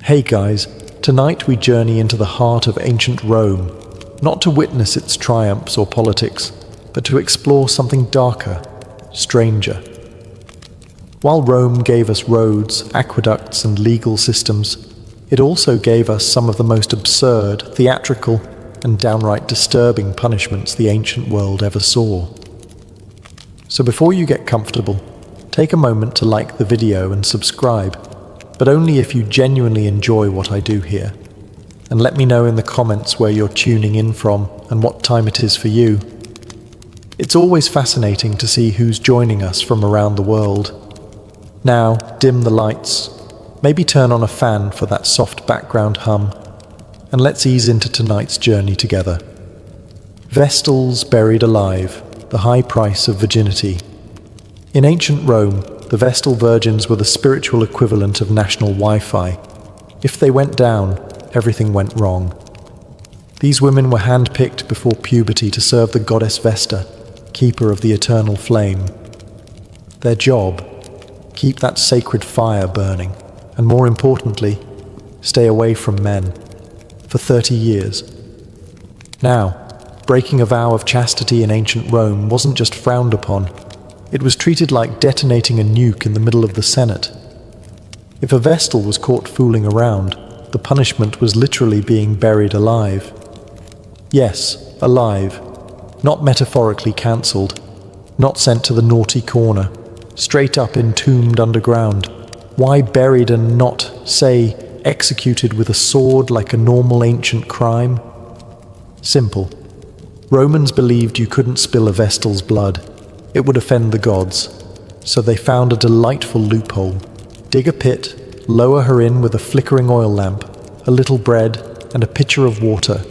Hey guys, tonight we journey into the heart of ancient Rome, not to witness its triumphs or politics, but to explore something darker, stranger. While Rome gave us roads, aqueducts, and legal systems, it also gave us some of the most absurd, theatrical, and downright disturbing punishments the ancient world ever saw. So before you get comfortable, take a moment to like the video and subscribe, but only if you genuinely enjoy what I do here. And let me know in the comments where you're tuning in from and what time it is for you. It's always fascinating to see who's joining us from around the world. Now, dim the lights, maybe turn on a fan for that soft background hum, and let's ease into tonight's journey together. Vestals buried alive, the high price of virginity. In ancient Rome, the Vestal virgins were the spiritual equivalent of national Wi-Fi. If they went down, everything went wrong. These women were handpicked before puberty to serve the goddess Vesta, keeper of the eternal flame. Their job: keep that sacred fire burning, and more importantly, stay away from men, for 30 years. Now, breaking a vow of chastity in ancient Rome wasn't just frowned upon, it was treated like detonating a nuke in the middle of the Senate. If a Vestal was caught fooling around, the punishment was literally being buried alive. Yes, alive, not metaphorically cancelled, not sent to the naughty corner, straight up entombed underground. Why buried and not, say, executed with a sword like a normal ancient crime? Simple. Romans believed you couldn't spill a Vestal's blood. It would offend the gods. So they found a delightful loophole. Dig a pit, lower her in with a flickering oil lamp, a little bread, and a pitcher of water.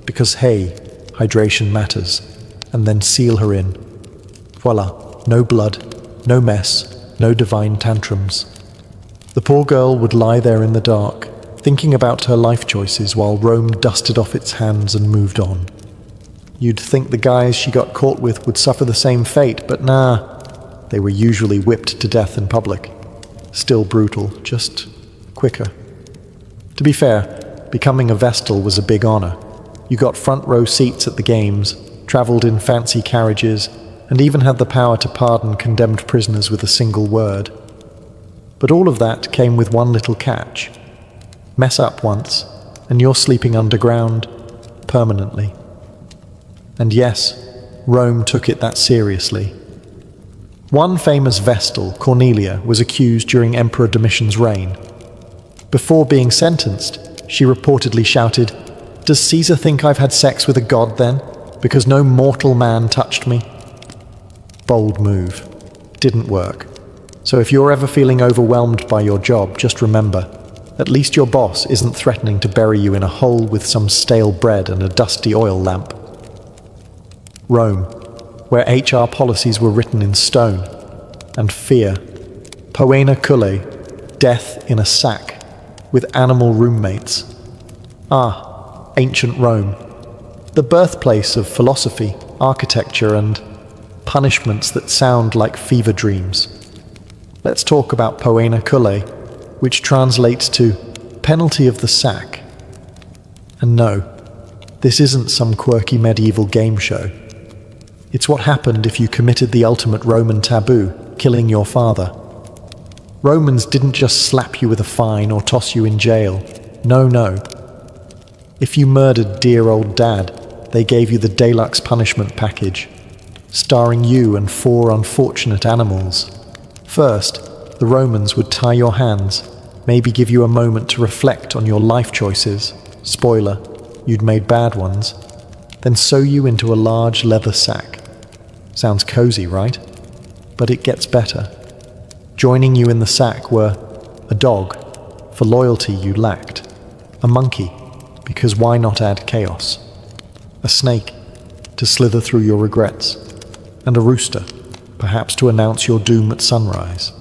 Because hey, hydration matters. And then seal her in. Voila, no blood, no mess, no divine tantrums. The poor girl would lie there in the dark, thinking about her life choices while Rome dusted off its hands and moved on. You'd think the guys she got caught with would suffer the same fate, but nah, they were usually whipped to death in public. Still brutal, just quicker. To be fair, becoming a Vestal was a big honor. You got front row seats at the games, traveled in fancy carriages, and even had the power to pardon condemned prisoners with a single word. But all of that came with one little catch. Mess up once, and you're sleeping underground, permanently. And yes, Rome took it that seriously. One famous Vestal, Cornelia, was accused during Emperor Domitian's reign. Before being sentenced, she reportedly shouted, "Does Caesar think I've had sex with a god then? Because no mortal man touched me?" Bold move. Didn't work. So if you're ever feeling overwhelmed by your job, just remember, at least your boss isn't threatening to bury you in a hole with some stale bread and a dusty oil lamp. Rome, where HR policies were written in stone, and fear. Poena culle, death in a sack, with animal roommates. Ah, ancient Rome, the birthplace of philosophy, architecture, and punishments that sound like fever dreams. Let's talk about poena culle, which translates to penalty of the sack. And no, this isn't some quirky medieval game show. It's what happened if you committed the ultimate Roman taboo, killing your father. Romans didn't just slap you with a fine or toss you in jail. No. If you murdered dear old dad, they gave you the deluxe punishment package, starring you and 4 unfortunate animals. First, the Romans would tie your hands, maybe give you a moment to reflect on your life choices. Spoiler, you'd made bad ones. Then sew you into a large leather sack. Sounds cozy, right? But it gets better. Joining you in the sack were a dog, for loyalty you lacked, a monkey, because why not add chaos, a snake, to slither through your regrets, and a rooster, perhaps to announce your doom at sunrise.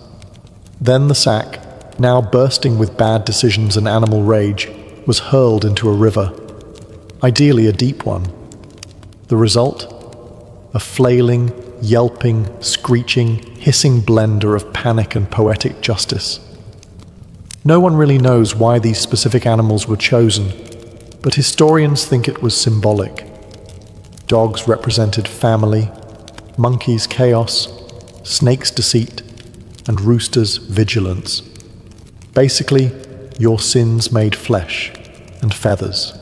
Then the sack, now bursting with bad decisions and animal rage, was hurled into a river, ideally a deep one. The result? A flailing, yelping, screeching, hissing blender of panic and poetic justice. No one really knows why these specific animals were chosen, but historians think it was symbolic. Dogs represented family, monkeys chaos, snakes deceit, and roosters vigilance. Basically, your sins made flesh and feathers.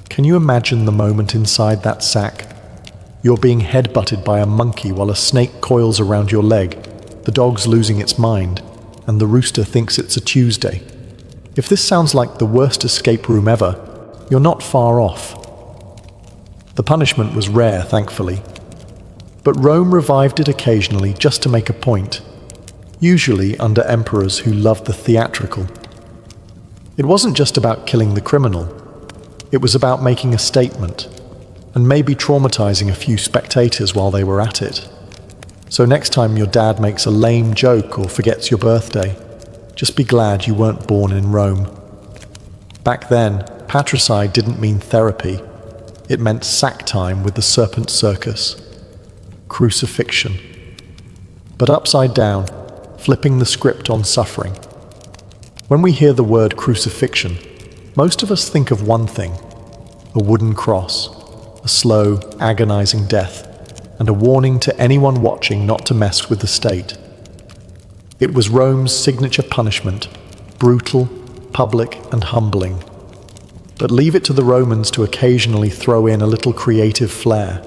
Can you imagine the moment inside that sack? You're being headbutted by a monkey while a snake coils around your leg, the dog's losing its mind, and the rooster thinks it's a Tuesday. If this sounds like the worst escape room ever, you're not far off. The punishment was rare, thankfully, but Rome revived it occasionally just to make a point, usually under emperors who loved the theatrical. It wasn't just about killing the criminal, it was about making a statement, and maybe traumatizing a few spectators while they were at it. So next time your dad makes a lame joke or forgets your birthday, just be glad you weren't born in Rome. Back then, patricide didn't mean therapy. It meant sack time with the serpent circus. Crucifixion. But upside down, flipping the script on suffering. When we hear the word crucifixion, most of us think of one thing: a wooden cross, a slow, agonizing death, and a warning to anyone watching not to mess with the state. It was Rome's signature punishment, brutal, public, and humbling. But leave it to the Romans to occasionally throw in a little creative flair.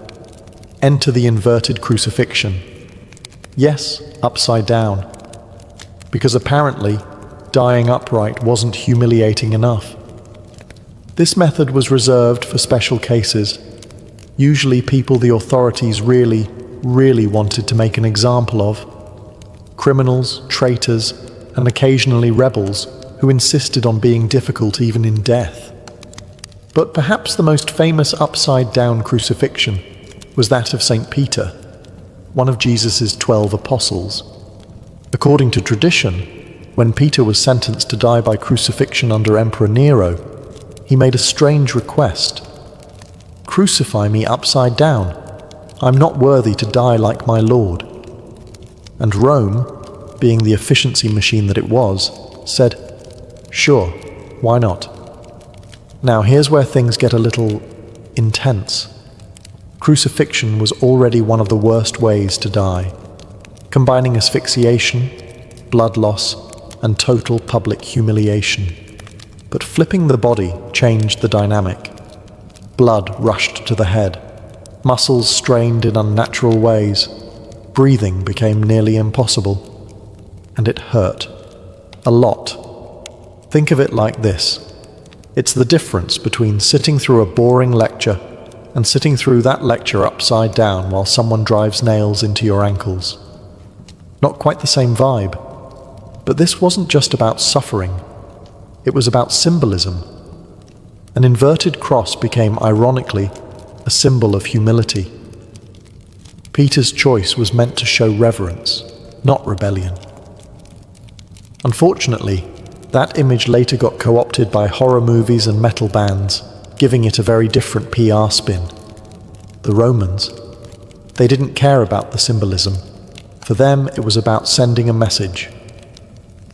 Enter the inverted crucifixion. Yes, upside down. Because apparently, dying upright wasn't humiliating enough. This method was reserved for special cases, usually people the authorities really wanted to make an example of. Criminals, traitors, and occasionally rebels who insisted on being difficult even in death. But perhaps the most famous upside-down crucifixion was that of St. Peter, one of Jesus' 12 apostles. According to tradition, when Peter was sentenced to die by crucifixion under Emperor Nero, he made a strange request. "Crucify me upside down. I'm not worthy to die like my Lord." And Rome, being the efficiency machine that it was, said, "Sure, why not?" Now here's where things get a little intense. Crucifixion was already one of the worst ways to die, combining asphyxiation, blood loss, and total public humiliation. But flipping the body changed the dynamic. Blood rushed to the head, muscles strained in unnatural ways, breathing became nearly impossible, and it hurt. A lot. Think of it like this. It's the difference between sitting through a boring lecture and sitting through that lecture upside down while someone drives nails into your ankles. Not quite the same vibe. But this wasn't just about suffering. It was about symbolism. An inverted cross became, ironically, a symbol of humility. Peter's choice was meant to show reverence, not rebellion. Unfortunately, that image later got co-opted by horror movies and metal bands, giving it a very different PR spin. The Romans, they didn't care about the symbolism. For them, it was about sending a message.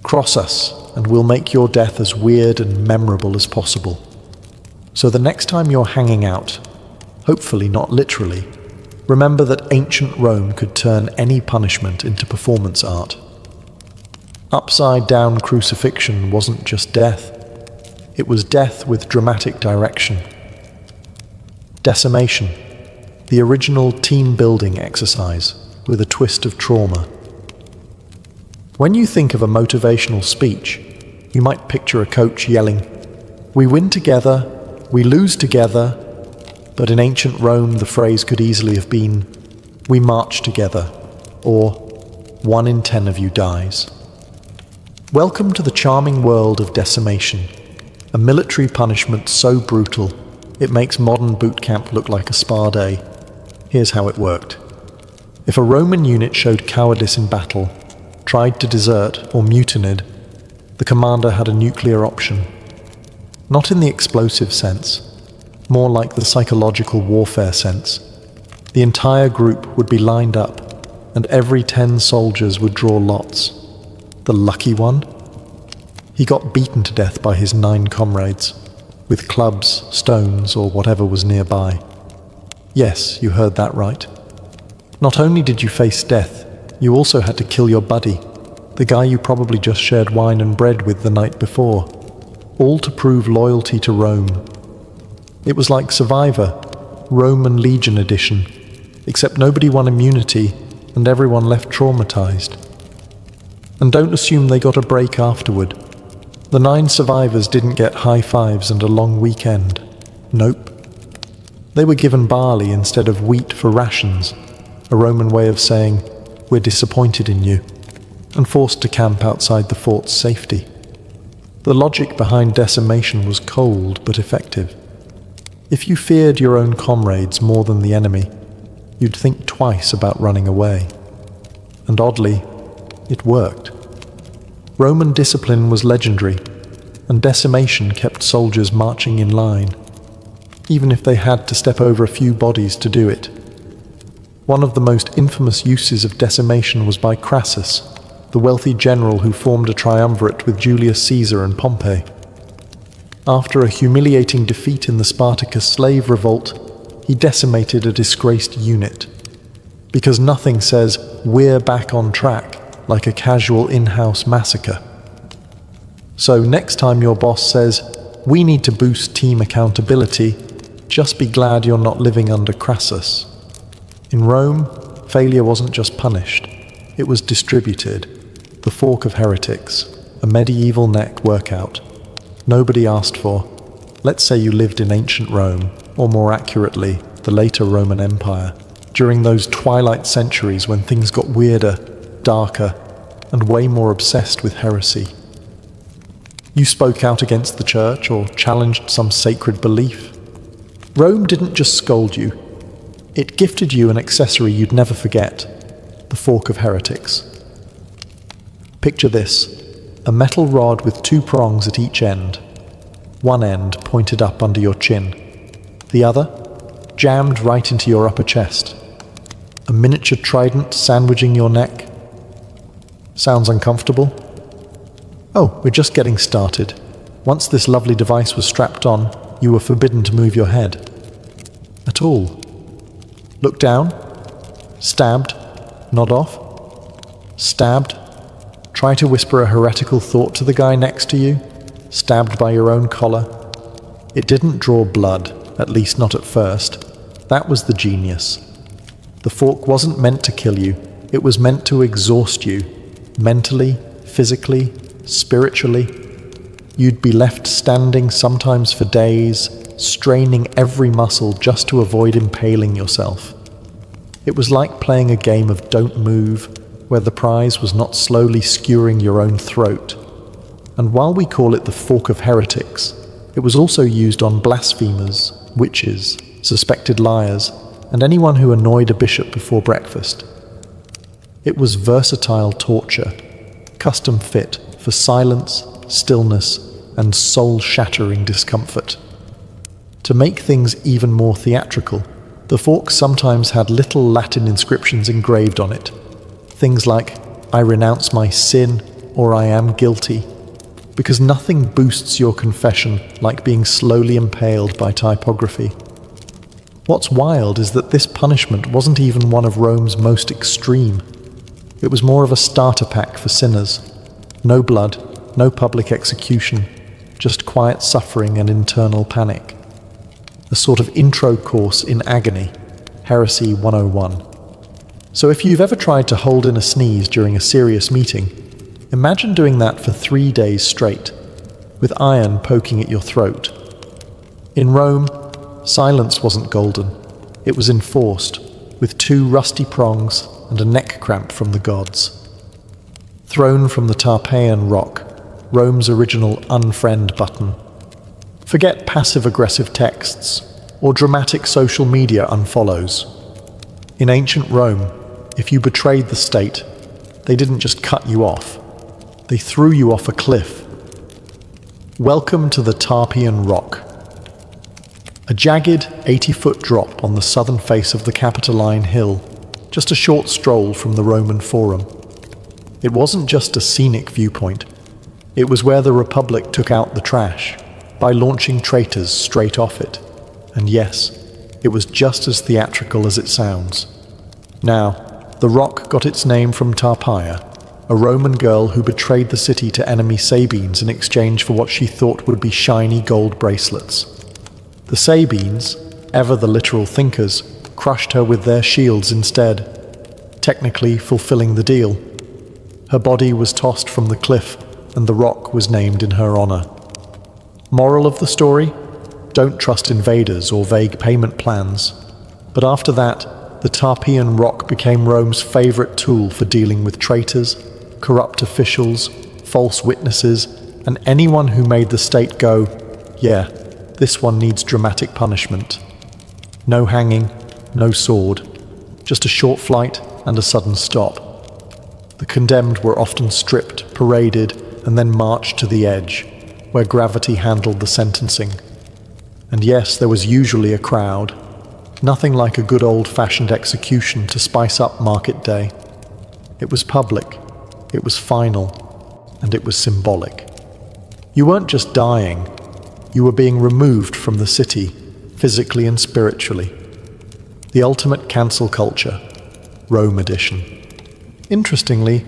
Cross us, and we'll make your death as weird and memorable as possible. So the next time you're hanging out, hopefully not literally, remember that ancient Rome could turn any punishment into performance art. Upside-down crucifixion wasn't just death. It was death with dramatic direction. Decimation, the original team-building exercise with a twist of trauma. When you think of a motivational speech, you might picture a coach yelling, "We win together, we lose together," but in ancient Rome the phrase could easily have been, "We march together," or "1 in 10 of you dies." Welcome to the charming world of decimation, a military punishment so brutal it makes modern boot camp look like a spa day. Here's how it worked. If a Roman unit showed cowardice in battle, tried to desert, or mutinied, the commander had a nuclear option. Not in the explosive sense, more like the psychological warfare sense. The entire group would be lined up, and every 10 soldiers would draw lots. The lucky one? He got beaten to death by his 9 comrades, with clubs, stones, or whatever was nearby. Yes, you heard that right. Not only did you face death, you also had to kill your buddy, the guy you probably just shared wine and bread with the night before, all to prove loyalty to Rome. It was like Survivor, Roman Legion edition, except nobody won immunity and everyone left traumatized. And don't assume they got a break afterward. The 9 survivors didn't get high fives and a long weekend. Nope. They were given barley instead of wheat for rations, a Roman way of saying, "We're disappointed in you," and forced to camp outside the fort's safety. The logic behind decimation was cold but effective. If you feared your own comrades more than the enemy, you'd think twice about running away. And oddly, it worked. Roman discipline was legendary, and decimation kept soldiers marching in line, even if they had to step over a few bodies to do it. One of the most infamous uses of decimation was by Crassus, the wealthy general who formed a triumvirate with Julius Caesar and Pompey. After a humiliating defeat in the Spartacus slave revolt, he decimated a disgraced unit. Because nothing says, "We're back on track," like a casual in-house massacre. So next time your boss says, "We need to boost team accountability," just be glad you're not living under Crassus. In Rome, failure wasn't just punished, it was distributed. The fork of heretics, a medieval neck workout. Nobody asked for. Let's say you lived in ancient Rome, or more accurately, the later Roman Empire, during those twilight centuries when things got weirder, darker, and way more obsessed with heresy. You spoke out against the church or challenged some sacred belief. Rome didn't just scold you, it gifted you an accessory you'd never forget, the fork of heretics. Picture this, a metal rod with 2 prongs at each end, one end pointed up under your chin, the other jammed right into your upper chest, a miniature trident sandwiching your neck. Sounds uncomfortable? Oh, we're just getting started. Once this lovely device was strapped on, you were forbidden to move your head. At all. Look down. Stabbed. Nod off. Stabbed. Try to whisper a heretical thought to the guy next to you. Stabbed by your own collar. It didn't draw blood, at least not at first. That was the genius. The fork wasn't meant to kill you. It was meant to exhaust you. Mentally, physically, spiritually. You'd be left standing sometimes for days, straining every muscle just to avoid impaling yourself. It was like playing a game of don't move, where the prize was not slowly skewering your own throat. And while we call it the fork of heretics, it was also used on blasphemers, witches, suspected liars, and anyone who annoyed a bishop before breakfast. It was versatile torture, custom fit for silence, stillness, and soul-shattering discomfort. To make things even more theatrical, the fork sometimes had little Latin inscriptions engraved on it. Things like, "I renounce my sin," or "I am guilty," because nothing boosts your confession like being slowly impaled by typography. What's wild is that this punishment wasn't even one of Rome's most extreme. It was more of a starter pack for sinners. No blood, no public execution, just quiet suffering and internal panic. A sort of intro course in agony, Heresy 101. So if you've ever tried to hold in a sneeze during a serious meeting, imagine doing that for 3 days straight, with iron poking at your throat. In Rome, silence wasn't golden. It was enforced, with 2 rusty prongs and a neck cramp from the gods. Thrown from the Tarpeian rock, Rome's original unfriend button. Forget passive-aggressive texts or dramatic social media unfollows. In ancient Rome, if you betrayed the state, they didn't just cut you off. They threw you off a cliff. Welcome to the Tarpeian Rock. A jagged 80-foot drop on the southern face of the Capitoline Hill, just a short stroll from the Roman Forum. It wasn't just a scenic viewpoint. It was where the Republic took out the trash, by launching traitors straight off it. And yes, it was just as theatrical as it sounds. Now, the rock got its name from Tarpeia, a Roman girl who betrayed the city to enemy Sabines in exchange for what she thought would be shiny gold bracelets. The Sabines, ever the literal thinkers, crushed her with their shields instead, technically fulfilling the deal. Her body was tossed from the cliff, and the rock was named in her honor. Moral of the story? Don't trust invaders or vague payment plans. But after that, the Tarpeian rock became Rome's favorite tool for dealing with traitors, corrupt officials, false witnesses, and anyone who made the state go, yeah, this one needs dramatic punishment. No hanging, no sword, just a short flight and a sudden stop. The condemned were often stripped, paraded, and then marched to the edge, where gravity handled the sentencing. And yes, there was usually a crowd. Nothing like a good old-fashioned execution to spice up market day. It was public, it was final, and it was symbolic. You weren't just dying, you were being removed from the city, physically and spiritually. The ultimate cancel culture, Rome edition. Interestingly,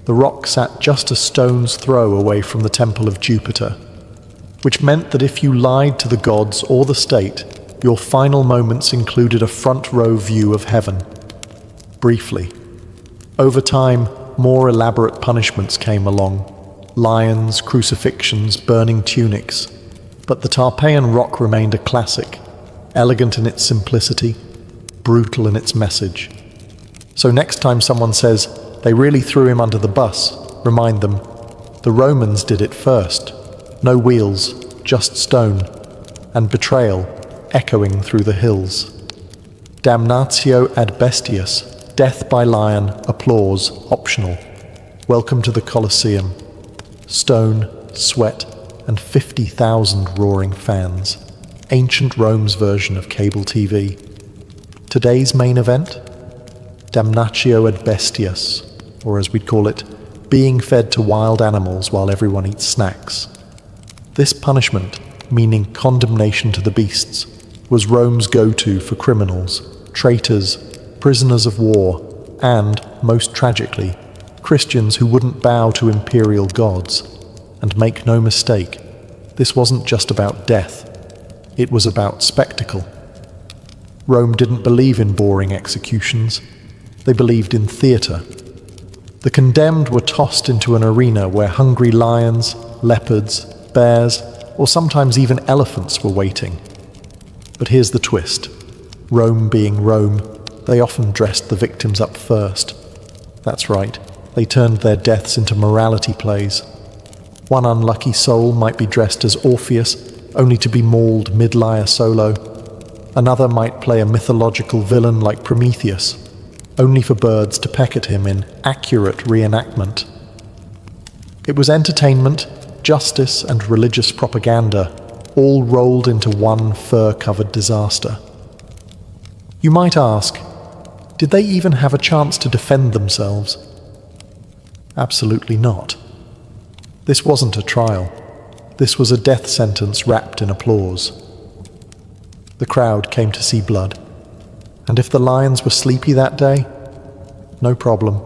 the rock sat just a stone's throw away from the Temple of Jupiter, which meant that if you lied to the gods or the state, your final moments included a front-row view of heaven. Briefly. Over time, more elaborate punishments came along. Lions, crucifixions, burning tunics. But the Tarpeian rock remained a classic, elegant in its simplicity, brutal in its message. So next time someone says, they really threw him under the bus, remind them, the Romans did it first. No wheels, just stone, and betrayal echoing through the hills. Damnatio ad bestias, death by lion, applause, optional. Welcome to the Colosseum. Stone, sweat, and 50,000 roaring fans. Ancient Rome's version of cable TV. Today's main event? Damnatio ad bestias, or as we'd call it, being fed to wild animals while everyone eats snacks. This punishment, meaning condemnation to the beasts, was Rome's go-to for criminals, traitors, prisoners of war, and, most tragically, Christians who wouldn't bow to imperial gods. And make no mistake, this wasn't just about death, it was about spectacle. Rome didn't believe in boring executions, they believed in theatre. The condemned were tossed into an arena where hungry lions, leopards, bears, or sometimes even elephants were waiting. But here's the twist. Rome being Rome, they often dressed the victims up first. That's right, they turned their deaths into morality plays. One unlucky soul might be dressed as Orpheus, only to be mauled mid-lyre solo. Another might play a mythological villain like Prometheus, only for birds to peck at him in accurate reenactment. It was entertainment, justice, and religious propaganda, all rolled into one fur-covered disaster. You might ask, did they even have a chance to defend themselves? Absolutely not. This wasn't a trial. This was a death sentence wrapped in applause. The crowd came to see blood. And if the lions were sleepy that day, no problem.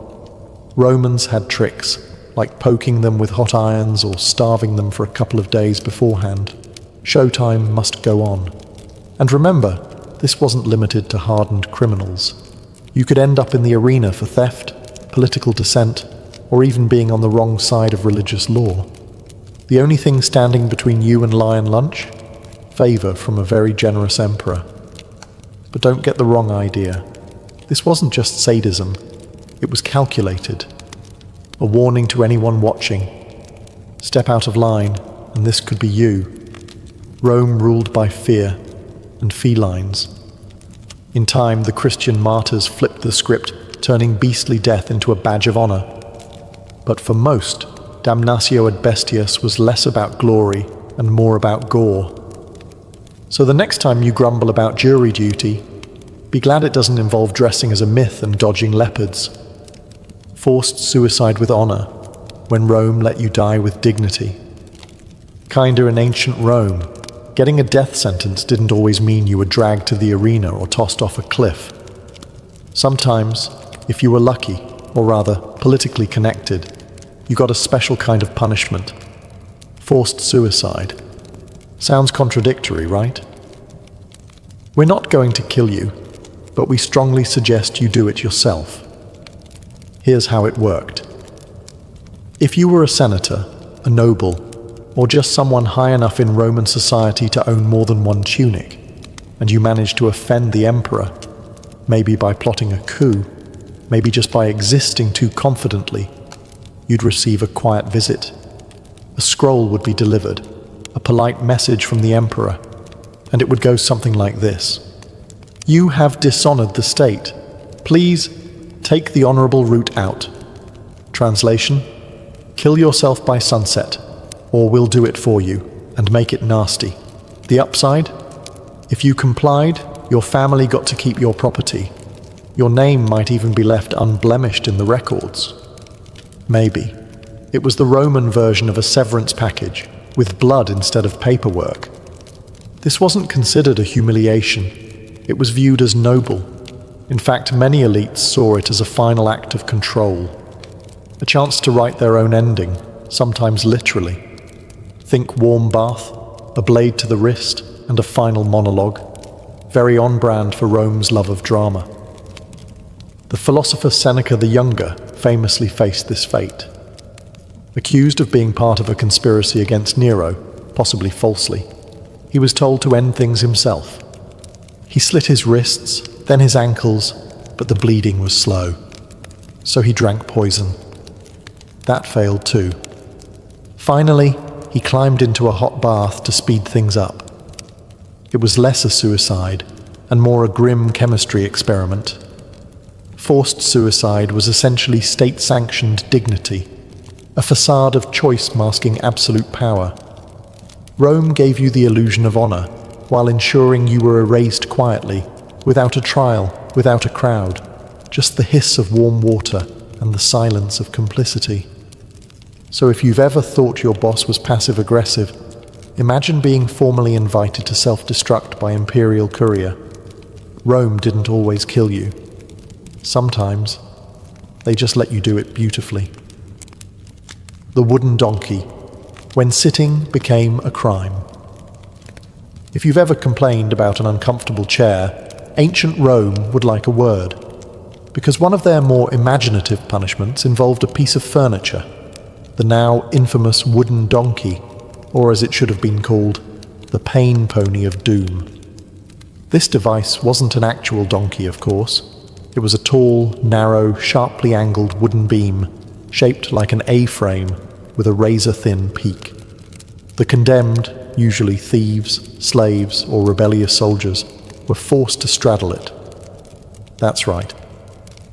Romans had tricks, like poking them with hot irons or starving them for a couple of days beforehand. Showtime must go on. And remember, this wasn't limited to hardened criminals. You could end up in the arena for theft, political dissent, or even being on the wrong side of religious law. The only thing standing between you and lion lunch? Favor from a very generous emperor. But don't get the wrong idea. This wasn't just sadism. It was calculated. A warning to anyone watching. Step out of line, and this could be you. Rome ruled by fear and felines. In time, the Christian martyrs flipped the script, turning beastly death into a badge of honor. But for most, damnatio ad bestias was less about glory and more about gore. So the next time you grumble about jury duty, be glad it doesn't involve dressing as a myth and dodging leopards. Forced suicide with honor. when Rome let you die with dignity. Kinda in ancient Rome, getting a death sentence didn't always mean you were dragged to the arena or tossed off a cliff. Sometimes, if you were lucky, or rather, politically connected, you got a special kind of punishment. Forced suicide. Sounds contradictory, right? We're not going to kill you, but we strongly suggest you do it yourself. Here's how it worked. If you were a senator, a noble, or just someone high enough in Roman society to own more than one tunic, and you managed to offend the emperor, maybe by plotting a coup, maybe just by existing too confidently, you'd receive a quiet visit. A scroll would be delivered, a polite message from the emperor, and it would go something like this. You have dishonored the state. Please take the honorable route out. Translation: kill yourself by sunset, or we'll do it for you, and make it nasty. The upside? If you complied, your family got to keep your property. Your name might even be left unblemished in the records. Maybe. It was the Roman version of a severance package, with blood instead of paperwork. This wasn't considered a humiliation. It was viewed as noble. In fact, many elites saw it as a final act of control. A chance to write their own ending, sometimes literally. Think warm bath, a blade to the wrist, and a final monologue. Very on-brand for Rome's love of drama. The philosopher Seneca the Younger famously faced this fate. Accused of being part of a conspiracy against Nero, possibly falsely, he was told to end things himself. He slit his wrists, then his ankles, but the bleeding was slow. So he drank poison. That failed too. Finally, he climbed into a hot bath to speed things up. It was less a suicide and more a grim chemistry experiment. Forced suicide was essentially state-sanctioned dignity, a facade of choice masking absolute power. Rome gave you the illusion of honor, while ensuring you were erased quietly, without a trial, without a crowd, just the hiss of warm water and the silence of complicity. So if you've ever thought your boss was passive-aggressive, imagine being formally invited to self-destruct by imperial courier. Rome didn't always kill you. Sometimes, they just let you do it beautifully. The wooden donkey, when sitting became a crime. If you've ever complained about an uncomfortable chair, ancient Rome would like a word, because one of their more imaginative punishments involved a piece of furniture, the now infamous wooden donkey, or as it should have been called, the pain pony of doom. This device wasn't an actual donkey, of course. It was a tall, narrow, sharply angled wooden beam, shaped like an A-frame with a razor-thin peak. The condemned, usually thieves, slaves, or rebellious soldiers, were forced to straddle it. That's right.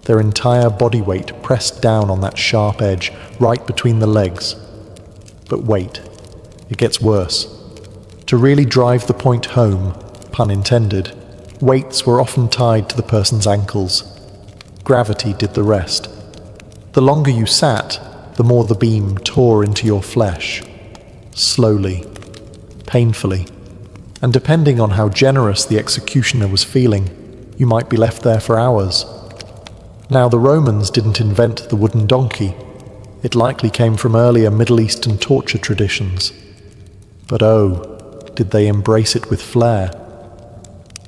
Their entire body weight pressed down on that sharp edge, right between the legs. But wait, it gets worse. To really drive the point home, pun intended, weights were often tied to the person's ankles. Gravity did the rest. The longer you sat, the more the beam tore into your flesh. Slowly, painfully, and depending on how generous the executioner was feeling, you might be left there for hours. Now, the Romans didn't invent the wooden donkey. It likely came from earlier Middle Eastern torture traditions. But oh, did they embrace it with flair?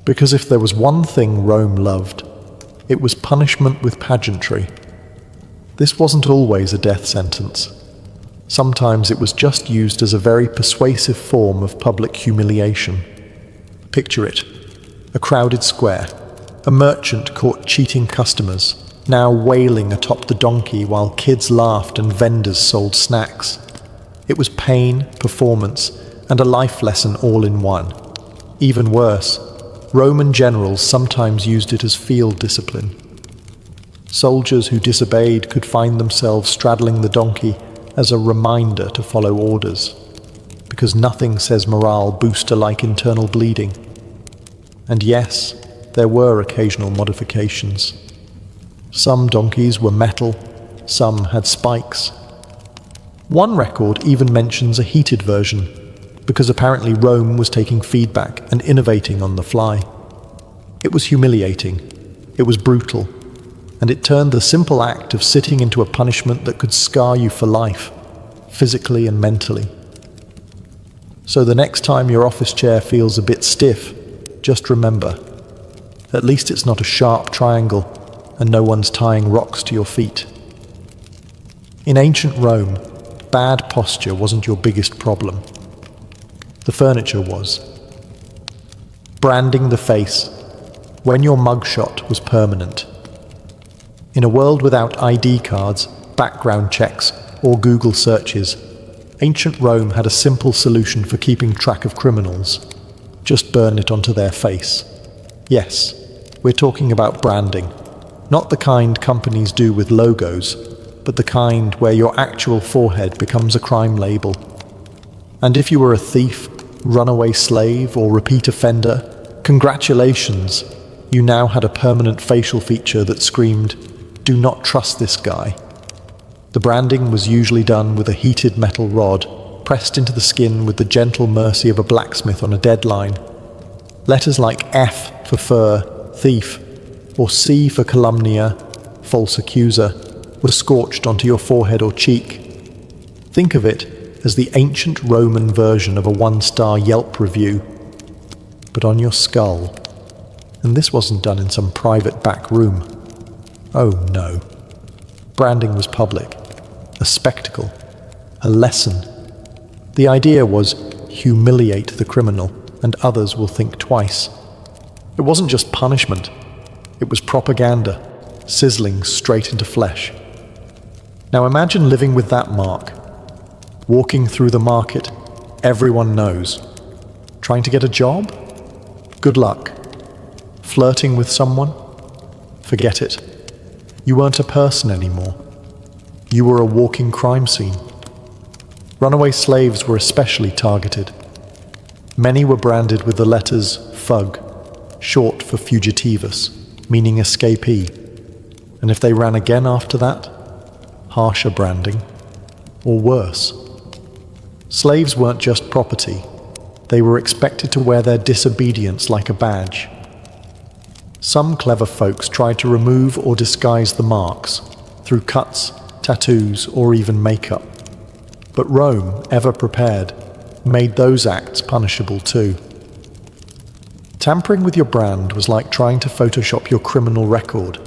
Because if there was one thing Rome loved, it was punishment with pageantry. This wasn't always a death sentence. Sometimes it was just used as a very persuasive form of public humiliation. Picture it. A crowded square. A merchant caught cheating customers, now wailing atop the donkey while kids laughed and vendors sold snacks. It was pain, performance, and a life lesson all in one. Even worse, Roman generals sometimes used it as field discipline. Soldiers who disobeyed could find themselves straddling the donkey as a reminder to follow orders, because nothing says morale booster like internal bleeding. And yes, there were occasional modifications. Some donkeys were metal, some had spikes. One record even mentions a heated version, because apparently Rome was taking feedback and innovating on the fly. It was humiliating, it was brutal, and it turned the simple act of sitting into a punishment that could scar you for life, physically and mentally. So the next time your office chair feels a bit stiff, just remember, at least it's not a sharp triangle and no one's tying rocks to your feet. In ancient Rome, bad posture wasn't your biggest problem. The furniture was. Branding the face, when your mugshot was permanent. In a world without ID cards, background checks, or Google searches, ancient Rome had a simple solution for keeping track of criminals. Just burn it onto their face. Yes, we're talking about branding. Not the kind companies do with logos, but the kind where your actual forehead becomes a crime label. And if you were a thief, runaway slave, or repeat offender, congratulations, you now had a permanent facial feature that screamed, "Do not trust this guy." The branding was usually done with a heated metal rod, pressed into the skin with the gentle mercy of a blacksmith on a deadline. Letters like F for fur, thief, or C for calumnia, false accuser, were scorched onto your forehead or cheek. Think of it as the ancient Roman version of a one-star Yelp review, but on your skull. And this wasn't done in some private back room. Oh no. Branding was public, a spectacle, a lesson. The idea was humiliate the criminal and others will think twice. It wasn't just punishment, it was propaganda, sizzling straight into flesh. Now imagine living with that mark. Walking through the market, everyone knows. Trying to get a job? Good luck. Flirting with someone? Forget it. You weren't a person anymore. You were a walking crime scene. Runaway slaves were especially targeted. Many were branded with the letters FUG, short for fugitivus, meaning escapee. And if they ran again after that, harsher branding, or worse. Slaves weren't just property. They were expected to wear their disobedience like a badge. Some clever folks tried to remove or disguise the marks through cuts, tattoos, or even makeup. But Rome, ever prepared, made those acts punishable too. Tampering with your brand was like trying to Photoshop your criminal record.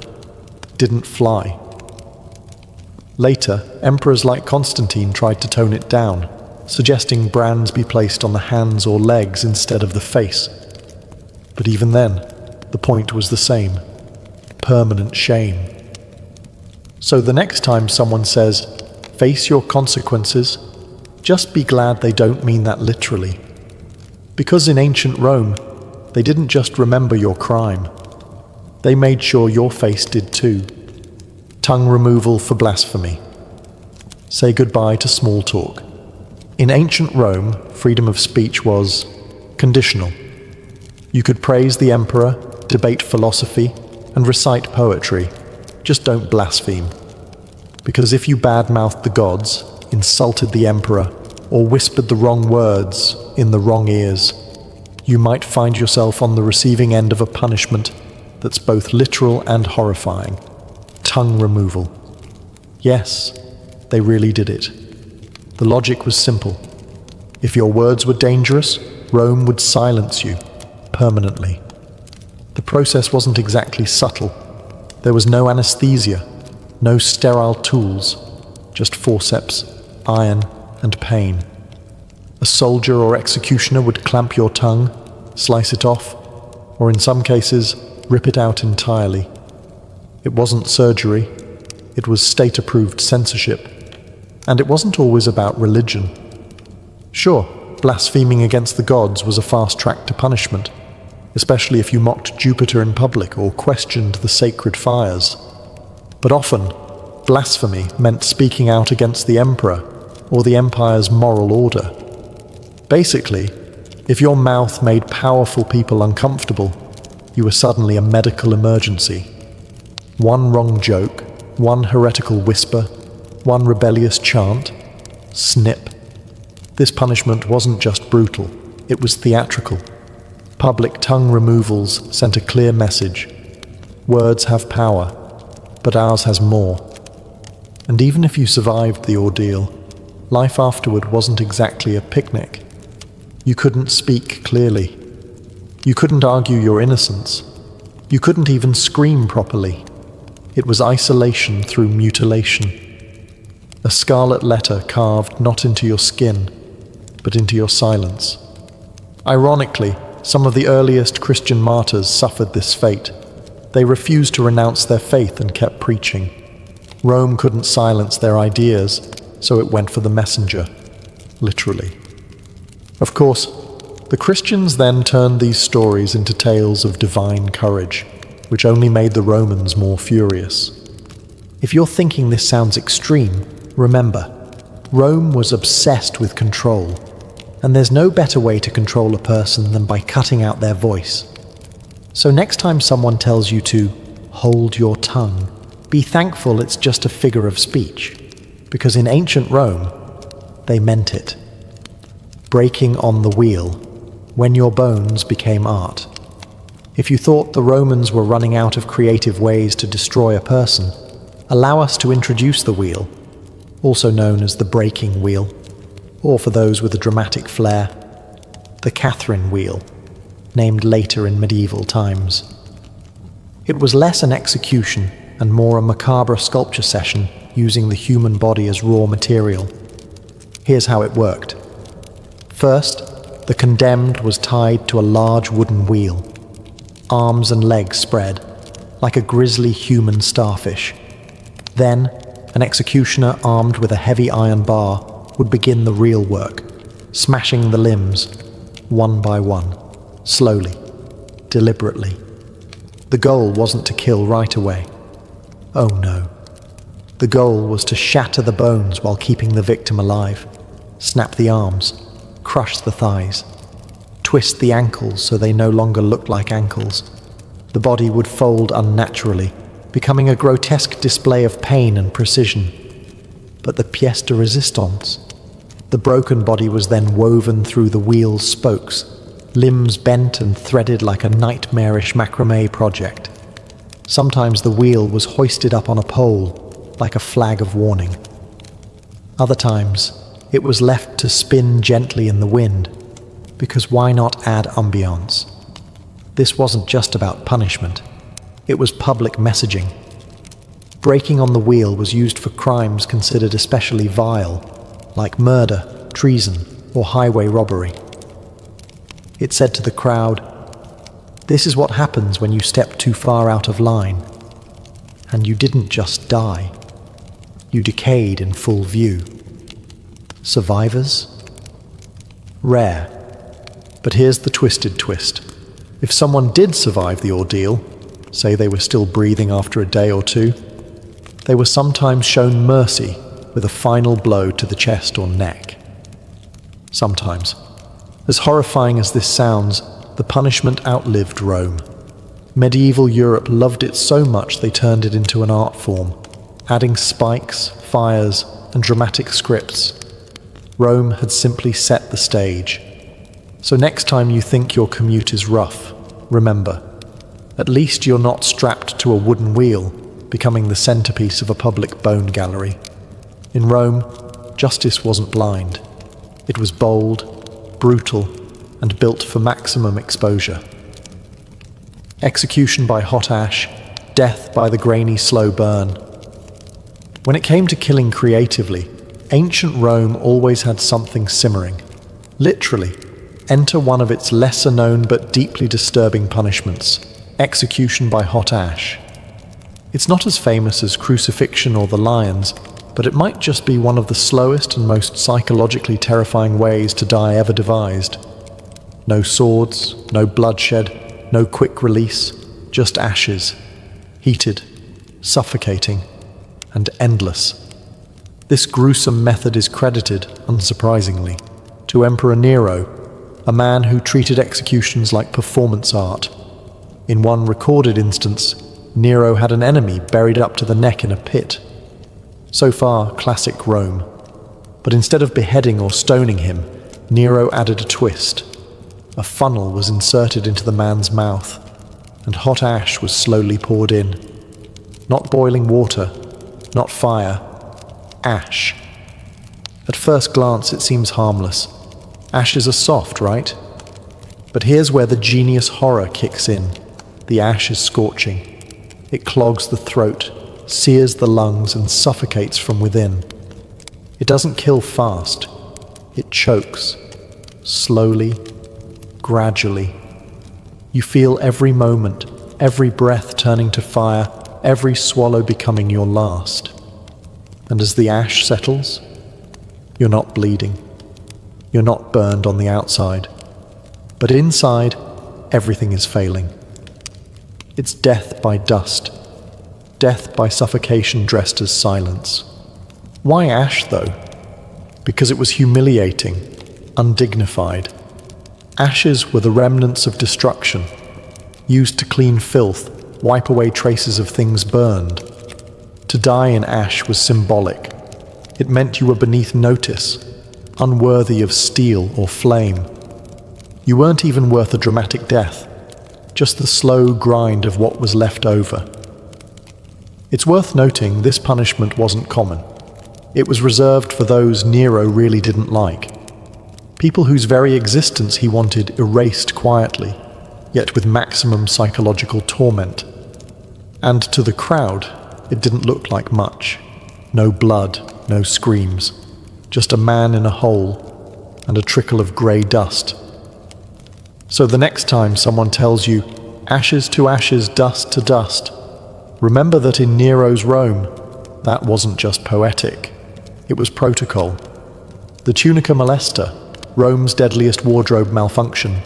It didn't fly. Later, emperors like Constantine tried to tone it down, suggesting brands be placed on the hands or legs instead of the face. But even then, the point was the same: permanent shame. So the next time someone says, "Face your consequences," just be glad they don't mean that literally. Because in ancient Rome, they didn't just remember your crime. They made sure your face did too. Tongue removal for blasphemy. Say goodbye to small talk. In ancient Rome, freedom of speech was conditional. You could praise the emperor, debate philosophy, and recite poetry. Just don't blaspheme. Because if you badmouthed the gods, insulted the emperor, or whispered the wrong words in the wrong ears, you might find yourself on the receiving end of a punishment that's both literal and horrifying. Tongue removal. Yes, they really did it. The logic was simple. If your words were dangerous, Rome would silence you permanently. The process wasn't exactly subtle. There was no anesthesia, no sterile tools, just forceps, iron, and pain. A soldier or executioner would clamp your tongue, slice it off, or in some cases, rip it out entirely. It wasn't surgery, it was state-approved censorship. And it wasn't always about religion. Sure, blaspheming against the gods was a fast track to punishment, especially if you mocked Jupiter in public or questioned the sacred fires. But often, blasphemy meant speaking out against the emperor or the empire's moral order. Basically, if your mouth made powerful people uncomfortable, you were suddenly a medical emergency. One wrong joke, one heretical whisper, one rebellious chant, Snip. This punishment wasn't just brutal, it was theatrical. Public tongue removals sent a clear message. Words have power, but ours has more. And even if you survived the ordeal, life afterward wasn't exactly a picnic. You couldn't speak clearly. You couldn't argue your innocence. You couldn't even scream properly. It was isolation through mutilation. A scarlet letter carved not into your skin, but into your silence. Ironically, some of the earliest Christian martyrs suffered this fate. They refused to renounce their faith and kept preaching. Rome couldn't silence their ideas, so it went for the messenger, literally. Of course, the Christians then turned these stories into tales of divine courage, which only made the Romans more furious. If you're thinking this sounds extreme, remember, Rome was obsessed with control, and there's no better way to control a person than by cutting out their voice. So next time someone tells you to hold your tongue, be thankful it's just a figure of speech, because in ancient Rome, they meant it. Breaking on the wheel, when your bones became art. If you thought the Romans were running out of creative ways to destroy a person, allow us to introduce the wheel, also known as the breaking wheel, or for those with a dramatic flair, the Catherine wheel, named later in medieval times. It was less an execution and more a macabre sculpture session using the human body as raw material. Here's how it worked. First, the condemned was tied to a large wooden wheel, arms and legs spread, like a grisly human starfish. Then, an executioner armed with a heavy iron bar would begin the real work, smashing the limbs, one by one, slowly, deliberately. The goal wasn't to kill right away. Oh no. The goal was to shatter the bones while keeping the victim alive, snap the arms, crush the thighs, twist the ankles so they no longer looked like ankles. The body would fold unnaturally, becoming a grotesque display of pain and precision. But the pièce de résistance, the broken body was then woven through the wheel's spokes, limbs bent and threaded like a nightmarish macrame project. Sometimes the wheel was hoisted up on a pole, like a flag of warning. Other times, it was left to spin gently in the wind, because why not add ambiance? This wasn't just about punishment, it was public messaging. Breaking on the wheel was used for crimes considered especially vile, like murder, treason, or highway robbery. It said to the crowd, "This is what happens when you step too far out of line. And you didn't just die, you decayed in full view." Survivors? Rare. But here's the twisted twist. If someone did survive the ordeal, say they were still breathing after a day or two, they were sometimes shown mercy with a final blow to the chest or neck. Sometimes. As horrifying as this sounds, the punishment outlived Rome. Medieval Europe loved it so much they turned it into an art form, adding spikes, fires, and dramatic scripts. Rome had simply set the stage. So next time you think your commute is rough, remember, at least you're not strapped to a wooden wheel, becoming the centerpiece of a public bone gallery. In Rome, justice wasn't blind. It was bold, brutal, and built for maximum exposure. Execution by hot ash, death by the grainy slow burn. When it came to killing creatively, ancient Rome always had something simmering. Literally, enter one of its lesser-known but deeply disturbing punishments, execution by hot ash. It's not as famous as crucifixion or the lions, but it might just be one of the slowest and most psychologically terrifying ways to die ever devised. No swords, no bloodshed, no quick release, just ashes, heated, suffocating, and endless. This gruesome method is credited, unsurprisingly, to Emperor Nero, a man who treated executions like performance art. In one recorded instance, Nero had an enemy buried up to the neck in a pit. So far, classic Rome. But instead of beheading or stoning him, Nero added a twist. A funnel was inserted into the man's mouth, and hot ash was slowly poured in. Not boiling water, not fire, ash. At first glance it seems harmless. Ashes are soft, right? But here's where the genius horror kicks in. The ash is scorching. It clogs the throat, sears the lungs, and suffocates from within. It doesn't kill fast. It chokes. Slowly, gradually. You feel every moment, every breath turning to fire, every swallow becoming your last. And as the ash settles, you're not bleeding. You're not burned on the outside. But inside, everything is failing. It's death by dust. Death by suffocation dressed as silence. Why ash, though? Because it was humiliating, undignified. Ashes were the remnants of destruction, used to clean filth, wipe away traces of things burned. To die in ash was symbolic. It meant you were beneath notice, unworthy of steel or flame. You weren't even worth a dramatic death, just the slow grind of what was left over. It's worth noting this punishment wasn't common. It was reserved for those Nero really didn't like. People whose very existence he wanted erased quietly, yet with maximum psychological torment. And to the crowd, it didn't look like much. No blood, no screams. Just a man in a hole and a trickle of grey dust. So the next time someone tells you, ashes to ashes, dust to dust, remember that in Nero's Rome, that wasn't just poetic. It was protocol. The tunica molesta, Rome's deadliest wardrobe malfunction.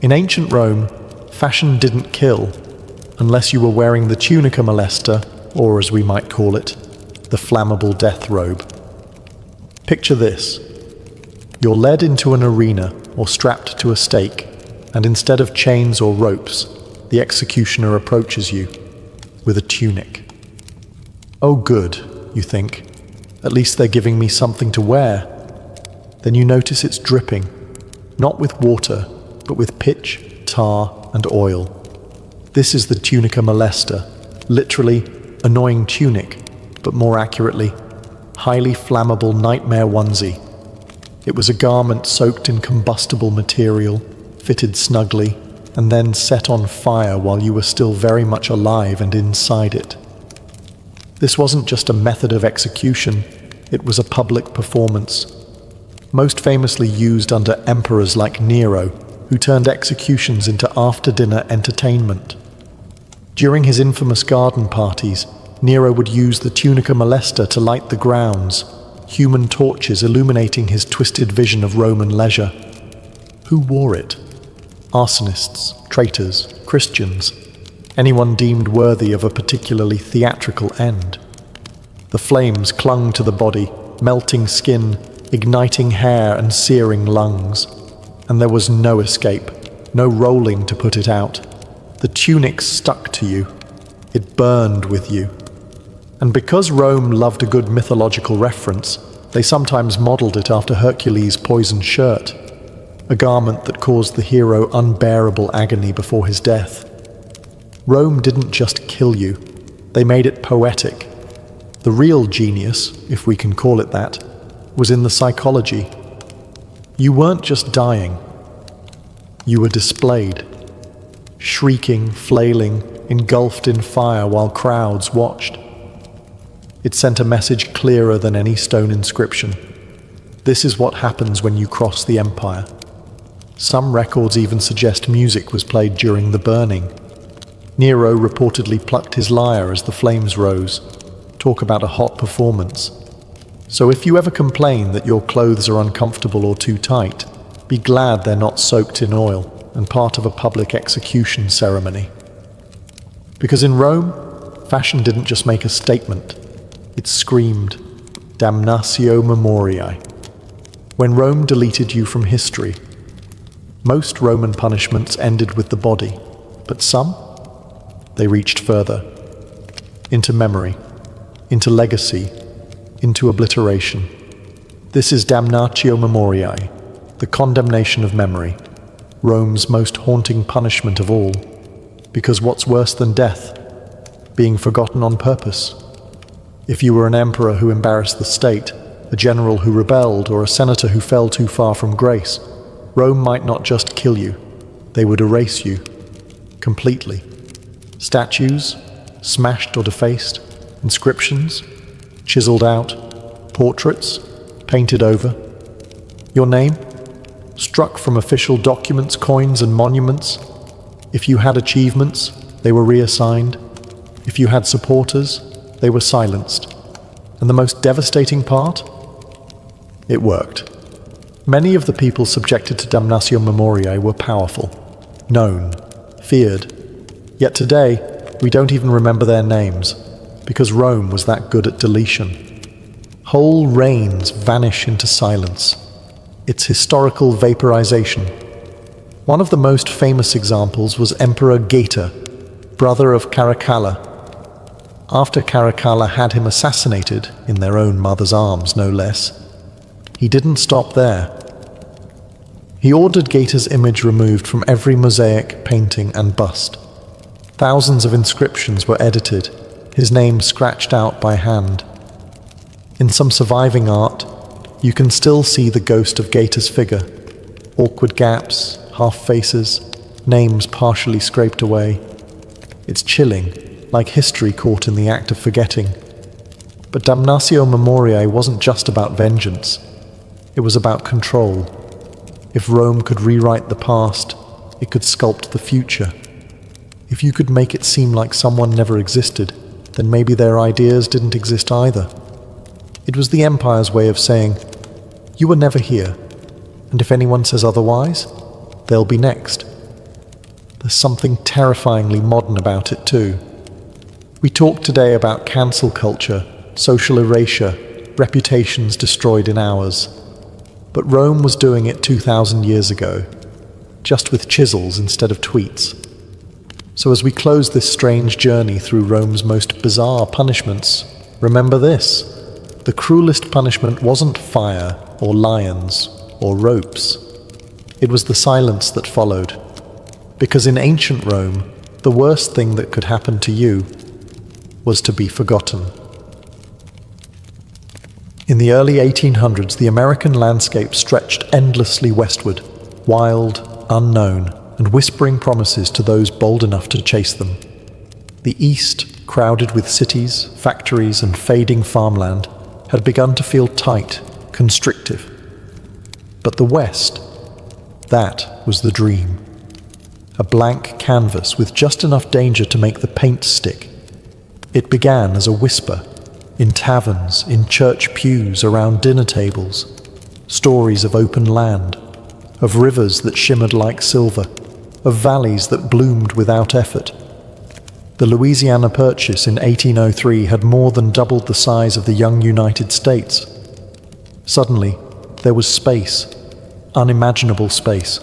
In ancient Rome, fashion didn't kill unless you were wearing the tunica molesta, or as we might call it, the flammable death robe. Picture this. You're led into an arena or strapped to a stake, and instead of chains or ropes, the executioner approaches you with a tunic. Oh good, you think. At least they're giving me something to wear. Then you notice it's dripping, not with water, but with pitch, tar, and oil. This is the tunica molesta, literally annoying tunic, but more accurately, highly flammable nightmare onesie. It was a garment soaked in combustible material, fitted snugly, and then set on fire while you were still very much alive and inside it. This wasn't just a method of execution, it was a public performance, most famously used under emperors like Nero, who turned executions into after-dinner entertainment. During his infamous garden parties, Nero would use the tunica molesta to light the grounds, human torches illuminating his twisted vision of Roman leisure. Who wore it? Arsonists, traitors, Christians, anyone deemed worthy of a particularly theatrical end. The flames clung to the body, melting skin, igniting hair and searing lungs. And there was no escape, no rolling to put it out. The tunic stuck to you. It burned with you. And because Rome loved a good mythological reference, they sometimes modeled it after Hercules' poisoned shirt, a garment that caused the hero unbearable agony before his death. Rome didn't just kill you, they made it poetic. The real genius, if we can call it that, was in the psychology. You weren't just dying, you were displayed, shrieking, flailing, engulfed in fire while crowds watched. It sent a message clearer than any stone inscription. This is what happens when you cross the empire. Some records even suggest music was played during the burning. Nero reportedly plucked his lyre as the flames rose. Talk about a hot performance. So if you ever complain that your clothes are uncomfortable or too tight, be glad they're not soaked in oil and part of a public execution ceremony. Because in Rome, fashion didn't just make a statement, it screamed, damnatio memoriae. When Rome deleted you from history, most Roman punishments ended with the body, but some, they reached further, into memory, into legacy, into obliteration. This is damnatio memoriae, the condemnation of memory, Rome's most haunting punishment of all, because what's worse than death? Being forgotten on purpose. If you were an emperor who embarrassed the state, a general who rebelled, or a senator who fell too far from grace, Rome might not just kill you, they would erase you completely. Statues, smashed or defaced, inscriptions, chiseled out, portraits, painted over. Your name, struck from official documents, coins, and monuments. If you had achievements, they were reassigned. If you had supporters, they were silenced. And the most devastating part? It worked. Many of the people subjected to damnatio memoriae were powerful, known, feared. Yet today, we don't even remember their names, because Rome was that good at deletion. Whole reigns vanish into silence. It's historical vaporization. One of the most famous examples was Emperor Geta, brother of Caracalla. After Caracalla had him assassinated, in their own mother's arms no less, he didn't stop there. He ordered Geta's image removed from every mosaic, painting, and bust. Thousands of inscriptions were edited, his name scratched out by hand. In some surviving art, you can still see the ghost of Geta's figure, awkward gaps, half faces, names partially scraped away. It's chilling, like history caught in the act of forgetting. But damnatio memoriae wasn't just about vengeance. It was about control. If Rome could rewrite the past, it could sculpt the future. If you could make it seem like someone never existed, then maybe their ideas didn't exist either. It was the empire's way of saying, you were never here, and if anyone says otherwise, they'll be next. There's something terrifyingly modern about it too. We talk today about cancel culture, social erasure, reputations destroyed in hours. But Rome was doing it 2,000 years ago, just with chisels instead of tweets. So as we close this strange journey through Rome's most bizarre punishments, remember this: the cruelest punishment wasn't fire or lions or ropes. It was the silence that followed. Because in ancient Rome, the worst thing that could happen to you was to be forgotten. In the early 1800s, the American landscape stretched endlessly westward, wild, unknown, and whispering promises to those bold enough to chase them. The East, crowded with cities, factories, and fading farmland, had begun to feel tight, constrictive. But the West, that was the dream. A blank canvas with just enough danger to make the paint stick. It began as a whisper, in taverns, in church pews, around dinner tables. Stories of open land, of rivers that shimmered like silver, of valleys that bloomed without effort. The Louisiana Purchase in 1803 had more than doubled the size of the young United States. Suddenly, there was space, unimaginable space,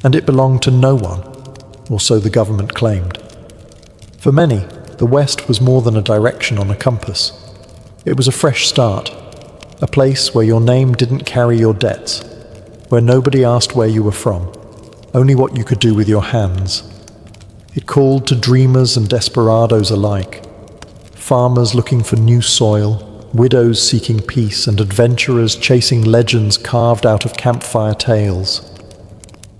and it belonged to no one, or so the government claimed. For many, the West was more than a direction on a compass. It was a fresh start, a place where your name didn't carry your debts, where nobody asked where you were from, only what you could do with your hands. It called to dreamers and desperados alike, farmers looking for new soil, widows seeking peace, and adventurers chasing legends carved out of campfire tales.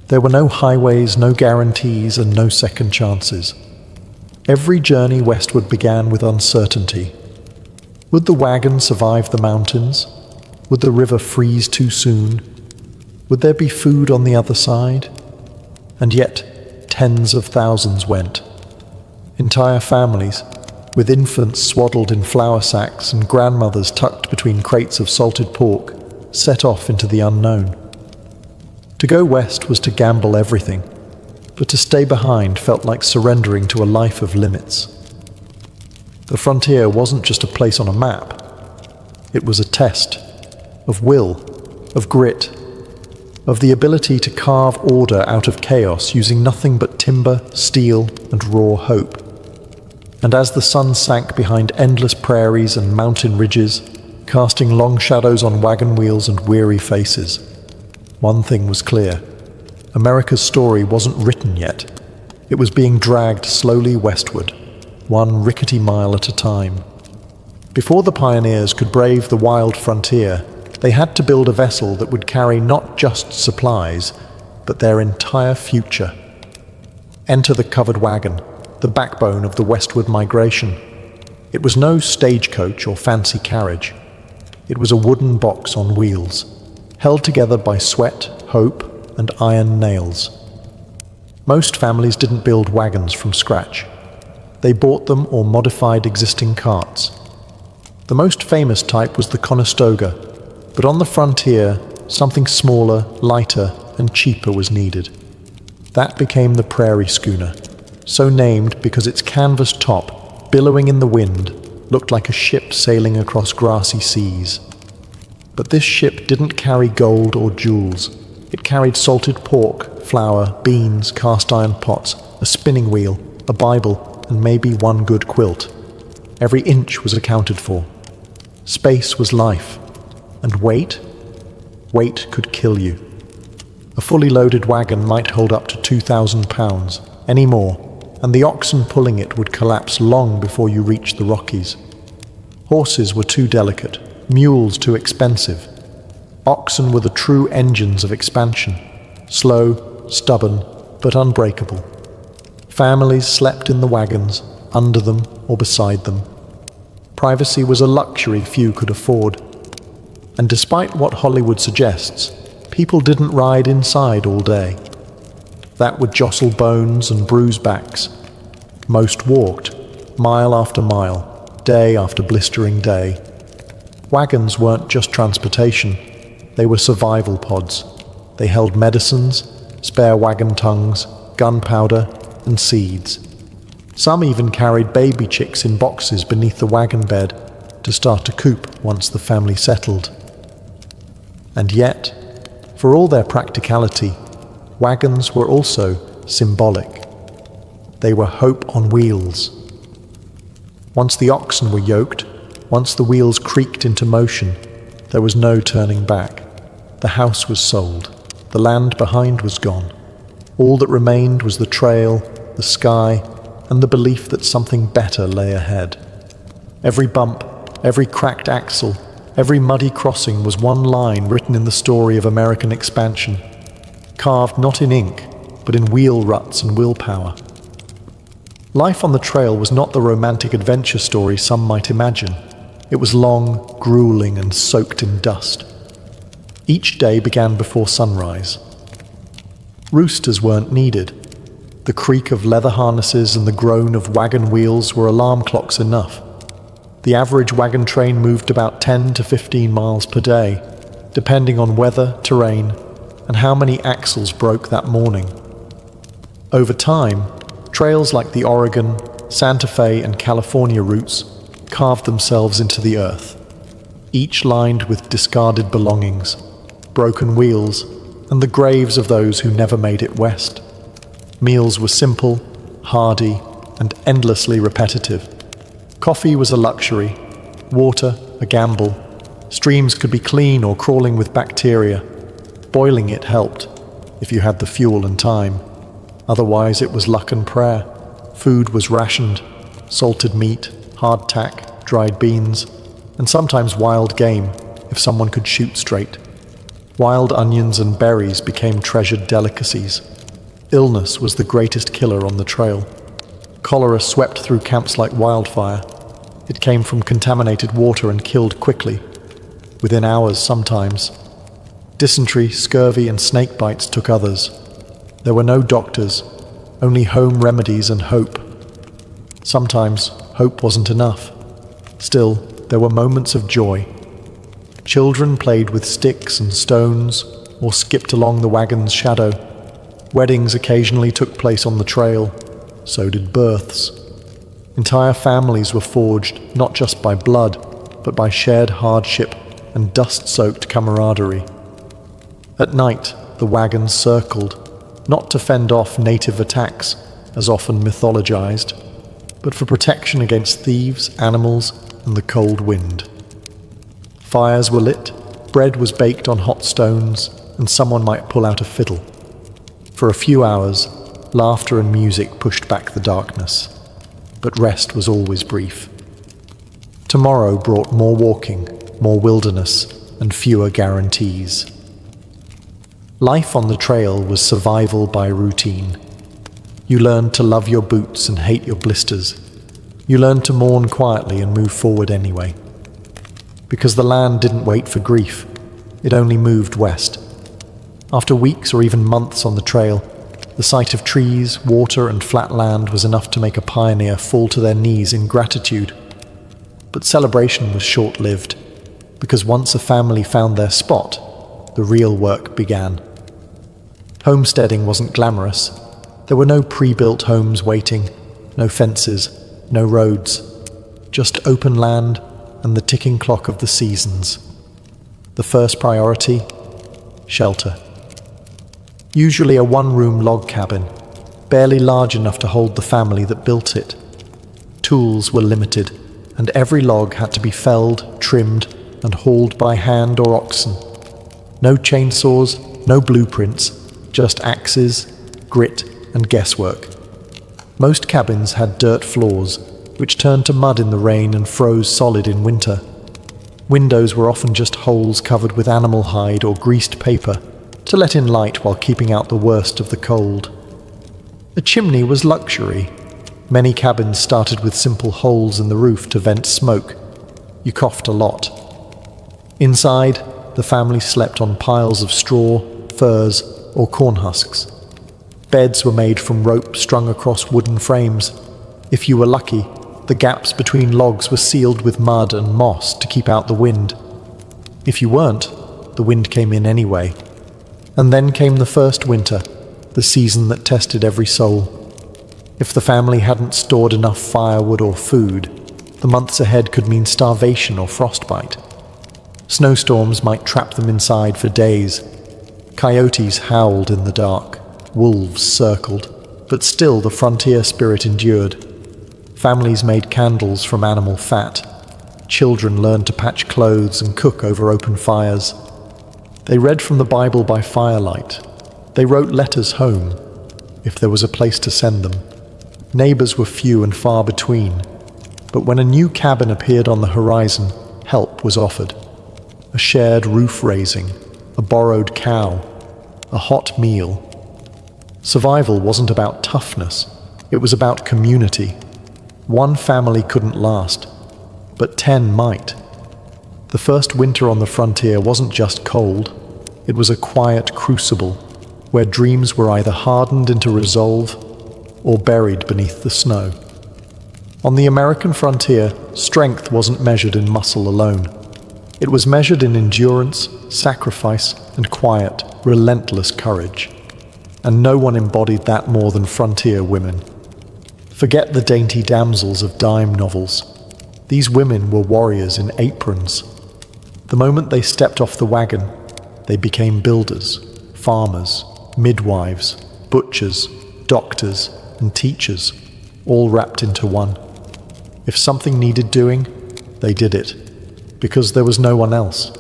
There were no highways, no guarantees, and no second chances. Every journey westward began with uncertainty. Would the wagon survive the mountains? Would the river freeze too soon? Would there be food on the other side? And yet, tens of thousands went. Entire families, with infants swaddled in flour sacks and grandmothers tucked between crates of salted pork, set off into the unknown. To go west was to gamble everything, but to stay behind felt like surrendering to a life of limits. The frontier wasn't just a place on a map. It was a test of will, of grit, of the ability to carve order out of chaos using nothing but timber, steel, and raw hope. And as the sun sank behind endless prairies and mountain ridges, casting long shadows on wagon wheels and weary faces. One thing was clear. America's story wasn't written yet. It was being dragged slowly westward, one rickety mile at a time. Before the pioneers could brave the wild frontier, they had to build a vessel that would carry not just supplies, but their entire future. Enter the covered wagon, the backbone of the westward migration. It was no stagecoach or fancy carriage. It was a wooden box on wheels, held together by sweat, hope, and iron nails. Most families didn't build wagons from scratch. They bought them or modified existing carts. The most famous type was the Conestoga, but on the frontier, something smaller, lighter, and cheaper was needed. That became the prairie schooner, so named because its canvas top, billowing in the wind, looked like a ship sailing across grassy seas. But this ship didn't carry gold or jewels. It carried salted pork, flour, beans, cast-iron pots, a spinning wheel, a Bible, and maybe one good quilt. Every inch was accounted for. Space was life. And weight? Weight could kill you. A fully loaded wagon might hold up to 2,000 pounds, any more, and the oxen pulling it would collapse long before you reached the Rockies. Horses were too delicate, mules too expensive. Oxen were the true engines of expansion, slow, stubborn, but unbreakable. Families slept in the wagons, under them or beside them. Privacy was a luxury few could afford. And despite what Hollywood suggests, people didn't ride inside all day. That would jostle bones and bruise backs. Most walked, mile after mile, day after blistering day. Wagons weren't just transportation, they were survival pods. They held medicines, spare wagon tongues, gunpowder, and seeds. Some even carried baby chicks in boxes beneath the wagon bed to start a coop once the family settled. And yet, for all their practicality, wagons were also symbolic. They were hope on wheels. Once the oxen were yoked, once the wheels creaked into motion, there was no turning back. The house was sold. The land behind was gone. All that remained was the trail, the sky, and the belief that something better lay ahead. Every bump, every cracked axle, every muddy crossing was one line written in the story of American expansion, carved not in ink, but in wheel ruts and willpower. Life on the trail was not the romantic adventure story some might imagine. It was long, grueling, and soaked in dust. Each day began before sunrise. Roosters weren't needed. The creak of leather harnesses and the groan of wagon wheels were alarm clocks enough. The average wagon train moved about 10 to 15 miles per day, depending on weather, terrain, and how many axles broke that morning. Over time, trails like the Oregon, Santa Fe, and California routes carved themselves into the earth, each lined with discarded belongings, broken wheels, and the graves of those who never made it west. Meals were simple, hardy, and endlessly repetitive. Coffee was a luxury, water a gamble. Streams could be clean or crawling with bacteria. Boiling it helped, if you had the fuel and time. Otherwise it was luck and prayer. Food was rationed, salted meat, hardtack, dried beans, and sometimes wild game, if someone could shoot straight. Wild onions and berries became treasured delicacies. Illness was the greatest killer on the trail. Cholera swept through camps like wildfire. It came from contaminated water and killed quickly, within hours sometimes. Dysentery, scurvy, and snake bites took others. There were no doctors, only home remedies and hope. Sometimes hope wasn't enough. Still, there were moments of joy. Children played with sticks and stones or skipped along the wagon's shadow. Weddings occasionally took place on the trail. So did births. Entire families were forged not just by blood, but by shared hardship and dust-soaked camaraderie. At night, the wagons circled, not to fend off native attacks, as often mythologized, but for protection against thieves, animals, and the cold wind. Fires were lit, bread was baked on hot stones, and someone might pull out a fiddle. For a few hours, laughter and music pushed back the darkness, but rest was always brief. Tomorrow brought more walking, more wilderness, and fewer guarantees. Life on the trail was survival by routine. You learned to love your boots and hate your blisters. You learned to mourn quietly and move forward anyway. Because the land didn't wait for grief, it only moved west. After weeks or even months on the trail, the sight of trees, water, and flat land was enough to make a pioneer fall to their knees in gratitude. But celebration was short-lived, because once a family found their spot, the real work began. Homesteading wasn't glamorous. There were no pre-built homes waiting, no fences, no roads, just open land and the ticking clock of the seasons. The first priority: shelter. Usually a one-room log cabin, barely large enough to hold the family that built it. Tools were limited, and every log had to be felled, trimmed, and hauled by hand or oxen. No chainsaws, no blueprints, just axes, grit, and guesswork. Most cabins had dirt floors, which turned to mud in the rain and froze solid in winter. Windows were often just holes covered with animal hide or greased paper to let in light while keeping out the worst of the cold. A chimney was luxury. Many cabins started with simple holes in the roof to vent smoke. You coughed a lot. Inside, the family slept on piles of straw, furs, or corn husks. Beds were made from rope strung across wooden frames. If you were lucky, the gaps between logs were sealed with mud and moss to keep out the wind. If you weren't, the wind came in anyway. And then came the first winter, the season that tested every soul. If the family hadn't stored enough firewood or food, the months ahead could mean starvation or frostbite. Snowstorms might trap them inside for days. Coyotes howled in the dark. Wolves circled, but still the frontier spirit endured. Families made candles from animal fat. Children learned to patch clothes and cook over open fires. They read from the Bible by firelight. They wrote letters home, if there was a place to send them. Neighbors were few and far between, but when a new cabin appeared on the horizon, help was offered. A shared roof raising, a borrowed cow, a hot meal. Survival wasn't about toughness, it was about community. One family couldn't last, but 10 might. The first winter on the frontier wasn't just cold, it was a quiet crucible where dreams were either hardened into resolve or buried beneath the snow. On the American frontier, strength wasn't measured in muscle alone. It was measured in endurance, sacrifice, and quiet, relentless courage. And no one embodied that more than frontier women. Forget the dainty damsels of dime novels. These women were warriors in aprons. The moment they stepped off the wagon, they became builders, farmers, midwives, butchers, doctors, and teachers, all wrapped into one. If something needed doing, they did it, because there was no one else.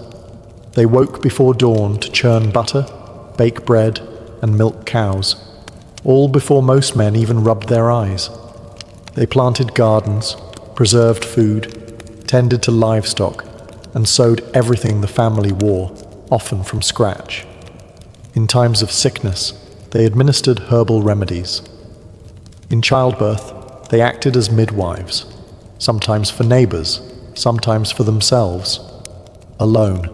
They woke before dawn to churn butter, bake bread, and milk cows, all before most men even rubbed their eyes. They planted gardens, preserved food, tended to livestock, and sewed everything the family wore, often from scratch. In times of sickness, they administered herbal remedies. In childbirth, they acted as midwives, sometimes for neighbors, sometimes for themselves, alone.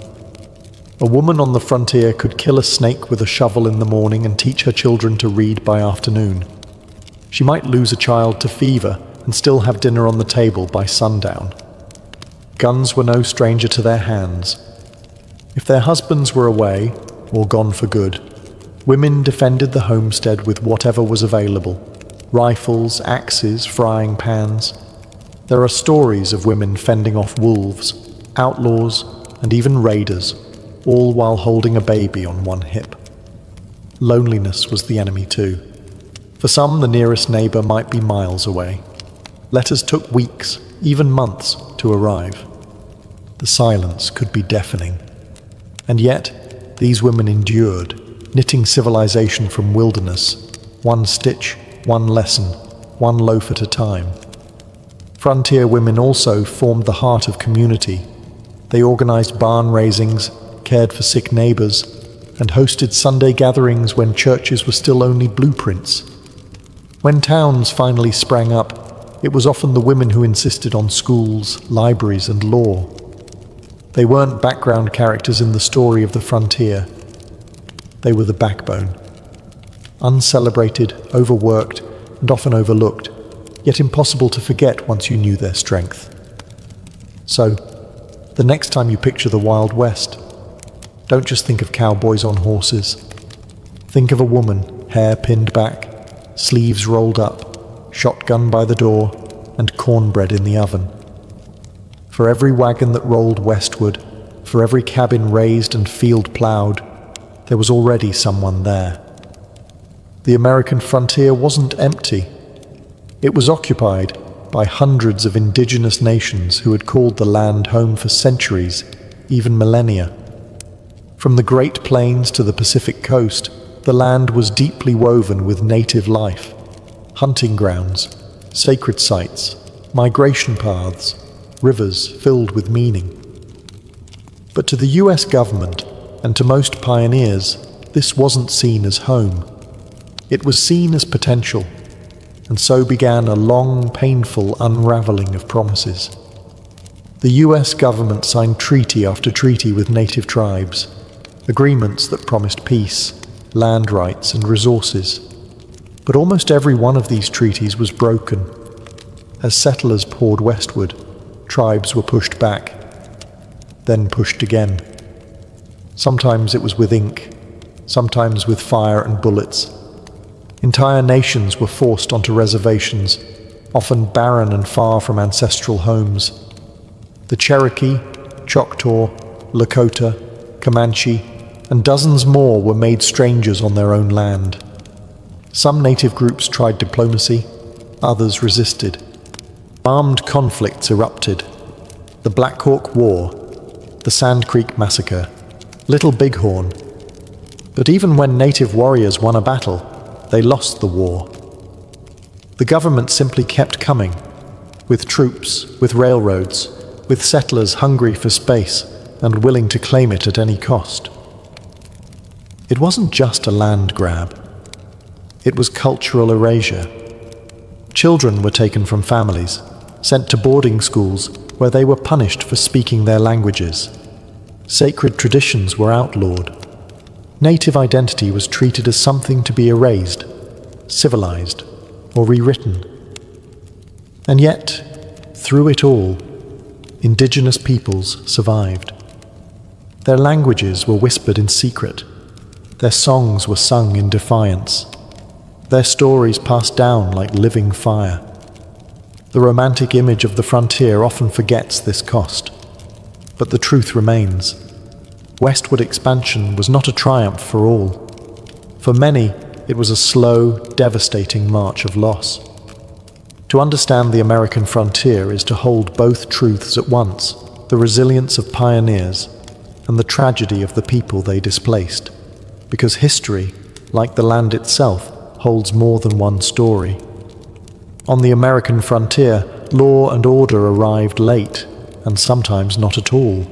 A woman on the frontier could kill a snake with a shovel in the morning and teach her children to read by afternoon. She might lose a child to fever and still have dinner on the table by sundown. Guns were no stranger to their hands. If their husbands were away, or gone for good, women defended the homestead with whatever was available: rifles, axes, frying pans. There are stories of women fending off wolves, outlaws, and even raiders, all while holding a baby on one hip. Loneliness was the enemy too. For some, the nearest neighbor might be miles away. Letters took weeks, even months, to arrive. The silence could be deafening. And yet, these women endured, knitting civilization from wilderness, one stitch, one lesson, one loaf at a time. Frontier women also formed the heart of community. They organized barn raisings, cared for sick neighbors, and hosted Sunday gatherings when churches were still only blueprints. When towns finally sprang up, it was often the women who insisted on schools, libraries, and law. They weren't background characters in the story of the frontier. They were the backbone. Uncelebrated, overworked, and often overlooked, yet impossible to forget once you knew their strength. So, the next time you picture the Wild West, don't just think of cowboys on horses. Think of a woman, hair pinned back, sleeves rolled up, shotgun by the door, and cornbread in the oven. For every wagon that rolled westward, for every cabin raised and field plowed, there was already someone there. The American frontier wasn't empty. It was occupied by hundreds of indigenous nations who had called the land home for centuries, even millennia. From the Great Plains to the Pacific coast, the land was deeply woven with native life, hunting grounds, sacred sites, migration paths, rivers filled with meaning. But to the US government and to most pioneers, this wasn't seen as home. It was seen as potential, and so began a long, painful unraveling of promises. The US government signed treaty after treaty with native tribes, agreements that promised peace, land rights, and resources. But almost every one of these treaties was broken. As settlers poured westward, tribes were pushed back, then pushed again. Sometimes it was with ink, sometimes with fire and bullets. Entire nations were forced onto reservations, often barren and far from ancestral homes. The Cherokee, Choctaw, Lakota, Comanche, and dozens more were made strangers on their own land. Some native groups tried diplomacy, others resisted. Armed conflicts erupted. The Black Hawk War, the Sand Creek Massacre, Little Bighorn. But even when native warriors won a battle, they lost the war. The government simply kept coming, with troops, with railroads, with settlers hungry for space and willing to claim it at any cost. It wasn't just a land grab. It was cultural erasure. Children were taken from families, sent to boarding schools where they were punished for speaking their languages. Sacred traditions were outlawed. Native identity was treated as something to be erased, civilized, or rewritten. And yet, through it all, indigenous peoples survived. Their languages were whispered in secret. Their songs were sung in defiance. Their stories passed down like living fire. The romantic image of the frontier often forgets this cost. But the truth remains. Westward expansion was not a triumph for all. For many, it was a slow, devastating march of loss. To understand the American frontier is to hold both truths at once, the resilience of pioneers and the tragedy of the people they displaced. Because history, like the land itself, holds more than one story. On the American frontier, law and order arrived late, and sometimes not at all.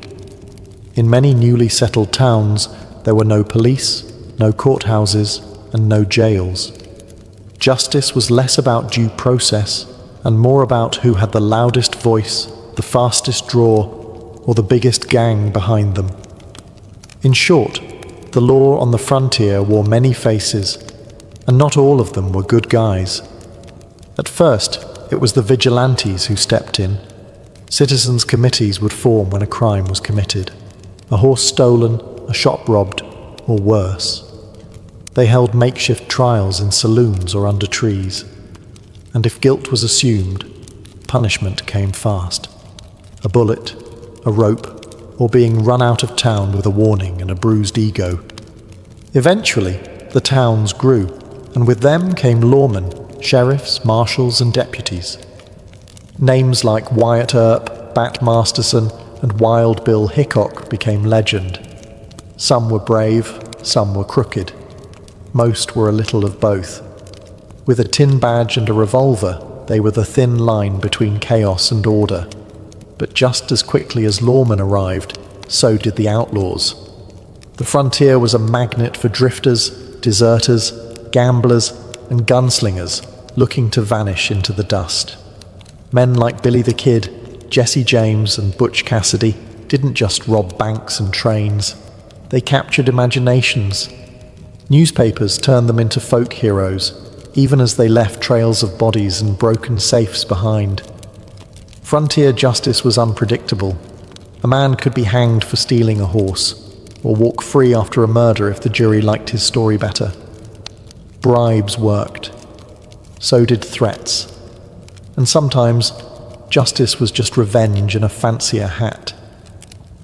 In many newly settled towns, there were no police, no courthouses, and no jails. Justice was less about due process and more about who had the loudest voice, the fastest draw, or the biggest gang behind them. In short, the law on the frontier wore many faces, and not all of them were good guys. At first, it was the vigilantes who stepped in. Citizens' committees would form when a crime was committed. A horse stolen, a shop robbed, or worse. They held makeshift trials in saloons or under trees. And if guilt was assumed, punishment came fast. A bullet, a rope, or being run out of town with a warning and a bruised ego. Eventually, the towns grew, and with them came lawmen, sheriffs, marshals, and deputies. Names like Wyatt Earp, Bat Masterson, and Wild Bill Hickok became legend. Some were brave, some were crooked. Most were a little of both. With a tin badge and a revolver, they were the thin line between chaos and order. But just as quickly as lawmen arrived, so did the outlaws. The frontier was a magnet for drifters, deserters, gamblers, and gunslingers looking to vanish into the dust. Men like Billy the Kid, Jesse James, and Butch Cassidy didn't just rob banks and trains. They captured imaginations. Newspapers turned them into folk heroes, even as they left trails of bodies and broken safes behind. Frontier justice was unpredictable. A man could be hanged for stealing a horse, or walk free after a murder if the jury liked his story better. Bribes worked. So did threats. And sometimes, justice was just revenge in a fancier hat.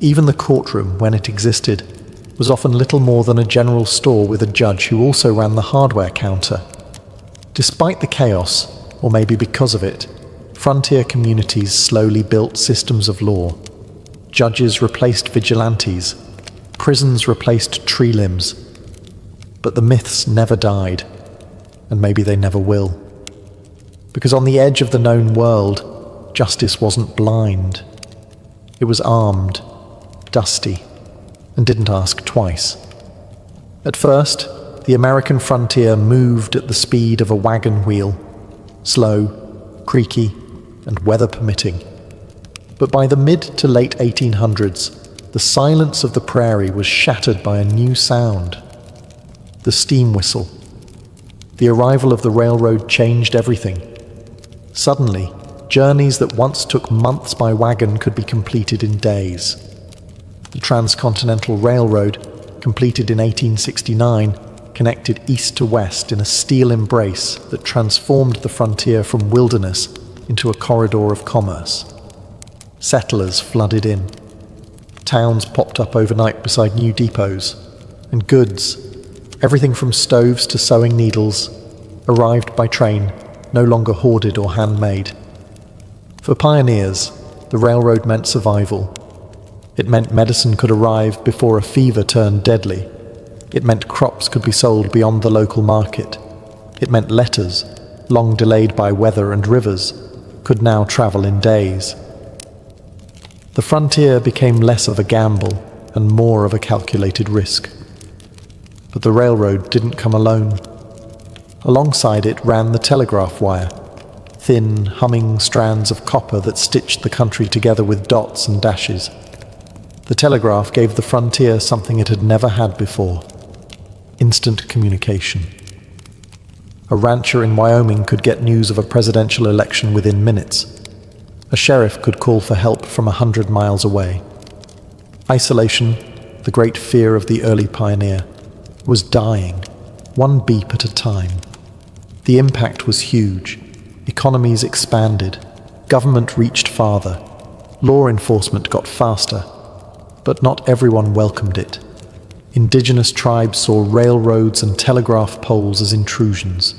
Even the courtroom, when it existed, was often little more than a general store with a judge who also ran the hardware counter. Despite the chaos, or maybe because of it, frontier communities slowly built systems of law. Judges replaced vigilantes. Prisons replaced tree limbs. But the myths never died, and maybe they never will. Because on the edge of the known world, justice wasn't blind. It was armed, dusty, and didn't ask twice. At first, the American frontier moved at the speed of a wagon wheel, slow, creaky, and weather permitting. But by the mid to late 1800s, the silence of the prairie was shattered by a new sound: the steam whistle. The arrival of the railroad changed everything. Suddenly, journeys that once took months by wagon could be completed in days. The Transcontinental Railroad, completed in 1869, connected east to west in a steel embrace that transformed the frontier from wilderness into a corridor of commerce. Settlers flooded in. Towns popped up overnight beside new depots, and goods, everything from stoves to sewing needles, arrived by train, no longer hoarded or handmade. For pioneers, the railroad meant survival. It meant medicine could arrive before a fever turned deadly. It meant crops could be sold beyond the local market. It meant letters, long delayed by weather and rivers, could now travel in days. The frontier became less of a gamble and more of a calculated risk. But the railroad didn't come alone. Alongside it ran the telegraph wire, thin, humming strands of copper that stitched the country together with dots and dashes. The telegraph gave the frontier something it had never had before: instant communication. A rancher in Wyoming could get news of a presidential election within minutes. A sheriff could call for help from 100 miles away. Isolation, the great fear of the early pioneer, was dying, one beep at a time. The impact was huge. Economies expanded. Government reached farther. Law enforcement got faster. But not everyone welcomed it. Indigenous tribes saw railroads and telegraph poles as intrusions,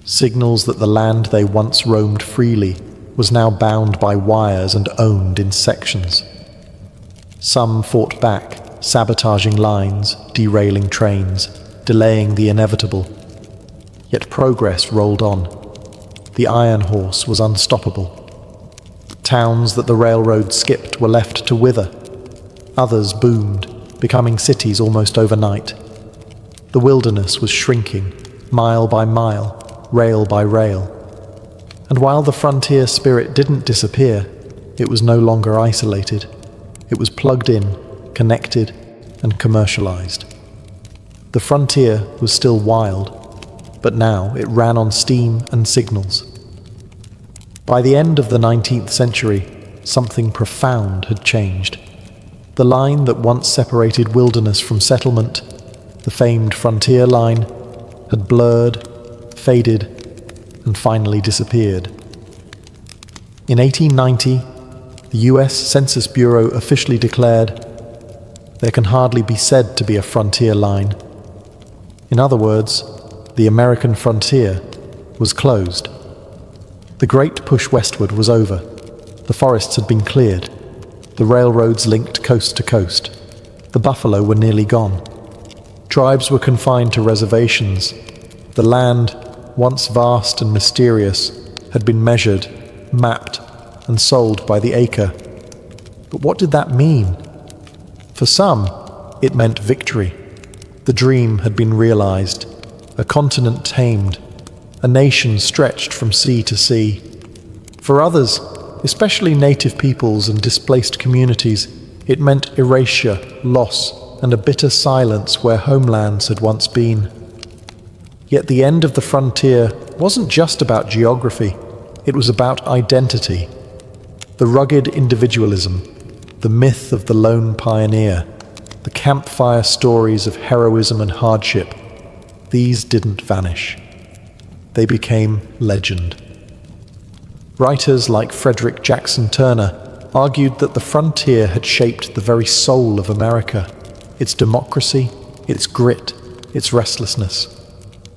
signals that the land they once roamed freely was now bound by wires and owned in sections. Some fought back, sabotaging lines, derailing trains, delaying the inevitable. Yet progress rolled on. The iron horse was unstoppable. Towns that the railroad skipped were left to wither. Others boomed, becoming cities almost overnight. The wilderness was shrinking, mile by mile, rail by rail. And while the frontier spirit didn't disappear, it was no longer isolated. It was plugged in, connected, and commercialized. The frontier was still wild, but now it ran on steam and signals. By the end of the 19th century, something profound had changed. The line that once separated wilderness from settlement, the famed frontier line, had blurred, faded, and finally disappeared. In 1890, the US Census Bureau officially declared, "There can hardly be said to be a frontier line." In other words, the American frontier was closed. The great push westward was over. The forests had been cleared. The railroads linked coast to coast. The buffalo were nearly gone. Tribes were confined to reservations. The land, once vast and mysterious, had been measured, mapped, and sold by the acre. But what did that mean? For some, it meant victory. The dream had been realized, a continent tamed, a nation stretched from sea to sea. For others, especially native peoples and displaced communities, it meant erasure, loss, and a bitter silence where homelands had once been. Yet the end of the frontier wasn't just about geography, it was about identity. The rugged individualism, the myth of the lone pioneer, the campfire stories of heroism and hardship, these didn't vanish. They became legend. Writers like Frederick Jackson Turner argued that the frontier had shaped the very soul of America, its democracy, its grit, its restlessness.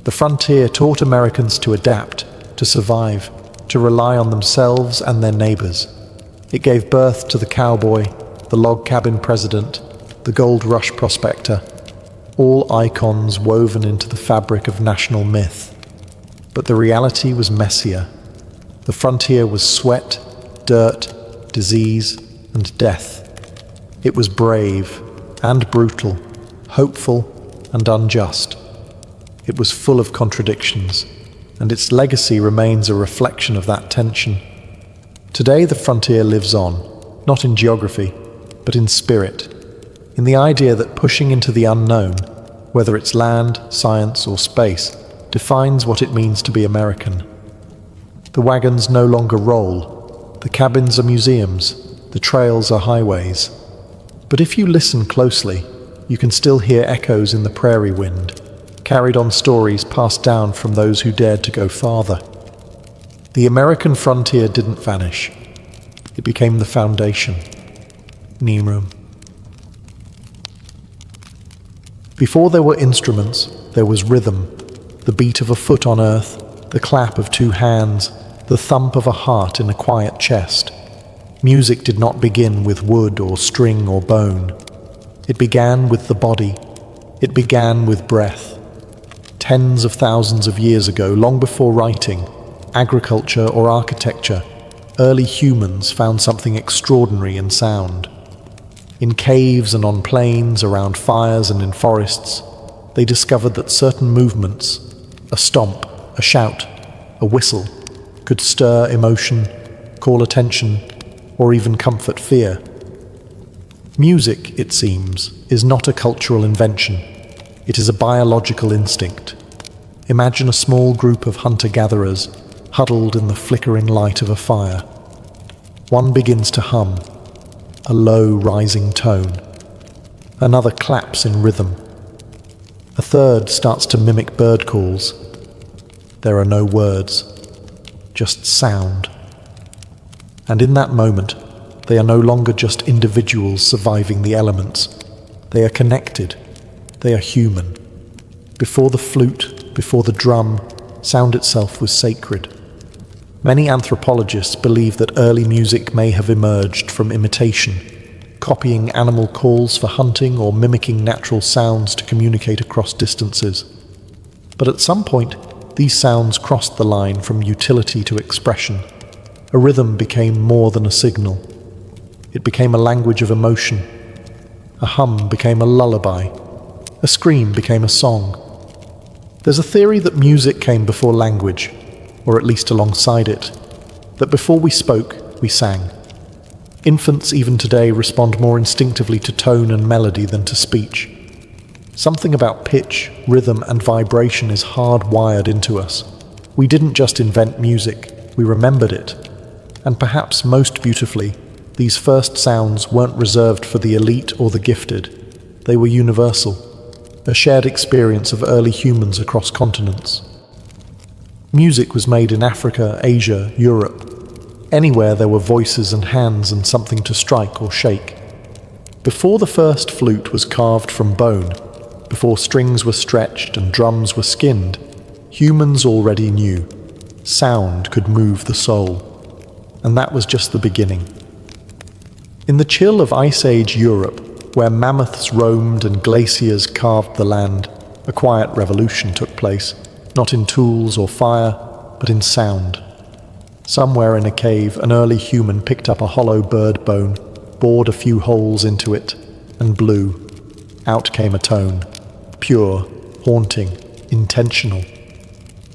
The frontier taught Americans to adapt, to survive, to rely on themselves and their neighbors. It gave birth to the cowboy, the log cabin president, the gold rush prospector, all icons woven into the fabric of national myth. But the reality was messier. The frontier was sweat, dirt, disease, and death. It was brave and brutal, hopeful and unjust. It was full of contradictions, and its legacy remains a reflection of that tension. Today the frontier lives on, not in geography, but in spirit, in the idea that pushing into the unknown, whether it's land, science, or space, defines what it means to be American. The wagons no longer roll, the cabins are museums, the trails are highways. But if you listen closely, you can still hear echoes in the prairie wind, carried on stories passed down from those who dared to go farther. The American frontier didn't vanish. It became the foundation. Nimrum. Before there were instruments, there was rhythm, the beat of a foot on earth, the clap of two hands, the thump of a heart in a quiet chest. Music did not begin with wood or string or bone. It began with the body. It began with breath. Tens of thousands of years ago, long before writing, agriculture or architecture, early humans found something extraordinary in sound. In caves and on plains, around fires and in forests, they discovered that certain movements, a stomp, a shout, a whistle, could stir emotion, call attention, or even comfort fear. Music, it seems, is not a cultural invention. It is a biological instinct. Imagine a small group of hunter-gatherers huddled in the flickering light of a fire. One begins to hum, a low rising tone. Another claps in rhythm. A third starts to mimic bird calls. There are no words, just sound. And in that moment, they are no longer just individuals surviving the elements. They are connected. They are human. Before the flute, before the drum, sound itself was sacred. Many anthropologists believe that early music may have emerged from imitation, copying animal calls for hunting or mimicking natural sounds to communicate across distances. But at some point, these sounds crossed the line from utility to expression. A rhythm became more than a signal. It became a language of emotion. A hum became a lullaby. A scream became a song. There's a theory that music came before language, or at least alongside it, that before we spoke, we sang. Infants even today respond more instinctively to tone and melody than to speech. Something about pitch, rhythm, and vibration is hardwired into us. We didn't just invent music, we remembered it. And perhaps most beautifully, these first sounds weren't reserved for the elite or the gifted. They were universal, a shared experience of early humans across continents. Music was made in Africa, Asia, Europe. Anywhere there were voices and hands and something to strike or shake. Before the first flute was carved from bone, before strings were stretched and drums were skinned, humans already knew. Sound could move the soul. And that was just the beginning. In the chill of Ice Age Europe, where mammoths roamed and glaciers carved the land, a quiet revolution took place, not in tools or fire, but in sound. Somewhere in a cave, an early human picked up a hollow bird bone, bored a few holes into it, and blew. Out came a tone, pure, haunting, intentional.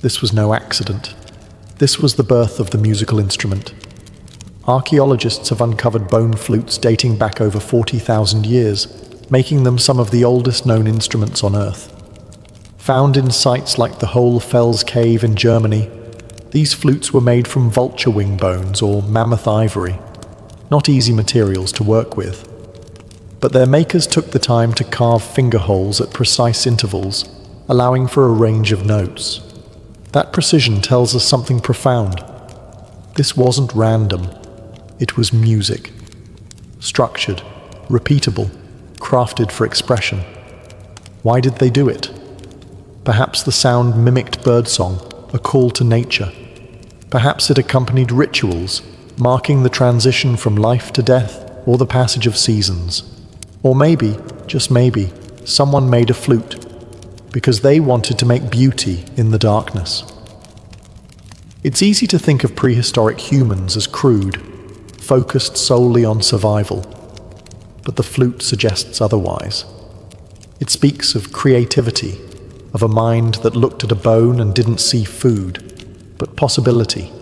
This was no accident. This was the birth of the musical instrument. Archaeologists have uncovered bone flutes dating back over 40,000 years, making them some of the oldest known instruments on Earth. Found in sites like the Hohle Fels Cave in Germany, these flutes were made from vulture wing bones or mammoth ivory, not easy materials to work with. But their makers took the time to carve finger holes at precise intervals, allowing for a range of notes. That precision tells us something profound. This wasn't random. It was music. Structured, repeatable, crafted for expression. Why did they do it? Perhaps the sound mimicked birdsong, a call to nature. Perhaps it accompanied rituals, marking the transition from life to death or the passage of seasons. Or maybe, just maybe, someone made a flute because they wanted to make beauty in the darkness. It's easy to think of prehistoric humans as crude, focused solely on survival. But the flute suggests otherwise. It speaks of creativity, of a mind that looked at a bone and didn't see food, but possibility.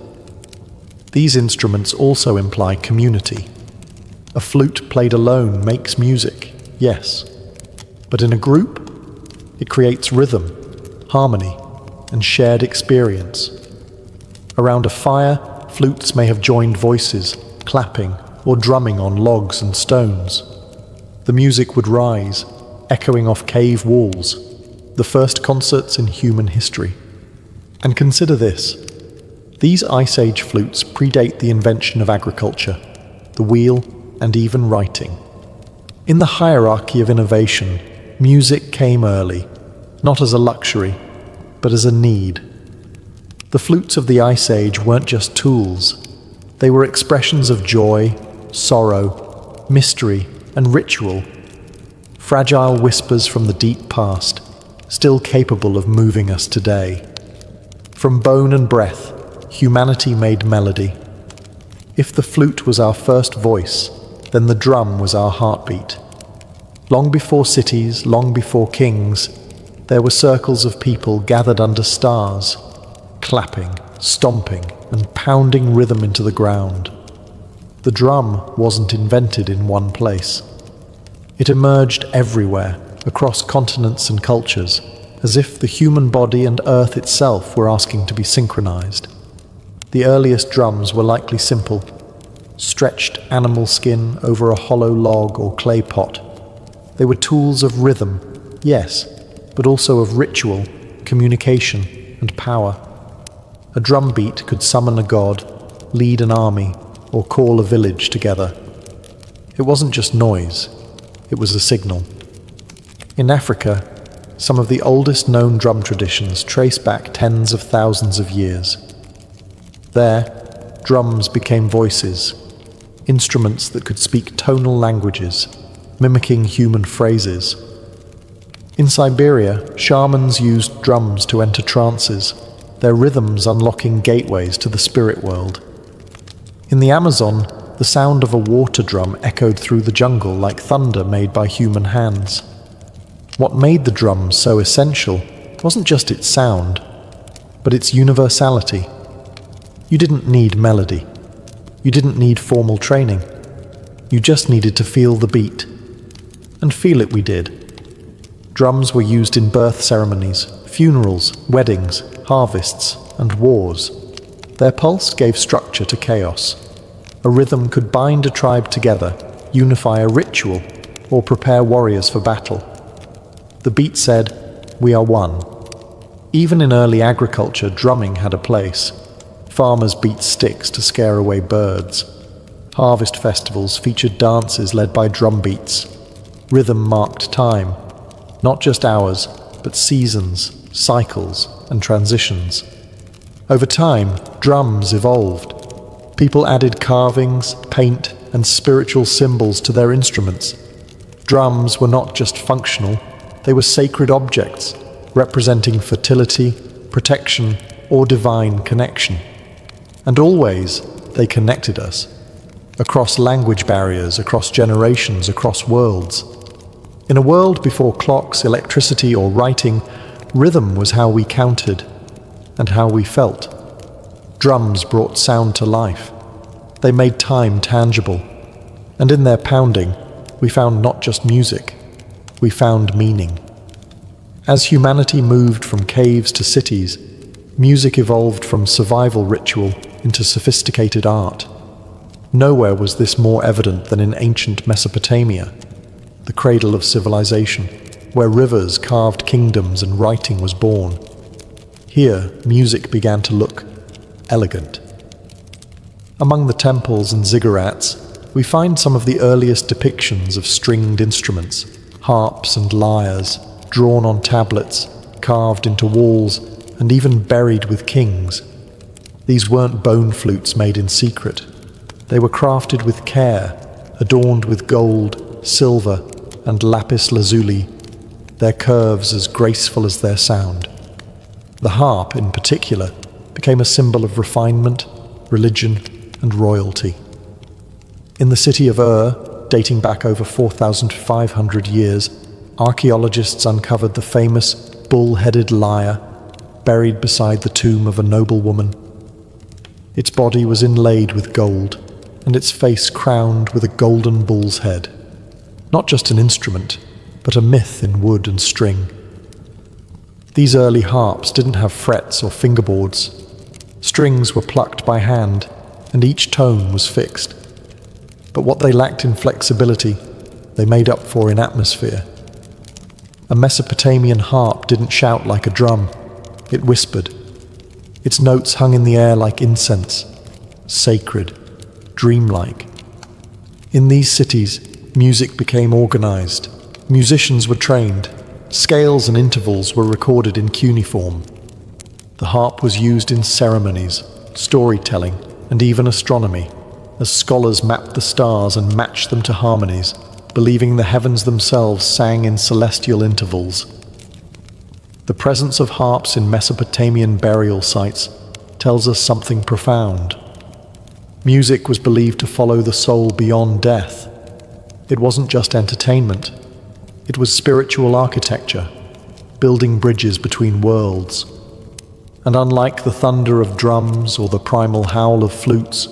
These instruments also imply community. A flute played alone makes music, yes, but in a group, it creates rhythm, harmony, and shared experience. Around a fire, flutes may have joined voices, clapping or drumming on logs and stones. The music would rise, echoing off cave walls, the first concerts in human history. And consider this. These Ice Age flutes predate the invention of agriculture, the wheel, and even writing. In the hierarchy of innovation, music came early, not as a luxury, but as a need. The flutes of the Ice Age weren't just tools. They were expressions of joy, sorrow, mystery, and ritual. Fragile whispers from the deep past, still capable of moving us today. From bone and breath, humanity made melody. If the flute was our first voice, then the drum was our heartbeat. Long before cities, long before kings, there were circles of people gathered under stars, clapping, stomping, and pounding rhythm into the ground. The drum wasn't invented in one place. It emerged everywhere, across continents and cultures, as if the human body and earth itself were asking to be synchronized. The earliest drums were likely simple, stretched animal skin over a hollow log or clay pot. They were tools of rhythm, yes, but also of ritual, communication, and power. A drum beat could summon a god, lead an army, or call a village together. It wasn't just noise, it was a signal. In Africa, some of the oldest known drum traditions trace back tens of thousands of years. There, drums became voices, instruments that could speak tonal languages, mimicking human phrases. In Siberia, shamans used drums to enter trances, their rhythms unlocking gateways to the spirit world. In the Amazon, the sound of a water drum echoed through the jungle like thunder made by human hands. What made the drum so essential wasn't just its sound, but its universality. You didn't need melody. You didn't need formal training. You just needed to feel the beat. And feel it we did. Drums were used in birth ceremonies, funerals, weddings, harvests, and wars. Their pulse gave structure to chaos. A rhythm could bind a tribe together, unify a ritual, or prepare warriors for battle. The beat said, "We are one." Even in early agriculture, drumming had a place. Farmers beat sticks to scare away birds. Harvest festivals featured dances led by drum beats. Rhythm marked time, not just hours, but seasons, cycles, and transitions. Over time, drums evolved. People added carvings, paint, and spiritual symbols to their instruments. Drums were not just functional, they were sacred objects, representing fertility, protection, or divine connection. And always, they connected us. Across language barriers, across generations, across worlds. In a world before clocks, electricity, or writing, rhythm was how we counted and how we felt. Drums brought sound to life. They made time tangible. And in their pounding, we found not just music, we found meaning. As humanity moved from caves to cities, music evolved from survival ritual into sophisticated art. Nowhere was this more evident than in ancient Mesopotamia, the cradle of civilization, where rivers carved kingdoms and writing was born. Here, music began to look elegant. Among the temples and ziggurats, we find some of the earliest depictions of stringed instruments, harps and lyres, drawn on tablets, carved into walls, and even buried with kings. These weren't bone flutes made in secret. They were crafted with care, adorned with gold, silver, and lapis lazuli, their curves as graceful as their sound. The harp, in particular, became a symbol of refinement, religion, and royalty. In the city of Ur, dating back over 4,500 years, archaeologists uncovered the famous bull-headed lyre buried beside the tomb of a noble woman. Its body was inlaid with gold, and its face crowned with a golden bull's head. Not just an instrument, but a myth in wood and string. These early harps didn't have frets or fingerboards. Strings were plucked by hand, and each tone was fixed. But what they lacked in flexibility, they made up for in atmosphere. A Mesopotamian harp didn't shout like a drum, it whispered. Its notes hung in the air like incense, sacred, dreamlike. In these cities, music became organized. Musicians were trained. Scales and intervals were recorded in cuneiform. The harp was used in ceremonies, storytelling, and even astronomy, as scholars mapped the stars and matched them to harmonies, believing the heavens themselves sang in celestial intervals. The presence of harps in Mesopotamian burial sites tells us something profound. Music was believed to follow the soul beyond death. It wasn't just entertainment. It was spiritual architecture, building bridges between worlds. And unlike the thunder of drums or the primal howl of flutes,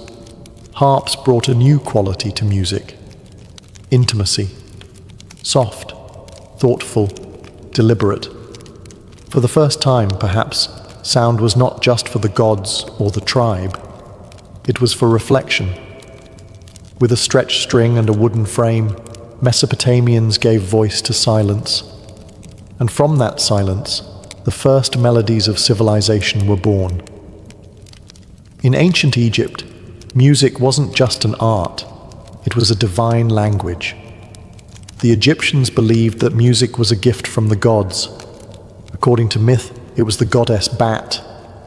harps brought a new quality to music: intimacy. Soft, thoughtful, deliberate. For the first time, perhaps, sound was not just for the gods or the tribe. It was for reflection. With a stretched string and a wooden frame, Mesopotamians gave voice to silence. And from that silence, the first melodies of civilization were born. In ancient Egypt, music wasn't just an art, it was a divine language. The Egyptians believed that music was a gift from the gods. According to myth, it was the goddess Bat,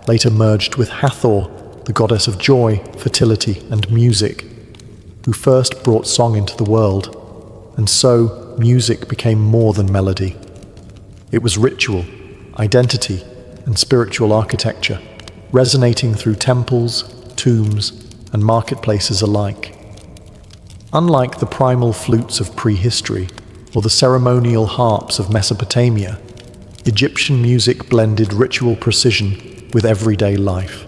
later merged with Hathor, the goddess of joy, fertility, and music, who first brought song into the world. And so, music became more than melody. It was ritual, identity, and spiritual architecture, resonating through temples, tombs, and marketplaces alike. Unlike the primal flutes of prehistory or the ceremonial harps of Mesopotamia, Egyptian music blended ritual precision with everyday life.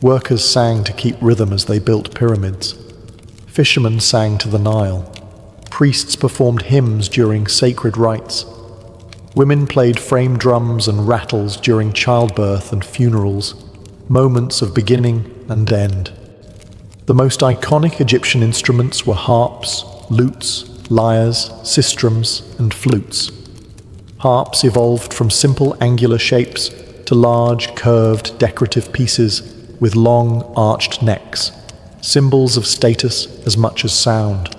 Workers sang to keep rhythm as they built pyramids. Fishermen sang to the Nile. Priests performed hymns during sacred rites. Women played frame drums and rattles during childbirth and funerals, moments of beginning and end. The most iconic Egyptian instruments were harps, lutes, lyres, sistrums, and flutes. Harps evolved from simple angular shapes to large, curved, decorative pieces with long, arched necks, symbols of status as much as sound.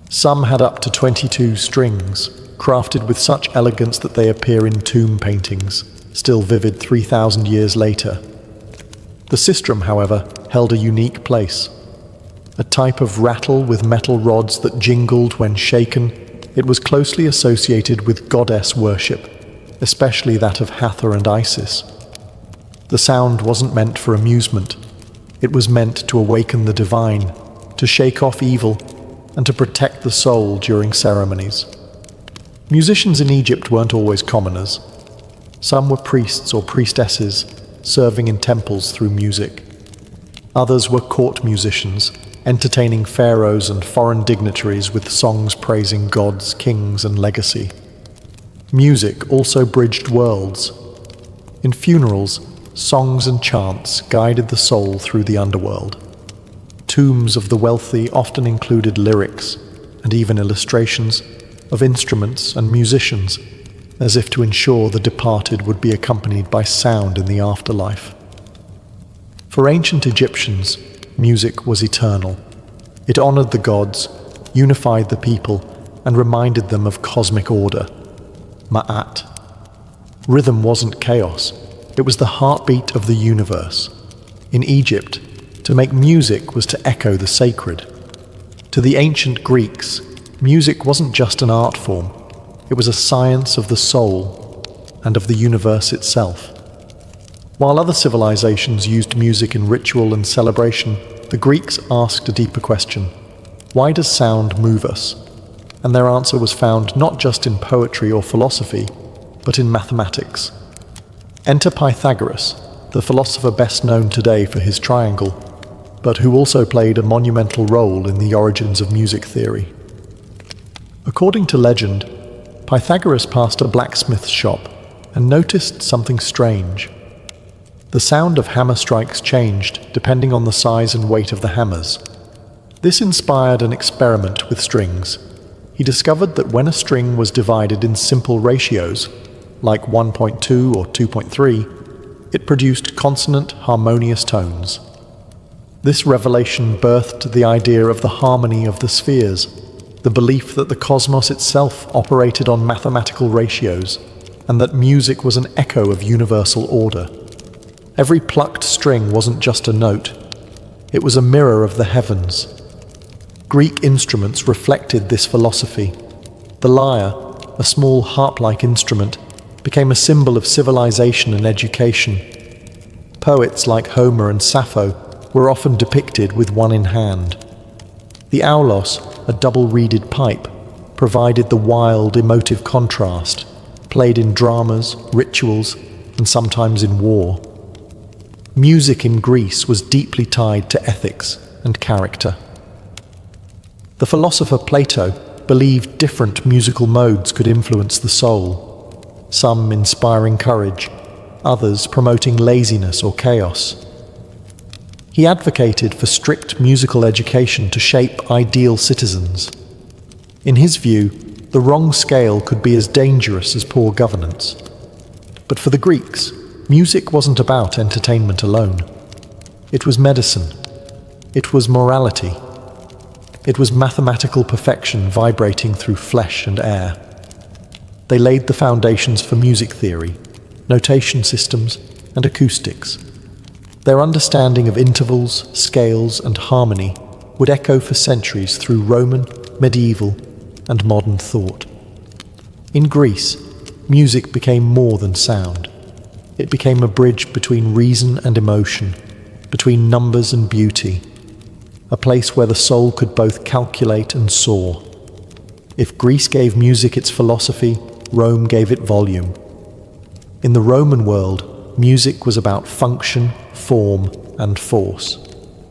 Some had up to 22 strings, crafted with such elegance that they appear in tomb paintings, still vivid 3,000 years later. The sistrum, however, held a unique place. a type of rattle with metal rods that jingled when shaken. It was closely associated with goddess worship, especially that of Hathor and Isis. The sound wasn't meant for amusement. It was meant to awaken the divine, to shake off evil, and to protect the soul during ceremonies. Musicians in Egypt weren't always commoners. Some were priests or priestesses, serving in temples through music. Others were court musicians, entertaining pharaohs and foreign dignitaries with songs praising gods, kings, and legacy. Music also bridged worlds. In funerals, songs and chants guided the soul through the underworld. Tombs of the wealthy often included lyrics, and even illustrations, of instruments and musicians, as if to ensure the departed would be accompanied by sound in the afterlife. For ancient Egyptians, music was eternal. It honored the gods, unified the people, and reminded them of cosmic order. Ma'at. Rhythm wasn't chaos. It was the heartbeat of the universe. In Egypt, to make music was to echo the sacred. To the ancient Greeks, music wasn't just an art form. It was a science of the soul and of the universe itself. While other civilizations used music in ritual and celebration, the Greeks asked a deeper question: why does sound move us? And their answer was found not just in poetry or philosophy, but in mathematics. Enter Pythagoras, the philosopher best known today for his triangle, but who also played a monumental role in the origins of music theory. According to legend, Pythagoras passed a blacksmith's shop and noticed something strange. The sound of hammer strikes changed depending on the size and weight of the hammers. This inspired an experiment with strings. He discovered that when a string was divided in simple ratios, like 1.2 or 2.3, it produced consonant, harmonious tones. This revelation birthed the idea of the harmony of the spheres, the belief that the cosmos itself operated on mathematical ratios, and that music was an echo of universal order. Every plucked string wasn't just a note, it was a mirror of the heavens. Greek instruments reflected this philosophy. The lyre, a small harp-like instrument, became a symbol of civilization and education. Poets like Homer and Sappho were often depicted with one in hand. The aulos, a double-reeded pipe, provided the wild, emotive contrast, played in dramas, rituals, and sometimes in war. Music in Greece was deeply tied to ethics and character. The philosopher Plato believed different musical modes could influence the soul, some inspiring courage, others promoting laziness or chaos. He advocated for strict musical education to shape ideal citizens. In his view, the wrong scale could be as dangerous as poor governance. But for the Greeks, music wasn't about entertainment alone. It was medicine. It was morality. It was mathematical perfection vibrating through flesh and air. They laid the foundations for music theory, notation systems, and acoustics. Their understanding of intervals, scales, and harmony would echo for centuries through Roman, medieval, and modern thought. In Greece, music became more than sound. It became a bridge between reason and emotion, between numbers and beauty, a place where the soul could both calculate and soar. If Greece gave music its philosophy, Rome gave it volume. In the Roman world, music was about function, form, and force.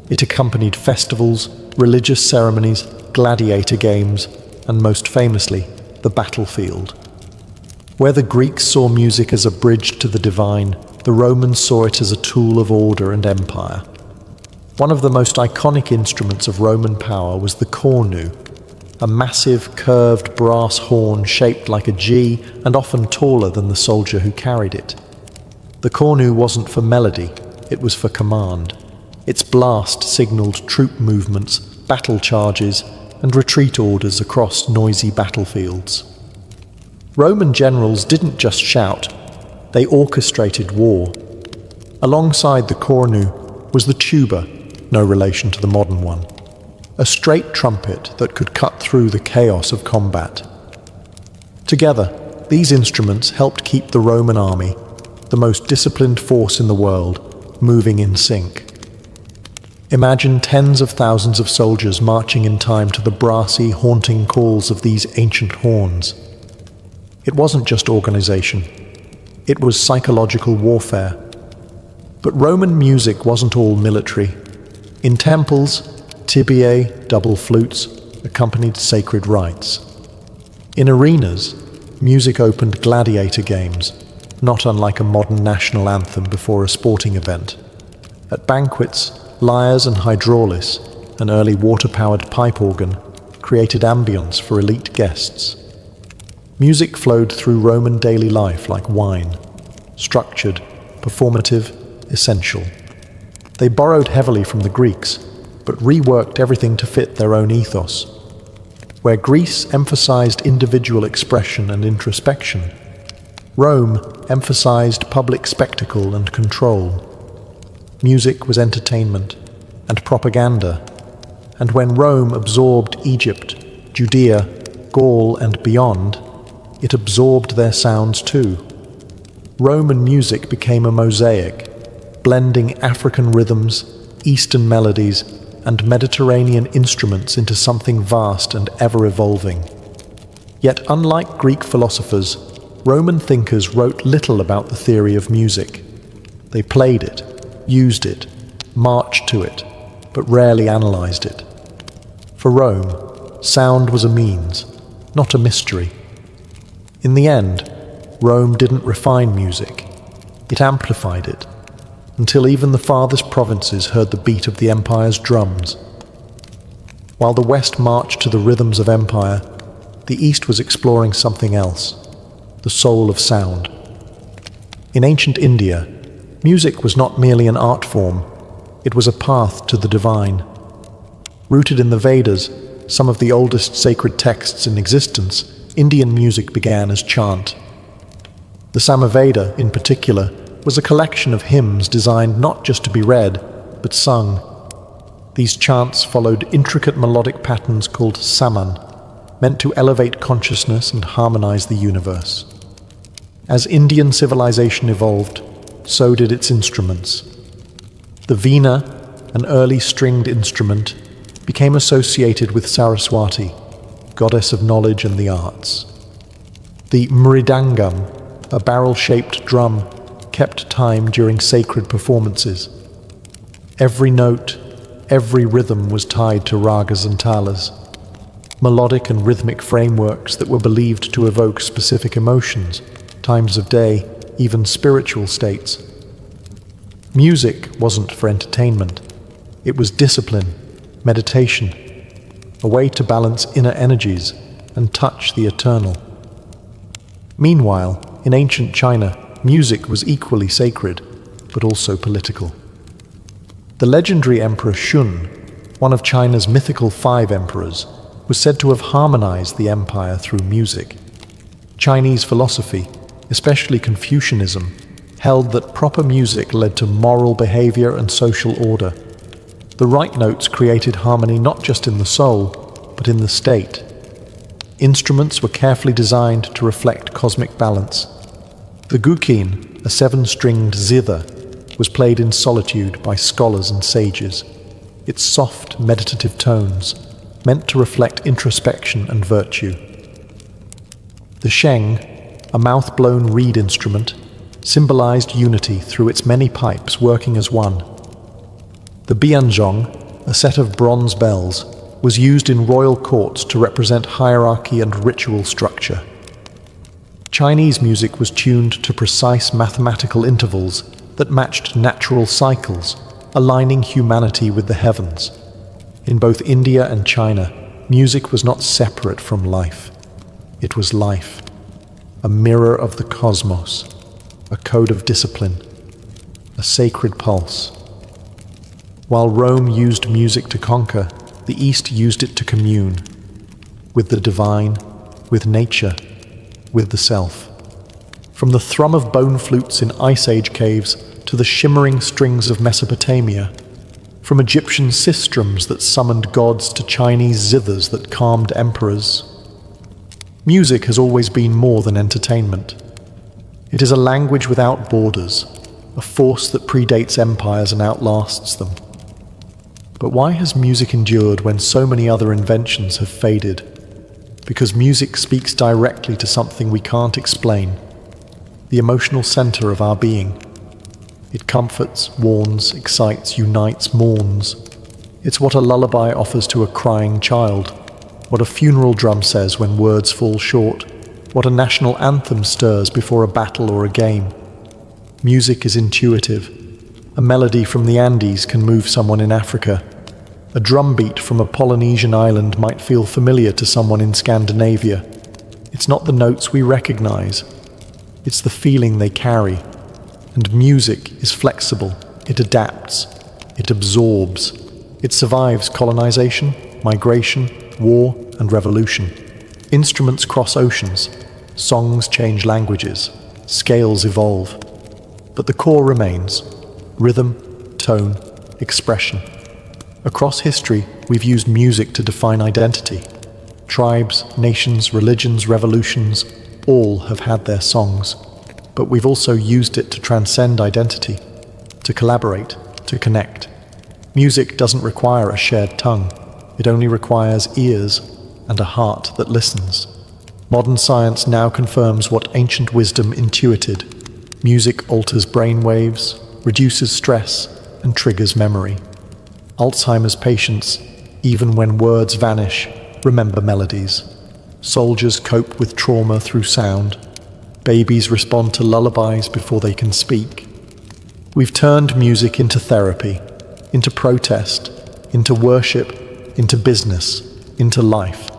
It accompanied festivals, religious ceremonies, gladiator games, and most famously, the battlefield. Where the Greeks saw music as a bridge to the divine, the Romans saw it as a tool of order and empire. One of the most iconic instruments of Roman power was the cornu, a massive, curved brass horn shaped like a G and often taller than the soldier who carried it. The cornu wasn't for melody, it was for command. Its blast signaled troop movements, battle charges, and retreat orders across noisy battlefields. Roman generals didn't just shout, they orchestrated war. Alongside the cornu was the tuba, no relation to the modern one. a straight trumpet that could cut through the chaos of combat. Together, these instruments helped keep the Roman army, the most disciplined force in the world, moving in sync. Imagine tens of thousands of soldiers marching in time to the brassy, haunting calls of these ancient horns. It wasn't just organization. It was psychological warfare. But Roman music wasn't all military. In temples, tibiae, double flutes, accompanied sacred rites. In arenas, music opened gladiator games, not unlike a modern national anthem before a sporting event. At banquets, lyres and hydraulis, an early water-powered pipe organ, created ambience for elite guests. Music flowed through Roman daily life like wine, structured, performative, essential. They borrowed heavily from the Greeks, but reworked everything to fit their own ethos. Where Greece emphasized individual expression and introspection, Rome emphasized public spectacle and control. Music was entertainment and propaganda, and when Rome absorbed Egypt, Judea, Gaul, and beyond, it absorbed their sounds too. Roman music became a mosaic, blending African rhythms, Eastern melodies, and Mediterranean instruments into something vast and ever-evolving. Yet unlike Greek philosophers, Roman thinkers wrote little about the theory of music. They played it, used it, marched to it, but rarely analyzed it. For Rome, sound was a means, not a mystery. In the end, Rome didn't refine music. It amplified it, until even the farthest provinces heard the beat of the empire's drums. While the West marched to the rhythms of empire, the East was exploring something else, the soul of sound. In ancient India, music was not merely an art form, it was a path to the divine. Rooted in the Vedas, some of the oldest sacred texts in existence, Indian music began as chant. The Samaveda, in particular, was a collection of hymns designed not just to be read, but sung. These chants followed intricate melodic patterns called saman, meant to elevate consciousness and harmonize the universe. As Indian civilization evolved, so did its instruments. The veena, an early stringed instrument, became associated with Saraswati, goddess of knowledge and the arts. The mridangam, a barrel-shaped drum, kept time during sacred performances. Every note, every rhythm was tied to ragas and talas, melodic and rhythmic frameworks that were believed to evoke specific emotions, times of day, even spiritual states. Music wasn't for entertainment. It was discipline, meditation, a way to balance inner energies and touch the eternal. Meanwhile, in ancient China, music was equally sacred, but also political. The legendary Emperor Shun, one of China's mythical 5 emperors, was said to have harmonized the empire through music. Chinese philosophy, especially Confucianism, held that proper music led to moral behavior and social order. The right notes created harmony not just in the soul, but in the state. Instruments were carefully designed to reflect cosmic balance. The guqin, a 7-stringed zither, was played in solitude by scholars and sages. Its soft, meditative tones, meant to reflect introspection and virtue. The sheng, a mouth-blown reed instrument, symbolized unity through its many pipes working as one. The bianzhong, a set of bronze bells, was used in royal courts to represent hierarchy and ritual structure. Chinese music was tuned to precise mathematical intervals that matched natural cycles, aligning humanity with the heavens. In both India and China, music was not separate from life. It was life, a mirror of the cosmos, a code of discipline, a sacred pulse. While Rome used music to conquer, the East used it to commune with the divine, with nature, with the self. From the thrum of bone flutes in Ice Age caves to the shimmering strings of Mesopotamia, From Egyptian sistrums that summoned gods to Chinese zithers that calmed emperors. Music has always been more than entertainment. It is a language without borders, a force that predates empires and outlasts them. But why has music endured when so many other inventions have faded? Because music speaks directly to something we can't explain, the emotional center of our being. It comforts, warns, excites, unites, mourns. It's what a lullaby offers to a crying child, what a funeral drum says when words fall short, what a national anthem stirs before a battle or a game. Music is intuitive. A melody from the Andes can move someone in Africa. A drum beat from a Polynesian island might feel familiar to someone in Scandinavia. It's not the notes we recognize. It's the feeling they carry. And music is flexible. It adapts. It absorbs. It survives colonization, migration, war, and revolution. Instruments cross oceans. Songs change languages. Scales evolve. But the core remains: rhythm, tone, expression. Across history, we've used music to define identity. Tribes, nations, religions, revolutions, all have had their songs. But we've also used it to transcend identity, to collaborate, to connect. Music doesn't require a shared tongue. It only requires ears and a heart that listens. Modern science now confirms what ancient wisdom intuited. Music alters brain waves, reduces stress, and triggers memory. Alzheimer's patients, even when words vanish, remember melodies. Soldiers cope with trauma through sound. Babies respond to lullabies before they can speak. We've turned music into therapy, into protest, into worship, into business, into life.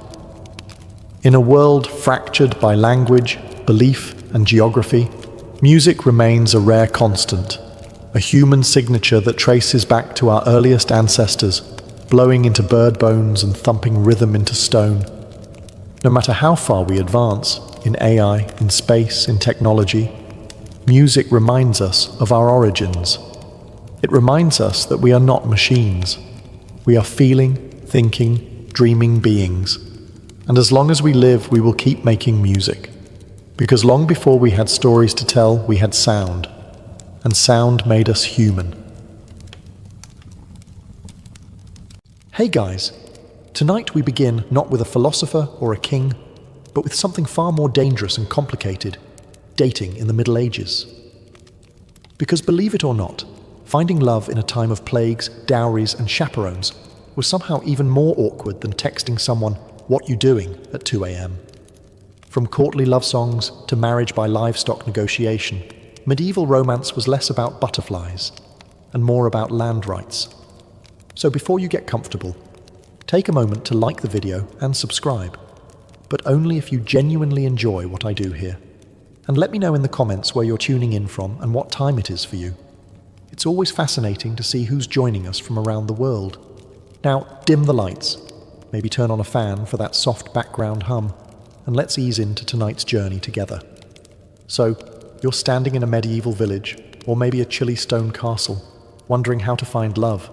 In a world fractured by language, belief, and geography, music remains a rare constant, a human signature that traces back to our earliest ancestors, blowing into bird bones and thumping rhythm into stone. No matter how far we advance, in AI, in space, in technology, music reminds us of our origins. It reminds us that we are not machines. We are feeling, thinking, dreaming beings. And as long as we live, we will keep making music. Because long before we had stories to tell, we had sound. And sound made us human. Hey guys, tonight we begin not with a philosopher or a king, but with something far more dangerous and complicated: dating in the Middle Ages. Because believe it or not, finding love in a time of plagues, dowries, and chaperones was somehow even more awkward than texting someone, "What you doing?" at 2 a.m. From courtly love songs to marriage by livestock negotiation, medieval romance was less about butterflies and more about land rights. So before you get comfortable, take a moment to like the video and subscribe, but only if you genuinely enjoy what I do here. And let me know in the comments where you're tuning in from and what time it is for you. It's always fascinating to see who's joining us from around the world. Now, dim the lights, maybe turn on a fan for that soft background hum, and let's ease into tonight's journey together. So, you're standing in a medieval village, or maybe a chilly stone castle, wondering how to find love.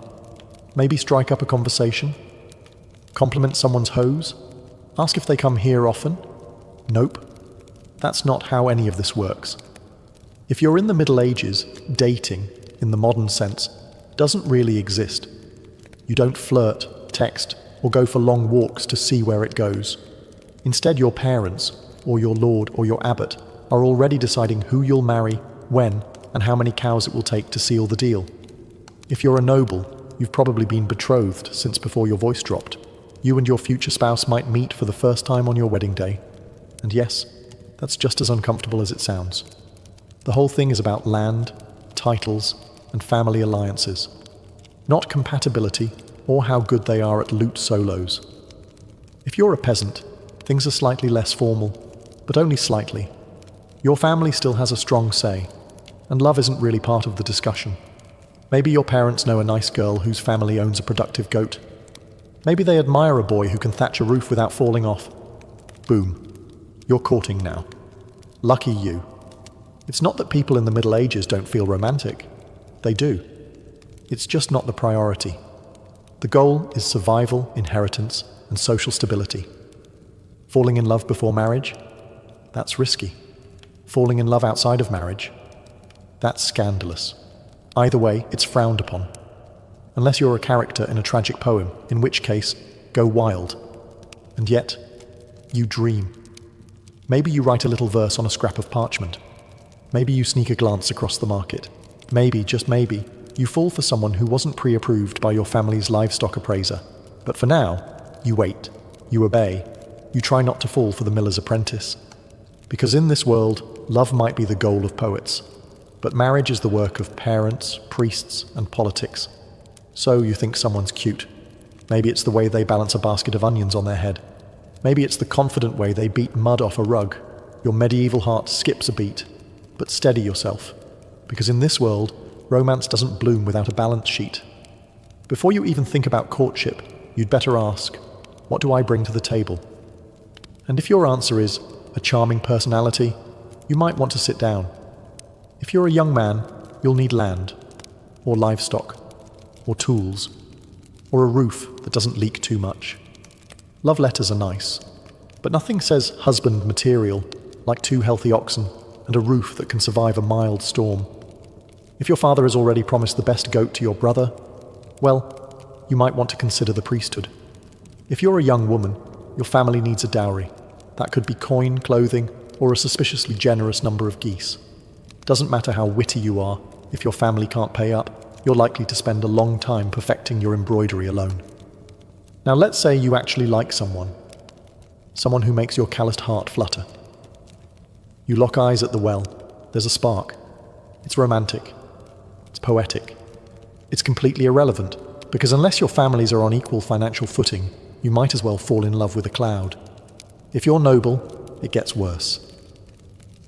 Maybe strike up a conversation? Compliment someone's hose? Ask if they come here often? Nope. That's not how any of this works. If you're in the Middle Ages, dating, in the modern sense, doesn't really exist. You don't flirt, text, or go for long walks to see where it goes. Instead, your parents, or your lord, or your abbot, are already deciding who you'll marry, when, and how many cows it will take to seal the deal. If you're a noble, you've probably been betrothed since before your voice dropped. You and your future spouse might meet for the first time on your wedding day. And yes, that's just as uncomfortable as it sounds. The whole thing is about land, titles, and family alliances. Not compatibility, or how good they are at lute solos. If you're a peasant, things are slightly less formal, but only slightly. Your family still has a strong say, and love isn't really part of the discussion. Maybe your parents know a nice girl whose family owns a productive goat. Maybe they admire a boy who can thatch a roof without falling off. Boom. You're courting now. Lucky you. It's not that people in the Middle Ages don't feel romantic. They do. It's just not the priority. The goal is survival, inheritance, and social stability. Falling in love before marriage? That's risky. Falling in love outside of marriage? That's scandalous. Either way, it's frowned upon. Unless you're a character in a tragic poem, in which case, go wild. And yet, you dream. Maybe you write a little verse on a scrap of parchment. Maybe you sneak a glance across the market. Maybe, just maybe, you fall for someone who wasn't pre-approved by your family's livestock appraiser. But for now, you wait, you obey, you try not to fall for the miller's apprentice. Because in this world, love might be the goal of poets, but marriage is the work of parents, priests, and politics. So you think someone's cute. Maybe it's the way they balance a basket of onions on their head. Maybe it's the confident way they beat mud off a rug. Your medieval heart skips a beat. But steady yourself, because in this world, romance doesn't bloom without a balance sheet. Before you even think about courtship, you'd better ask, what do I bring to the table? And if your answer is a charming personality, you might want to sit down. If you're a young man, you'll need land, or livestock, or tools, or a roof that doesn't leak too much. Love letters are nice, but nothing says husband material like 2 healthy oxen and a roof that can survive a mild storm. If your father has already promised the best goat to your brother, well, you might want to consider the priesthood. If you're a young woman, your family needs a dowry. That could be coin, clothing, or a suspiciously generous number of geese. Doesn't matter how witty you are, if your family can't pay up, you're likely to spend a long time perfecting your embroidery alone. Now let's say you actually like someone who makes your calloused heart flutter. You lock eyes at the well. There's a spark. It's romantic. It's poetic. It's completely irrelevant, because unless your families are on equal financial footing, you might as well fall in love with a cloud. If you're noble, it gets worse.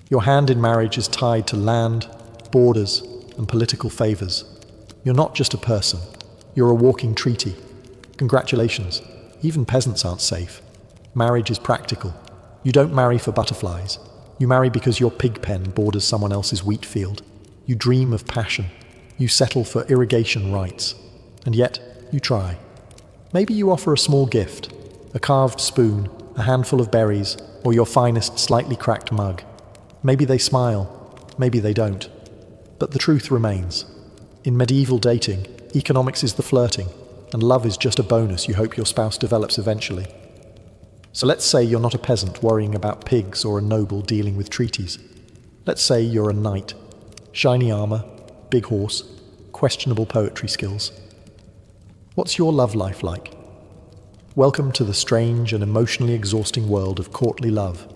Your hand in marriage is tied to land, borders, and political favors. You're not just a person. You're a walking treaty. Congratulations. Even peasants aren't safe. Marriage is practical. You don't marry for butterflies. You marry because your pig pen borders someone else's wheat field. You dream of passion. You settle for irrigation rights. And yet, you try. Maybe you offer a small gift, a carved spoon, a handful of berries, or your finest slightly cracked mug. Maybe they smile, maybe they don't. But the truth remains. In medieval dating, economics is the flirting, and love is just a bonus you hope your spouse develops eventually. So let's say you're not a peasant worrying about pigs or a noble dealing with treaties. Let's say you're a knight. Shiny armor, big horse, questionable poetry skills. What's your love life like? Welcome to the strange and emotionally exhausting world of courtly love.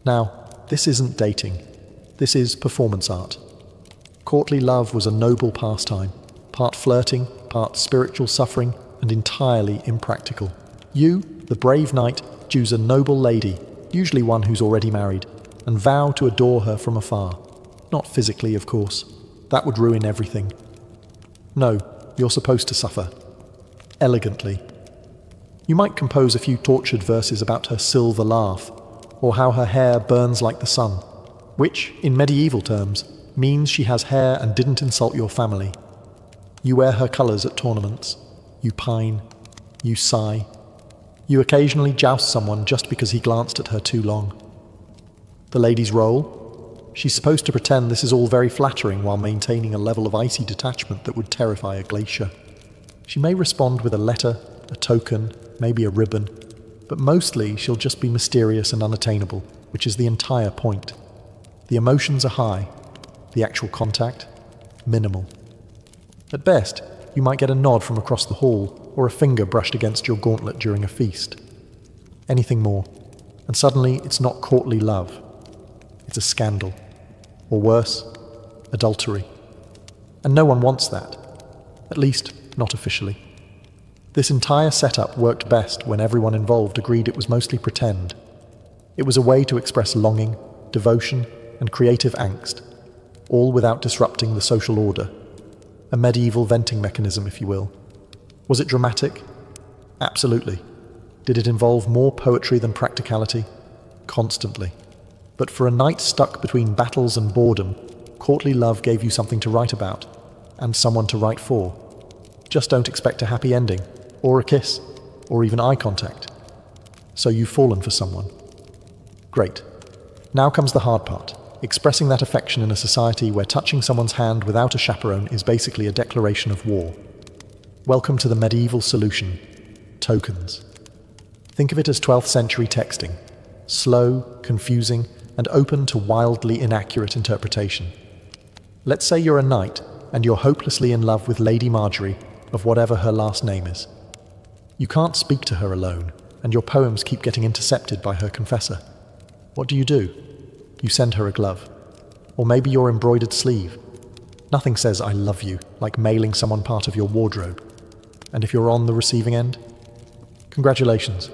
Now, this isn't dating. This is performance art. Courtly love was a noble pastime, part flirting, part spiritual suffering, and entirely impractical. You, the brave knight, choose a noble lady, usually one who's already married, and vow to adore her from afar. Not physically, of course. That would ruin everything. No, you're supposed to suffer. Elegantly. You might compose a few tortured verses about her silver laugh, or how her hair burns like the sun, which, in medieval terms, means she has hair and didn't insult your family. You wear her colours at tournaments. You pine. You sigh. You occasionally joust someone just because he glanced at her too long. The lady's role? She's supposed to pretend this is all very flattering while maintaining a level of icy detachment that would terrify a glacier. She may respond with a letter, a token, maybe a ribbon, but mostly she'll just be mysterious and unattainable, which is the entire point. The emotions are high, the actual contact, minimal. At best, you might get a nod from across the hall or a finger brushed against your gauntlet during a feast. Anything more, and suddenly it's not courtly love. It's a scandal. Or worse, adultery. And no one wants that. At least, not officially. This entire setup worked best when everyone involved agreed it was mostly pretend. It was a way to express longing, devotion, and creative angst, all without disrupting the social order. A medieval venting mechanism, if you will. Was it dramatic? Absolutely. Did it involve more poetry than practicality? Constantly. But for a knight stuck between battles and boredom, courtly love gave you something to write about, and someone to write for. Just don't expect a happy ending, or a kiss, or even eye contact. So you've fallen for someone. Great. Now comes the hard part, expressing that affection in a society where touching someone's hand without a chaperone is basically a declaration of war. Welcome to the medieval solution, tokens. Think of it as 12th century texting, slow, confusing, and open to wildly inaccurate interpretation. Let's say you're a knight and you're hopelessly in love with Lady Marjorie of whatever her last name is. You can't speak to her alone, and your poems keep getting intercepted by her confessor. What do? You send her a glove. Or maybe your embroidered sleeve. Nothing says I love you like mailing someone part of your wardrobe. And if you're on the receiving end, congratulations.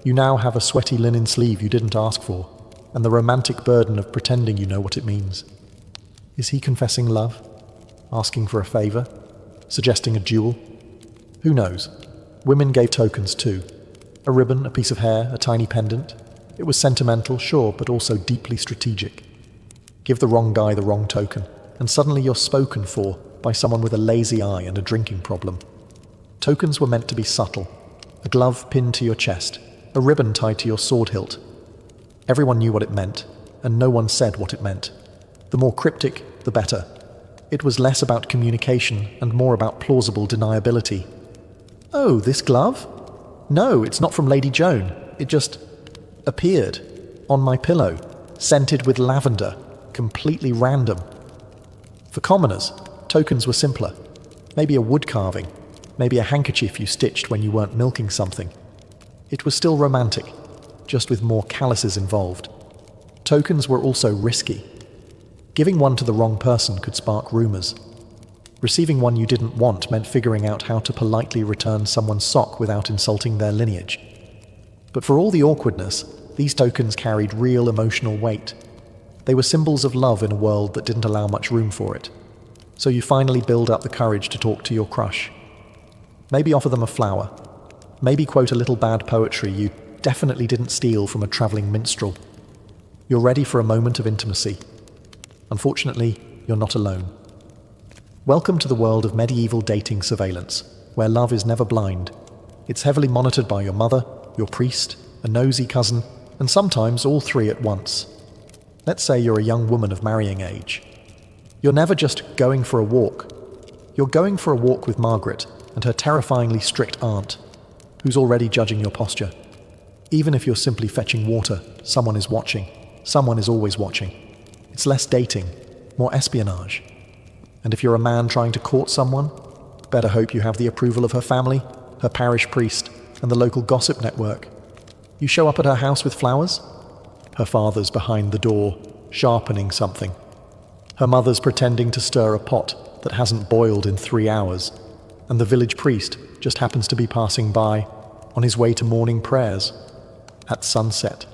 You now have a sweaty linen sleeve you didn't ask for, and the romantic burden of pretending you know what it means. Is he confessing love? Asking for a favor? Suggesting a duel? Who knows? Women gave tokens too. A ribbon, a piece of hair, a tiny pendant. It was sentimental, sure, but also deeply strategic. Give the wrong guy the wrong token, and suddenly you're spoken for by someone with a lazy eye and a drinking problem. Tokens were meant to be subtle. A glove pinned to your chest, a ribbon tied to your sword hilt. Everyone knew what it meant, and no one said what it meant. The more cryptic, the better. It was less about communication and more about plausible deniability. Oh, this glove? No, it's not from Lady Joan. It just appeared on my pillow, scented with lavender, completely random. For commoners, tokens were simpler. Maybe a wood carving, maybe a handkerchief you stitched when you weren't milking something. It was still romantic, just with more calluses involved. Tokens were also risky. Giving one to the wrong person could spark rumors. Receiving one you didn't want meant figuring out how to politely return someone's sock without insulting their lineage. But for all the awkwardness, these tokens carried real emotional weight. They were symbols of love in a world that didn't allow much room for it. So you finally build up the courage to talk to your crush. Maybe offer them a flower. Maybe quote a little bad poetry you definitely didn't steal from a travelling minstrel. You're ready for a moment of intimacy. Unfortunately, you're not alone. Welcome to the world of medieval dating surveillance, where love is never blind. It's heavily monitored by your mother, your priest, a nosy cousin, and sometimes all three at once. Let's say you're a young woman of marrying age. You're never just going for a walk. You're going for a walk with Margaret and her terrifyingly strict aunt, who's already judging your posture. Even if you're simply fetching water, someone is watching. Someone is always watching. It's less dating, more espionage. And if you're a man trying to court someone, better hope you have the approval of her family, her parish priest, and the local gossip network. You show up at her house with flowers? Her father's behind the door, sharpening something. Her mother's pretending to stir a pot that hasn't boiled in 3 hours, and the village priest just happens to be passing by on his way to morning prayers at sunset.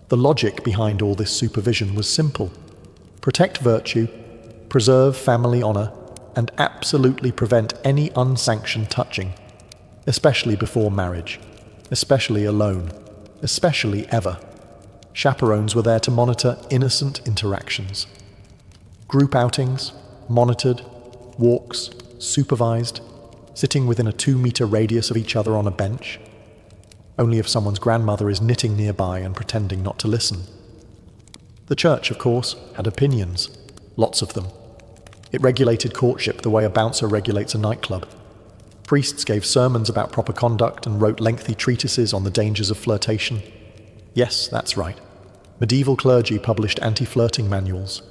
The logic behind all this supervision was simple. Protect virtue, preserve family honor, and absolutely prevent any unsanctioned touching, especially before marriage, especially alone, especially ever. Chaperones were there to monitor innocent interactions. Group outings, monitored, walks, supervised, sitting within a 2-meter radius of each other on a bench. Only if someone's grandmother is knitting nearby and pretending not to listen. The church, of course, had opinions, lots of them. It regulated courtship the way a bouncer regulates a nightclub. Priests gave sermons about proper conduct and wrote lengthy treatises on the dangers of flirtation. Yes, that's right. Medieval clergy published anti-flirting manuals.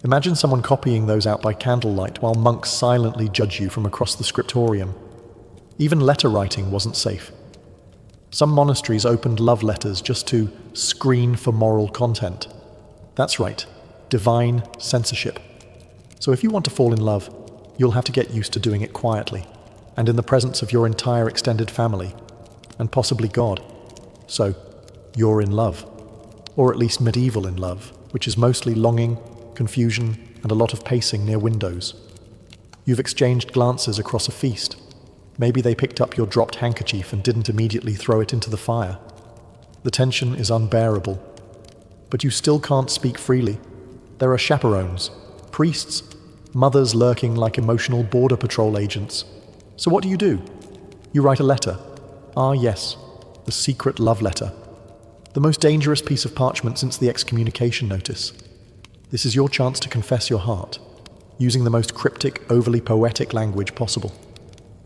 Imagine someone copying those out by candlelight while monks silently judge you from across the scriptorium. Even letter writing wasn't safe. Some monasteries opened love letters just to screen for moral content. That's right, divine censorship. So if you want to fall in love, you'll have to get used to doing it quietly, and in the presence of your entire extended family, and possibly God. So, you're in love. Or at least medieval in love, which is mostly longing, confusion, and a lot of pacing near windows. You've exchanged glances across a feast. Maybe they picked up your dropped handkerchief and didn't immediately throw it into the fire. The tension is unbearable. But you still can't speak freely. There are chaperones, priests, mothers lurking like emotional border patrol agents. So what do? You write a letter. Ah, yes, the secret love letter. The most dangerous piece of parchment since the excommunication notice. This is your chance to confess your heart, using the most cryptic, overly poetic language possible.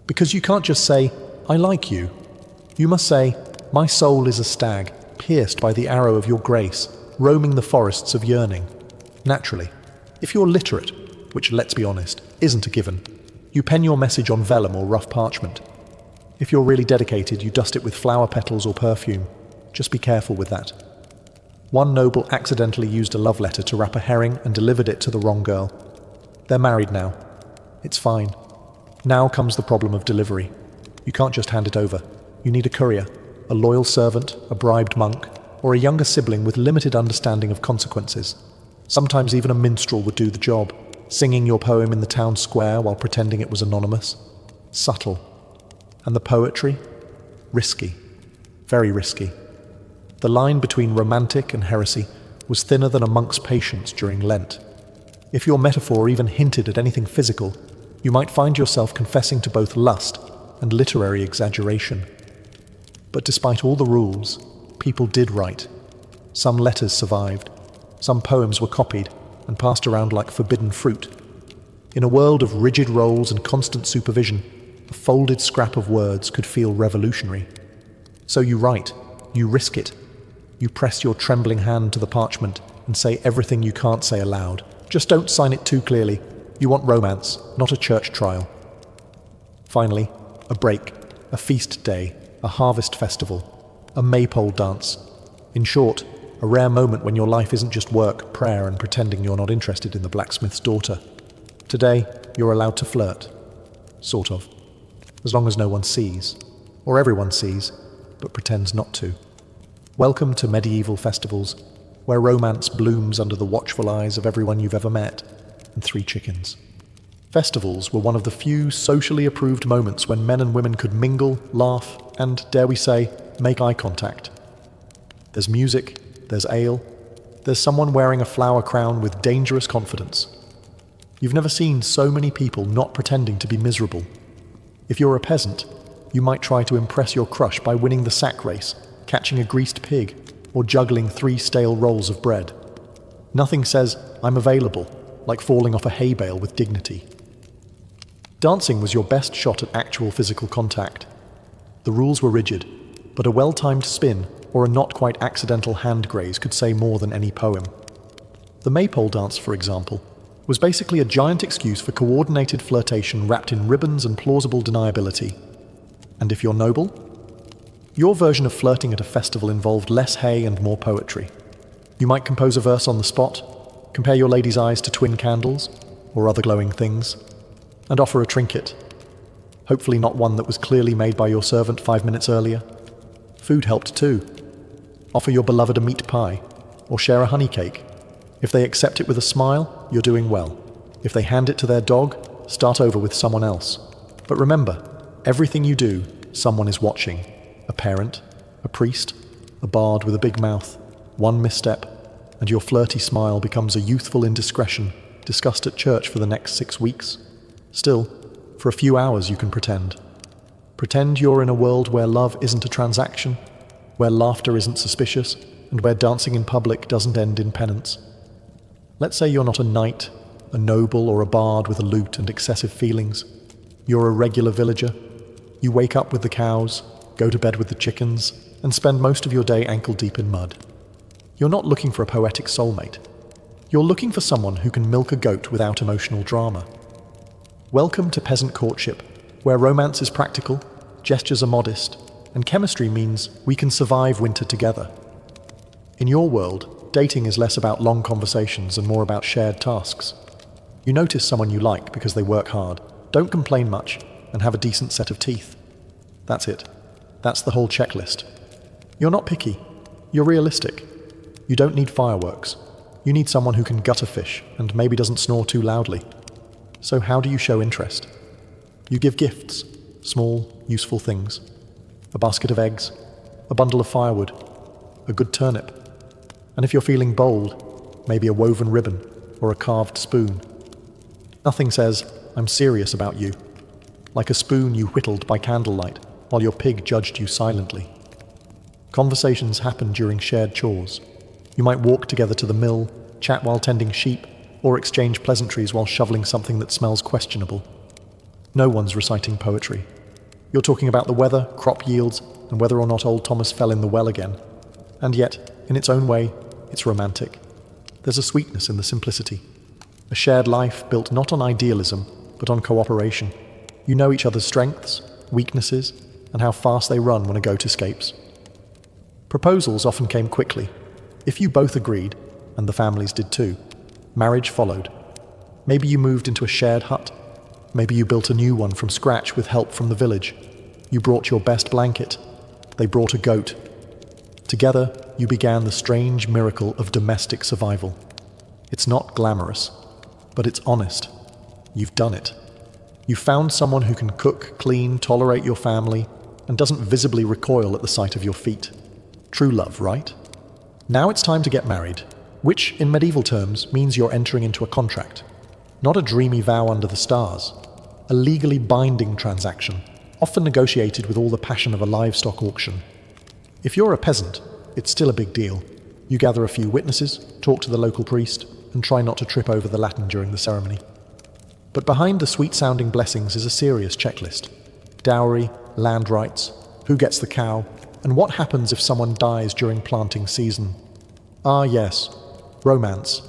Because you can't just say, I like you. You must say, my soul is a stag, pierced by the arrow of your grace, roaming the forests of yearning. Naturally, if you're literate, which, let's be honest, isn't a given, you pen your message on vellum or rough parchment. If you're really dedicated, you dust it with flower petals or perfume. Just be careful with that. One noble accidentally used a love letter to wrap a herring and delivered it to the wrong girl. They're married now. It's fine. Now comes the problem of delivery. You can't just hand it over. You need a courier, a loyal servant, a bribed monk, or a younger sibling with limited understanding of consequences. Sometimes even a minstrel would do the job, singing your poem in the town square while pretending it was anonymous. Subtle. And the poetry? Risky. Very risky. The line between romantic and heresy was thinner than a monk's patience during Lent. If your metaphor even hinted at anything physical, you might find yourself confessing to both lust and literary exaggeration. But despite all the rules, people did write. Some letters survived. Some poems were copied and passed around like forbidden fruit. In a world of rigid roles and constant supervision, a folded scrap of words could feel revolutionary. So you write, you risk it. You press your trembling hand to the parchment and say everything you can't say aloud. Just don't sign it too clearly. You want romance, not a church trial. Finally, a break, a feast day, a harvest festival, a maypole dance. In short, a rare moment when your life isn't just work, prayer, and pretending you're not interested in the blacksmith's daughter. Today, you're allowed to flirt. Sort of. As long as no one sees. Or everyone sees, but pretends not to. Welcome to medieval festivals, where romance blooms under the watchful eyes of everyone you've ever met, and 3 chickens. Festivals were one of the few socially approved moments when men and women could mingle, laugh, and, dare we say, make eye contact. There's music, there's ale, there's someone wearing a flower crown with dangerous confidence. You've never seen so many people not pretending to be miserable. If you're a peasant, you might try to impress your crush by winning the sack race, catching a greased pig, or juggling 3 stale rolls of bread. Nothing says, I'm available, like falling off a hay bale with dignity. Dancing was your best shot at actual physical contact. The rules were rigid, but a well-timed spin or a not-quite accidental hand graze could say more than any poem. The maypole dance, for example, was basically a giant excuse for coordinated flirtation wrapped in ribbons and plausible deniability. And if you're noble, your version of flirting at a festival involved less hay and more poetry. You might compose a verse on the spot, compare your lady's eyes to twin candles, or other glowing things, and offer a trinket. Hopefully not one that was clearly made by your servant 5 minutes earlier. Food helped too. Offer your beloved a meat pie, or share a honey cake. If they accept it with a smile, you're doing well. If they hand it to their dog, start over with someone else. But remember, everything you do, someone is watching. A parent, a priest, a bard with a big mouth. One misstep, and your flirty smile becomes a youthful indiscretion discussed at church for the next 6 weeks. Still, for a few hours you can pretend. Pretend you're in a world where love isn't a transaction, where laughter isn't suspicious, and where dancing in public doesn't end in penance. Let's say you're not a knight, a noble, or a bard with a lute and excessive feelings. You're a regular villager. You wake up with the cows, go to bed with the chickens, and spend most of your day ankle-deep in mud. You're not looking for a poetic soulmate. You're looking for someone who can milk a goat without emotional drama. Welcome to peasant courtship, where romance is practical, gestures are modest, and chemistry means we can survive winter together. In your world, dating is less about long conversations and more about shared tasks. You notice someone you like because they work hard, don't complain much, and have a decent set of teeth. That's it. That's the whole checklist. You're not picky. You're realistic. You don't need fireworks. You need someone who can gut a fish and maybe doesn't snore too loudly. So how do you show interest? You give gifts, small, useful things. A basket of eggs, a bundle of firewood, a good turnip. And if you're feeling bold, maybe a woven ribbon or a carved spoon. Nothing says, I'm serious about you. like a spoon you whittled by candlelight while your pig judged you silently. Conversations happen during shared chores. You might walk together to the mill, chat while tending sheep, or exchange pleasantries while shoveling something that smells questionable. No one's reciting poetry. You're talking about the weather, crop yields, and whether or not old Thomas fell in the well again. And yet, in its own way, it's romantic. There's a sweetness in the simplicity. A shared life built not on idealism, but on cooperation. You know each other's strengths, weaknesses, and how fast they run when a goat escapes. Proposals often came quickly. If you both agreed, and the families did too, marriage followed. Maybe you moved into a shared hut. Maybe you built a new one from scratch with help from the village. You brought your best blanket. They brought a goat. Together, you began the strange miracle of domestic survival. It's not glamorous, but it's honest. You've done it. You found someone who can cook, clean, tolerate your family, and doesn't visibly recoil at the sight of your feet. True love, right? Now it's time to get married, which, in medieval terms, means you're entering into a contract. Not a dreamy vow under the stars. A legally binding transaction, often negotiated with all the passion of a livestock auction. If you're a peasant, it's still a big deal. You gather a few witnesses, talk to the local priest, and try not to trip over the Latin during the ceremony. But behind the sweet-sounding blessings is a serious checklist. Dowry, land rights, who gets the cow, and what happens if someone dies during planting season. Ah yes, romance.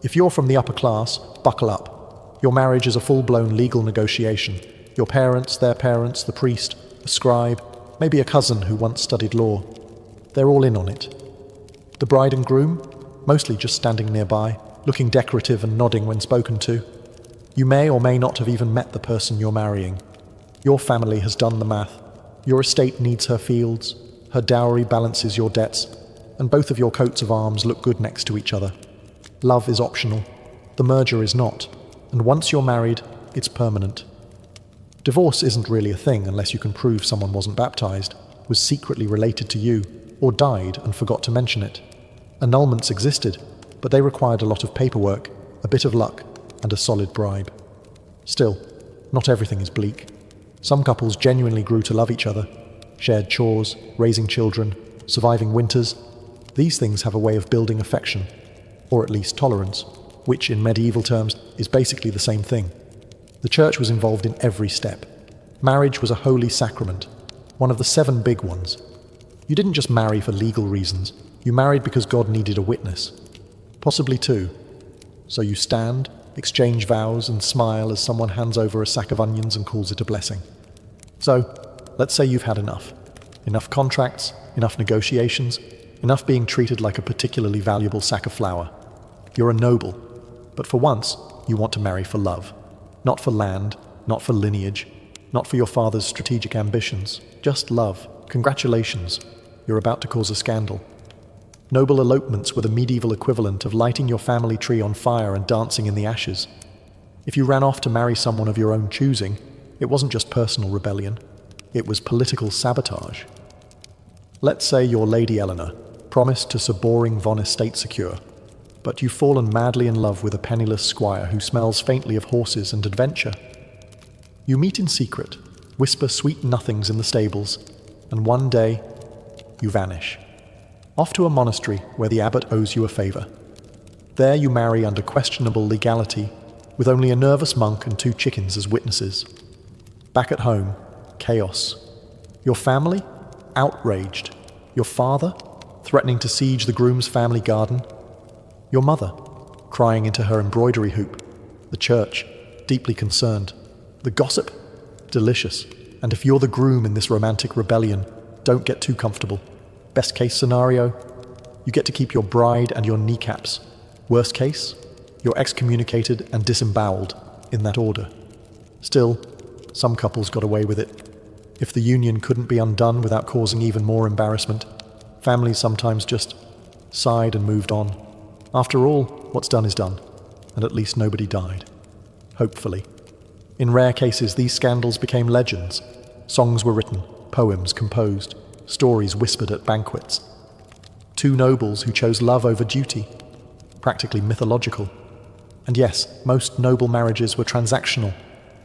If you're from the upper class, buckle up. Your marriage is a full-blown legal negotiation. Your parents, their parents, the priest, a scribe, maybe a cousin who once studied law. They're all in on it. The bride and groom, mostly just standing nearby, looking decorative and nodding when spoken to. You may or may not have even met the person you're marrying. Your family has done the math. Your estate needs her fields, her dowry balances your debts, and both of your coats of arms look good next to each other. Love is optional. The merger is not. And once you're married, it's permanent. Divorce isn't really a thing unless you can prove someone wasn't baptized, was secretly related to you, or died and forgot to mention it. Annulments existed, but they required a lot of paperwork, a bit of luck, and a solid bribe. Still, not everything is bleak. Some couples genuinely grew to love each other, shared chores, raising children, surviving winters. These things have a way of building affection, or at least tolerance, which in medieval terms is basically the same thing. The church was involved in every step. Marriage was a holy sacrament, one of the 7 big ones. You didn't just marry for legal reasons, you married because God needed a witness. Possibly 2. So you stand, exchange vows, and smile as someone hands over a sack of onions and calls it a blessing. So, let's say you've had enough. Enough contracts, enough negotiations, enough being treated like a particularly valuable sack of flour. You're a noble, but for once, you want to marry for love. Not for land, not for lineage, not for your father's strategic ambitions, just love. Congratulations, you're about to cause a scandal. Noble elopements were the medieval equivalent of lighting your family tree on fire and dancing in the ashes. If you ran off to marry someone of your own choosing, it wasn't just personal rebellion, it was political sabotage. Let's say you're Lady Eleanor, promised to Sir Boring von Estate Secure, but you've fallen madly in love with a penniless squire who smells faintly of horses and adventure. You meet in secret, whisper sweet nothings in the stables, and one day, you vanish. Off to a monastery where the abbot owes you a favor. There you marry under questionable legality, with only a nervous monk and 2 chickens as witnesses. Back at home, chaos. Your family? Outraged. Your father? Threatening to siege the groom's family garden. Your mother? Crying into her embroidery hoop. The church? Deeply concerned. The gossip? Delicious. And if you're the groom in this romantic rebellion, don't get too comfortable. Best case scenario, you get to keep your bride and your kneecaps. Worst case, you're excommunicated and disemboweled, in that order. Still, some couples got away with it. If the union couldn't be undone without causing even more embarrassment, families sometimes just sighed and moved on. After all, what's done is done, and at least nobody died. Hopefully. In rare cases, these scandals became legends. Songs were written, poems composed, stories whispered at banquets. 2 nobles who chose love over duty, practically mythological. And yes, most noble marriages were transactional,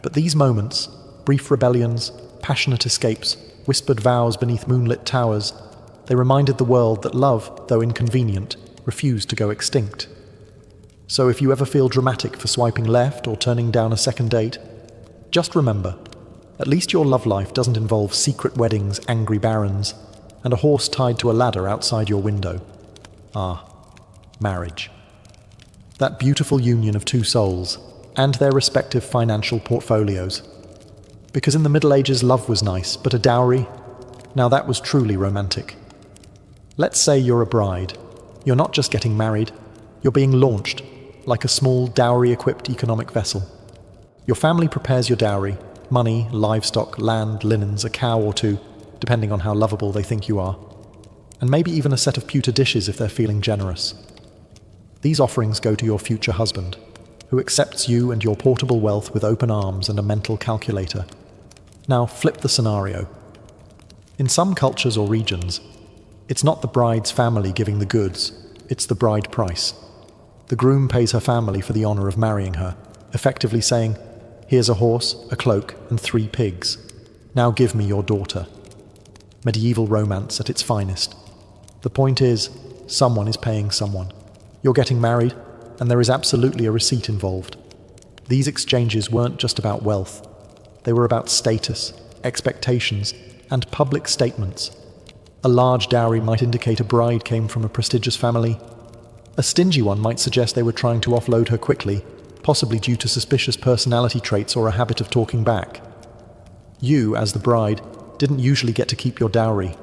but these moments, Brief rebellions, passionate escapes, whispered vows beneath moonlit towers, they reminded the world that love, though inconvenient, refused to go extinct. So if you ever feel dramatic for swiping left or turning down a second date, just remember, at least your love life doesn't involve secret weddings, angry barons, and a horse tied to a ladder outside your window. Marriage. That beautiful union of two souls, and their respective financial portfolios. Because in the Middle Ages love was nice, but a dowry? Now that was truly romantic. Let's say you're a bride. You're not just getting married, you're being launched, like a small dowry-equipped economic vessel. Your family prepares your dowry, money, livestock, land, linens, a cow or two, depending on how lovable they think you are, and maybe even a set of pewter dishes if they're feeling generous. These offerings go to your future husband, who accepts you and your portable wealth with open arms and a mental calculator. Now flip the scenario. In some cultures or regions, it's not the bride's family giving the goods, it's the bride price. The groom pays her family for the honor of marrying her, effectively saying, "Here's a horse, a cloak, and 3 pigs. Now give me your daughter." Medieval romance at its finest. The point is, someone is paying someone. You're getting married, and there is absolutely a receipt involved. These exchanges weren't just about wealth. They were about status, expectations, and public statements. A large dowry might indicate a bride came from a prestigious family. A stingy one might suggest they were trying to offload her quickly, possibly due to suspicious personality traits or a habit of talking back. You, as the bride, didn't usually get to keep your dowry.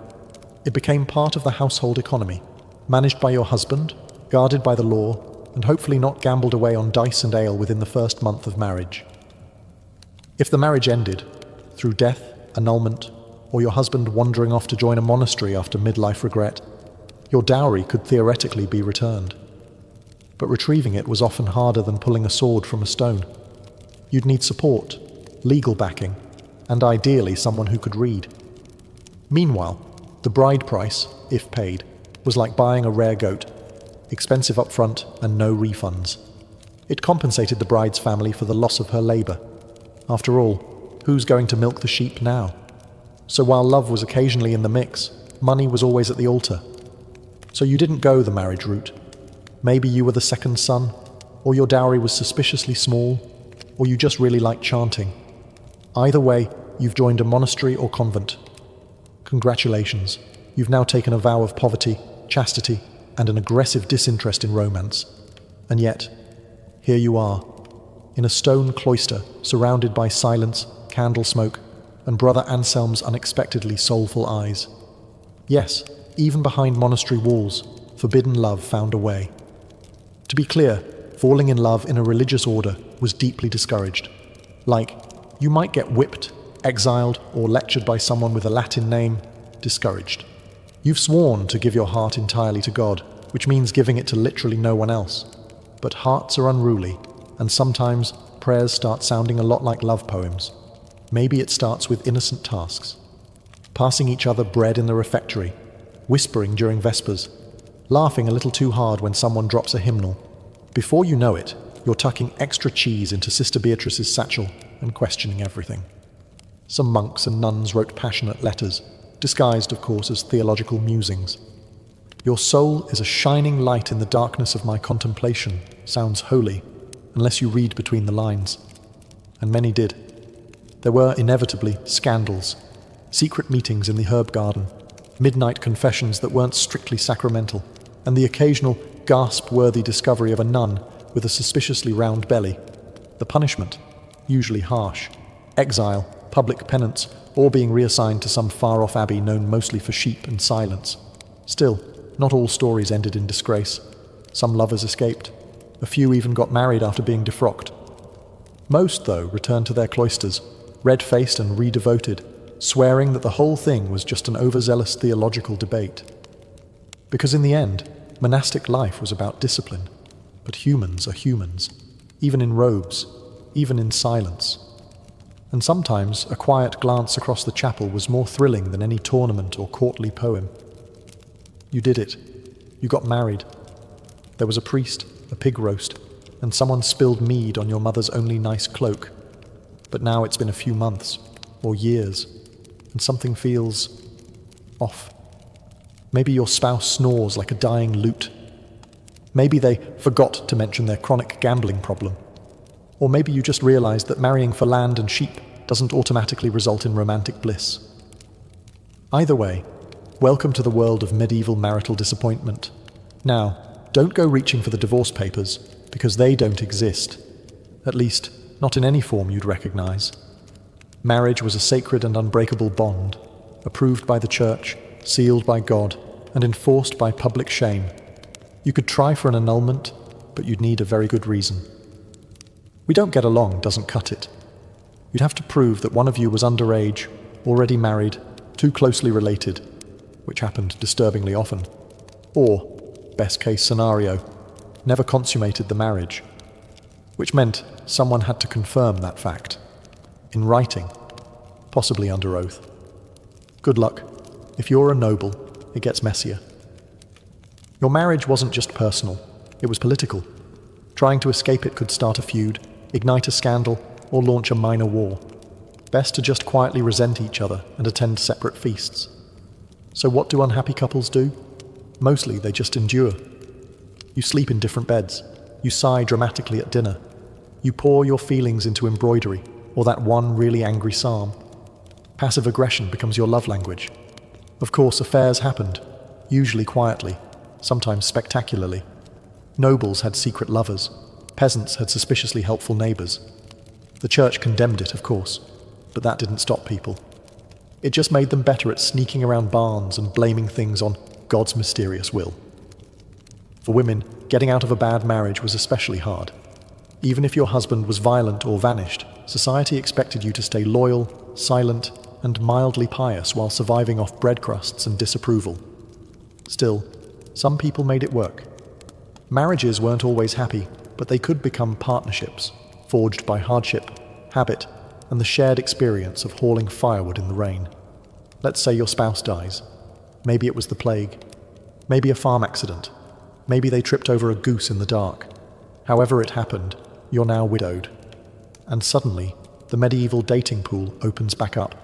It became part of the household economy, managed by your husband, guarded by the law, and hopefully not gambled away on dice and ale within the first month of marriage. If the marriage ended, through death, annulment, or your husband wandering off to join a monastery after midlife regret, your dowry could theoretically be returned. But retrieving it was often harder than pulling a sword from a stone. You'd need support, legal backing, and ideally someone who could read. Meanwhile, the bride price, if paid, was like buying a rare goat, expensive up front and no refunds. It compensated the bride's family for the loss of her labor. After all, who's going to milk the sheep now? So while love was occasionally in the mix, money was always at the altar. So you didn't go the marriage route. Maybe you were the second son, or your dowry was suspiciously small, or you just really liked chanting. Either way, you've joined a monastery or convent. Congratulations, you've now taken a vow of poverty, chastity, and an aggressive disinterest in romance. And yet, here you are, in a stone cloister surrounded by silence, candle smoke, and Brother Anselm's unexpectedly soulful eyes. Yes, even behind monastery walls, forbidden love found a way. To be clear, falling in love in a religious order was deeply discouraged. Like, you might get whipped, exiled, or lectured by someone with a Latin name, discouraged. You've sworn to give your heart entirely to God, which means giving it to literally no one else. But hearts are unruly, and sometimes prayers start sounding a lot like love poems. Maybe it starts with innocent tasks. Passing each other bread in the refectory, whispering during vespers, laughing a little too hard when someone drops a hymnal. Before you know it, you're tucking extra cheese into Sister Beatrice's satchel and questioning everything. Some monks and nuns wrote passionate letters, disguised, of course, as theological musings. Your soul is a shining light in the darkness of my contemplation sounds holy, unless you read between the lines. And many did. There were inevitably scandals, secret meetings in the herb garden, midnight confessions that weren't strictly sacramental, and the occasional gasp-worthy discovery of a nun with a suspiciously round belly. The punishment, usually harsh, exile, public penance, or being reassigned to some far-off abbey known mostly for sheep and silence. Still, not all stories ended in disgrace. Some lovers escaped. A few even got married after being defrocked. Most, though, returned to their cloisters, red-faced and redevoted, swearing that the whole thing was just an overzealous theological debate. Because in the end, monastic life was about discipline. But humans are humans, even in robes, even in silence. And sometimes a quiet glance across the chapel was more thrilling than any tournament or courtly poem. You did it. You got married. There was a priest, a pig roast, and someone spilled mead on your mother's only nice cloak. But now it's been a few months, or years, and something feels off. Maybe your spouse snores like a dying lute. Maybe they forgot to mention their chronic gambling problem. Or maybe you just realized that marrying for land and sheep doesn't automatically result in romantic bliss. Either way, welcome to the world of medieval marital disappointment. Now, don't go reaching for the divorce papers, because they don't exist. At least, not in any form you'd recognize. Marriage was a sacred and unbreakable bond, approved by the church, sealed by God, and enforced by public shame. You could try for an annulment, but you'd need a very good reason. We don't get along doesn't cut it. You'd have to prove that one of you was underage, already married, too closely related, which happened disturbingly often, or, best case scenario, never consummated the marriage, which meant someone had to confirm that fact, in writing, possibly under oath. Good luck. If you're a noble, it gets messier. Your marriage wasn't just personal, it was political. Trying to escape it could start a feud, ignite a scandal, or launch a minor war. Best to just quietly resent each other and attend separate feasts. So what do unhappy couples do? Mostly they just endure. You sleep in different beds. You sigh dramatically at dinner. You pour your feelings into embroidery or that one really angry psalm. Passive aggression becomes your love language. Of course, affairs happened, usually quietly, sometimes spectacularly. Nobles had secret lovers. Peasants had suspiciously helpful neighbors. The church condemned it, of course, but that didn't stop people. It just made them better at sneaking around barns and blaming things on God's mysterious will. For women, getting out of a bad marriage was especially hard. Even if your husband was violent or vanished, society expected you to stay loyal, silent, and mildly pious while surviving off bread crusts and disapproval. Still, some people made it work. Marriages weren't always happy, but they could become partnerships, forged by hardship, habit, and the shared experience of hauling firewood in the rain. Let's say your spouse dies. Maybe it was the plague. Maybe a farm accident. Maybe they tripped over a goose in the dark. However it happened, you're now widowed. And suddenly, the medieval dating pool opens back up.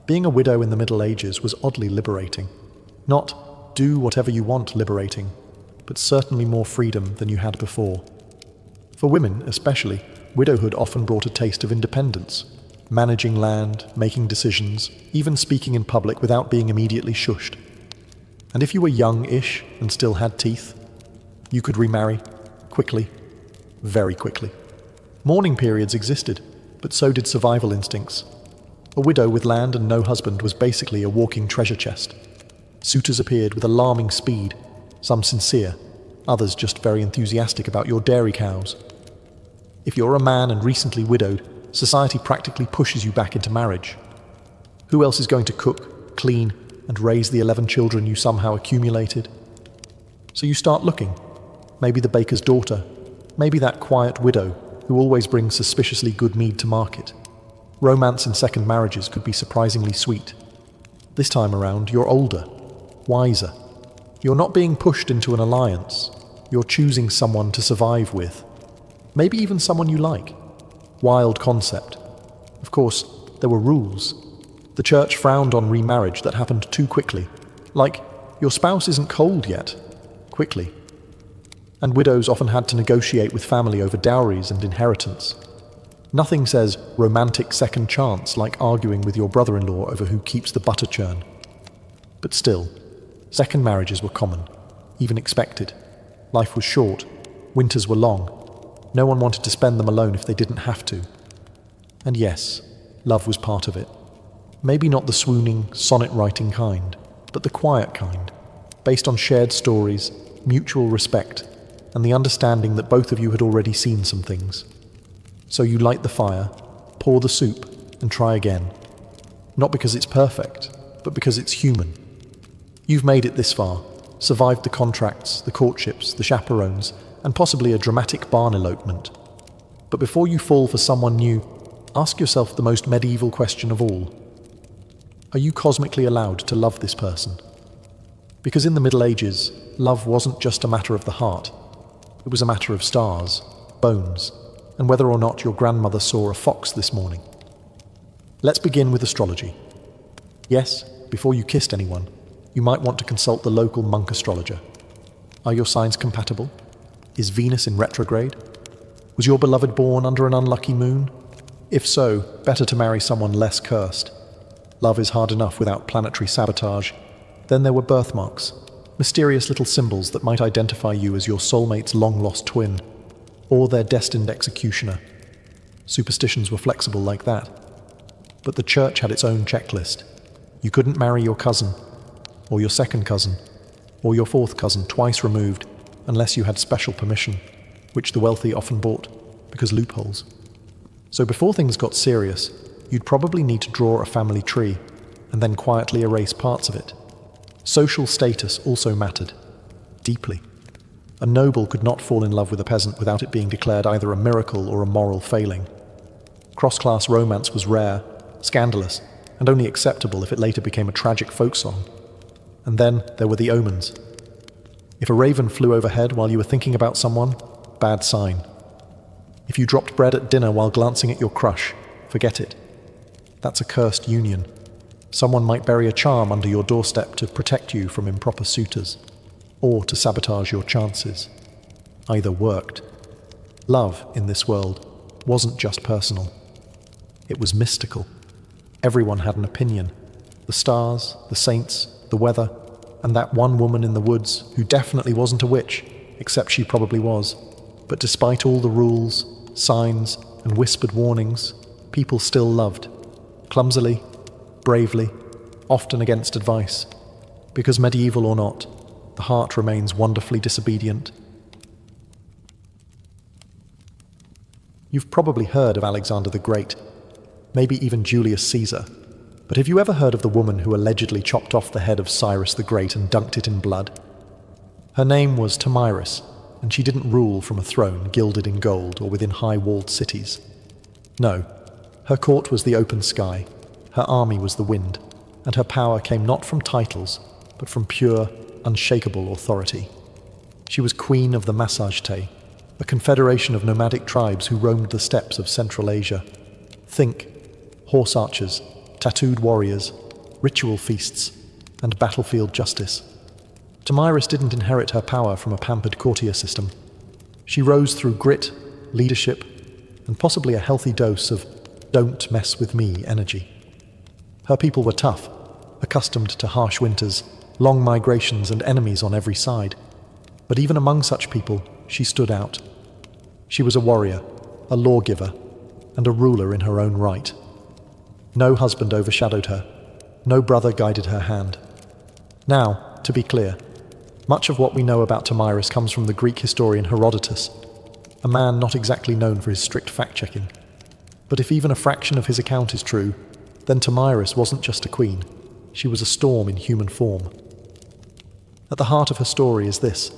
Being a widow in the Middle Ages was oddly liberating. Not do whatever you want liberating, but certainly more freedom than you had before. For women, especially, widowhood often brought a taste of independence, managing land, making decisions, even speaking in public without being immediately shushed. And if you were young-ish and still had teeth, you could remarry, quickly, very quickly. Mourning periods existed, but so did survival instincts. A widow with land and no husband was basically a walking treasure chest. Suitors appeared with alarming speed, some sincere, others just very enthusiastic about your dairy cows. If you're a man and recently widowed, society practically pushes you back into marriage. Who else is going to cook, clean, and raise the 11 children you somehow accumulated? So you start looking. Maybe the baker's daughter, maybe that quiet widow who always brings suspiciously good mead to market. Romance in second marriages could be surprisingly sweet. This time around, you're older, wiser. You're not being pushed into an alliance. You're choosing someone to survive with. Maybe even someone you like. Wild concept. Of course, there were rules. The church frowned on remarriage that happened too quickly. Like, your spouse isn't cold yet. Quickly. And widows often had to negotiate with family over dowries and inheritance. Nothing says romantic second chance like arguing with your brother-in-law over who keeps the butter churn. But still, second marriages were common, even expected. Life was short, winters were long. No one wanted to spend them alone if they didn't have to. And yes, love was part of it. Maybe not the swooning, sonnet-writing kind, but the quiet kind, based on shared stories, mutual respect, and the understanding that both of you had already seen some things. So you light the fire, pour the soup, and try again. Not because it's perfect, but because it's human. You've made it this far, survived the contracts, the courtships, the chaperones, and possibly a dramatic barn elopement. But before you fall for someone new, ask yourself the most medieval question of all. Are you cosmically allowed to love this person? Because in the Middle Ages, love wasn't just a matter of the heart. It was a matter of stars, bones, and whether or not your grandmother saw a fox this morning. Let's begin with astrology. Yes, before you kissed anyone, you might want to consult the local monk astrologer. Are your signs compatible? Is Venus in retrograde? Was your beloved born under an unlucky moon? If so, better to marry someone less cursed. Love is hard enough without planetary sabotage. Then there were birthmarks, mysterious little symbols that might identify you as your soulmate's long-lost twin, or their destined executioner. Superstitions were flexible like that. But the church had its own checklist. You couldn't marry your cousin, or your second cousin, or your fourth cousin twice removed, unless you had special permission, which the wealthy often bought, because loopholes. So before things got serious, you'd probably need to draw a family tree, and then quietly erase parts of it. Social status also mattered, deeply. A noble could not fall in love with a peasant without it being declared either a miracle or a moral failing. Cross-class romance was rare, scandalous, and only acceptable if it later became a tragic folk song. And then there were the omens. If a raven flew overhead while you were thinking about someone, bad sign. If you dropped bread at dinner while glancing at your crush, forget it. That's a cursed union. Someone might bury a charm under your doorstep to protect you from improper suitors, or to sabotage your chances. Either worked. Love, in this world, wasn't just personal. It was mystical. Everyone had an opinion. The stars, the saints, the weather, and that one woman in the woods who definitely wasn't a witch, except she probably was. But despite all the rules, signs, and whispered warnings, people still loved. Clumsily, bravely, often against advice. Because medieval or not, the heart remains wonderfully disobedient. You've probably heard of Alexander the Great, maybe even Julius Caesar. But have you ever heard of the woman who allegedly chopped off the head of Cyrus the Great and dunked it in blood? Her name was Thamyris, and she didn't rule from a throne gilded in gold or within high-walled cities. No, her court was the open sky, her army was the wind, and her power came not from titles, but from pure, unshakable authority. She was queen of the Massagetæ, a confederation of nomadic tribes who roamed the steppes of Central Asia. Think, horse archers, tattooed warriors, ritual feasts, and battlefield justice. Thamyris didn't inherit her power from a pampered courtier system. She rose through grit, leadership, and possibly a healthy dose of "don't mess with me" energy. Her people were tough, accustomed to harsh winters, long migrations, and enemies on every side. But even among such people, she stood out. She was a warrior, a lawgiver, and a ruler in her own right. No husband overshadowed her. No brother guided her hand. Now, to be clear, much of what we know about Thamyris comes from the Greek historian Herodotus, a man not exactly known for his strict fact-checking. But if even a fraction of his account is true, then Thamyris wasn't just a queen. She was a storm in human form. At the heart of her story is this.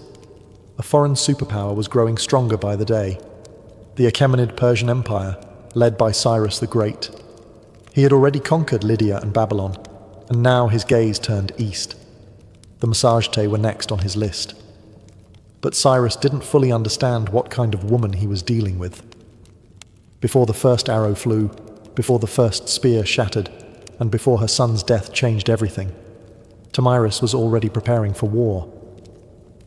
A foreign superpower was growing stronger by the day. The Achaemenid Persian Empire, led by Cyrus the Great. He had already conquered Lydia and Babylon, and now his gaze turned east. The Massagetæ were next on his list. But Cyrus didn't fully understand what kind of woman he was dealing with. Before the first arrow flew, before the first spear shattered, and before her son's death changed everything, Thamyris was already preparing for war.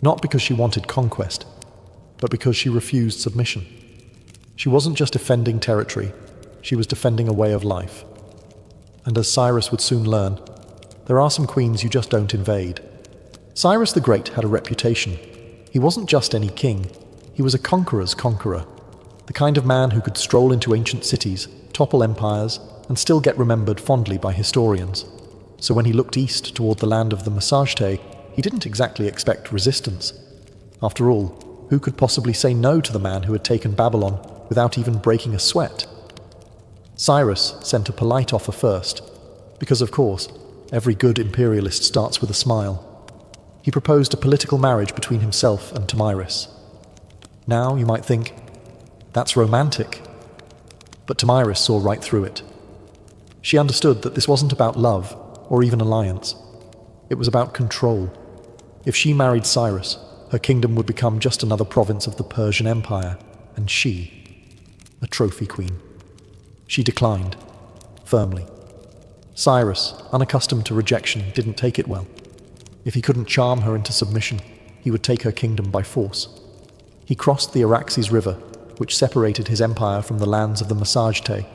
Not because she wanted conquest, but because she refused submission. She wasn't just defending territory, she was defending a way of life. And as Cyrus would soon learn, there are some queens you just don't invade. Cyrus the Great had a reputation. He wasn't just any king, he was a conqueror's conqueror. The kind of man who could stroll into ancient cities, topple empires, and still get remembered fondly by historians. So when he looked east toward the land of the Massagetæ, he didn't exactly expect resistance. After all, who could possibly say no to the man who had taken Babylon without even breaking a sweat? Cyrus sent a polite offer first, because of course, every good imperialist starts with a smile. He proposed a political marriage between himself and Thamyris. Now you might think, that's romantic. But Thamyris saw right through it. She understood that this wasn't about love, or even alliance. It was about control. If she married Cyrus, her kingdom would become just another province of the Persian Empire, and she, a trophy queen. She declined. firmly. Cyrus, unaccustomed to rejection, didn't take it well. If he couldn't charm her into submission, he would take her kingdom by force. He crossed the Araxes River, which separated his empire from the lands of the Massagetæ,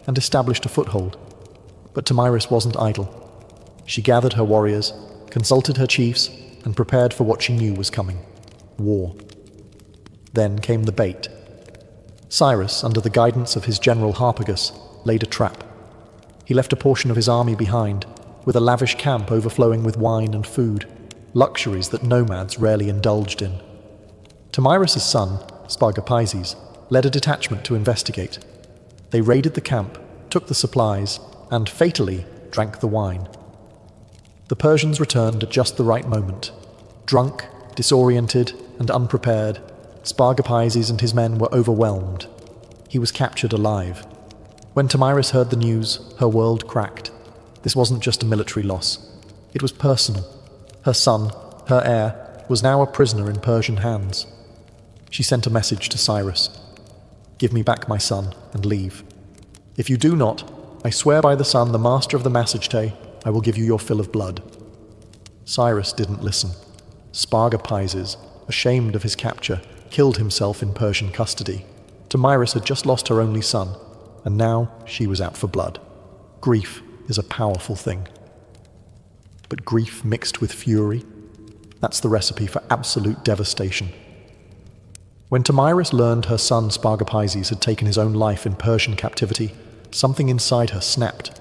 and established a foothold. But Tomyris wasn't idle. She gathered her warriors, consulted her chiefs, and prepared for what she knew was coming: war. Then came the bait. Cyrus, under the guidance of his general Harpagus, laid a trap. He left a portion of his army behind, with a lavish camp overflowing with wine and food, luxuries that nomads rarely indulged in. Tomyris' son, Spargapizes, led a detachment to investigate. They raided the camp, took the supplies, and, fatally, drank the wine. The Persians returned at just the right moment. Drunk, disoriented, and unprepared, Spargapizes and his men were overwhelmed. He was captured alive. When Tomyris heard the news, her world cracked. This wasn't just a military loss. It was personal. Her son, her heir, was now a prisoner in Persian hands. She sent a message to Cyrus: "Give me back my son and leave. If you do not, I swear by the sun, the master of the Massagetæ, I will give you your fill of blood." Cyrus didn't listen. Spargapizes, ashamed of his capture, killed himself in Persian custody. Tomyris had just lost her only son, and now she was out for blood. Grief is a powerful thing. But grief mixed with fury, that's the recipe for absolute devastation. When Tomyris learned her son Spargapizes had taken his own life in Persian captivity, something inside her snapped.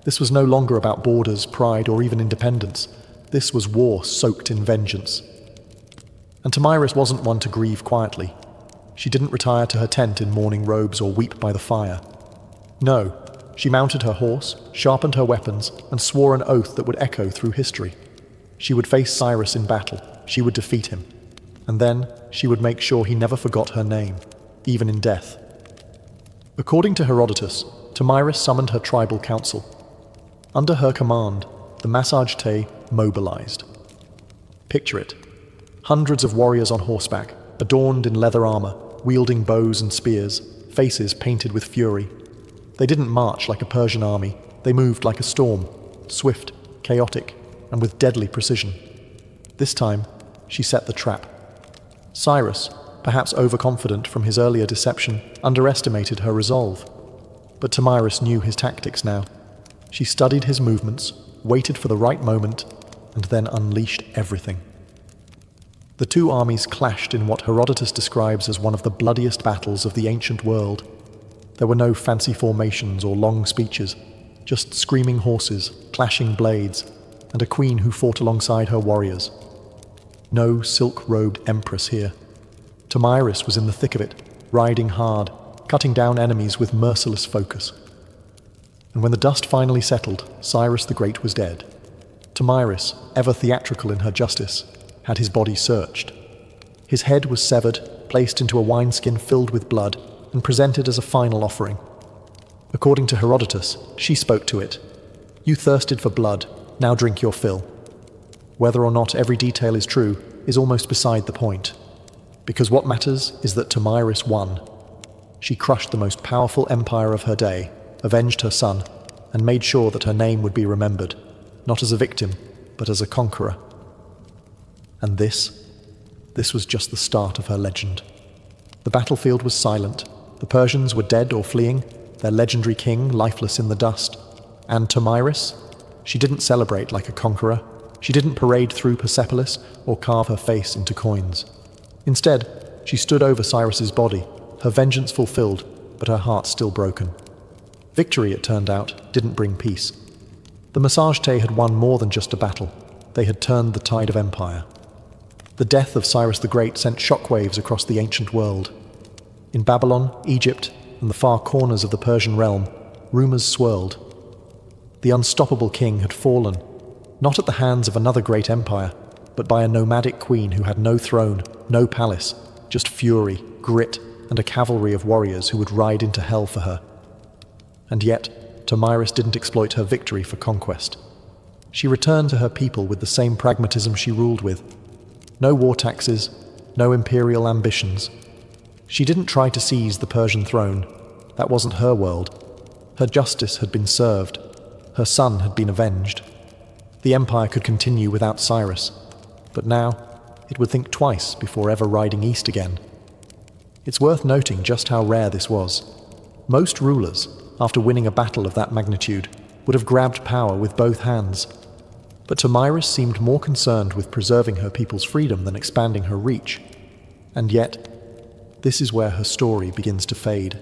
This was no longer about borders, pride, or even independence. This was war soaked in vengeance. And Tomyris wasn't one to grieve quietly. She didn't retire to her tent in mourning robes or weep by the fire. No, she mounted her horse, sharpened her weapons, and swore an oath that would echo through history. She would face Cyrus in battle. She would defeat him. And then she would make sure he never forgot her name, even in death. According to Herodotus, Tomyris summoned her tribal council. Under her command, the Massagetæ mobilized. Picture it. Hundreds of warriors on horseback, adorned in leather armor, wielding bows and spears, faces painted with fury. They didn't march like a Persian army. They moved like a storm, swift, chaotic, and with deadly precision. This time, she set the trap. Cyrus, perhaps overconfident from his earlier deception, underestimated her resolve. But Tomyris knew his tactics now. She studied his movements, waited for the right moment, and then unleashed everything. The two armies clashed in what Herodotus describes as one of the bloodiest battles of the ancient world. There were no fancy formations or long speeches, just screaming horses, clashing blades, and a queen who fought alongside her warriors. No silk-robed empress here. Tomyris was in the thick of it, riding hard, cutting down enemies with merciless focus. And when the dust finally settled, Cyrus the Great was dead. Tomyris, ever theatrical in her justice, had his body searched. His head was severed, placed into a wineskin filled with blood, and presented as a final offering. According to Herodotus, she spoke to it. "You thirsted for blood, now drink your fill." Whether or not every detail is true is almost beside the point, because what matters is that Tomyris won. She crushed the most powerful empire of her day, avenged her son, and made sure that her name would be remembered, not as a victim, but as a conqueror. And this was just the start of her legend. The battlefield was silent. The Persians were dead or fleeing, their legendary king lifeless in the dust. And Tomyris? She didn't celebrate like a conqueror. She didn't parade through Persepolis or carve her face into coins. Instead, she stood over Cyrus's body, her vengeance fulfilled, but her heart still broken. Victory, it turned out, didn't bring peace. The Massagetæ had won more than just a battle. They had turned the tide of empire. The death of Cyrus the Great sent shockwaves across the ancient world. In Babylon, Egypt, and the far corners of the Persian realm, rumors swirled. The unstoppable king had fallen, not at the hands of another great empire, but by a nomadic queen who had no throne, no palace, just fury, grit, and a cavalry of warriors who would ride into hell for her. And yet, Tomyris didn't exploit her victory for conquest. She returned to her people with the same pragmatism she ruled with. No war taxes, no imperial ambitions. She didn't try to seize the Persian throne. That wasn't her world. Her justice had been served. Her son had been avenged. The empire could continue without Cyrus, but now it would think twice before ever riding east again. It's worth noting just how rare this was. Most rulers, after winning a battle of that magnitude, would have grabbed power with both hands. But Tomyris seemed more concerned with preserving her people's freedom than expanding her reach. And yet, this is where her story begins to fade.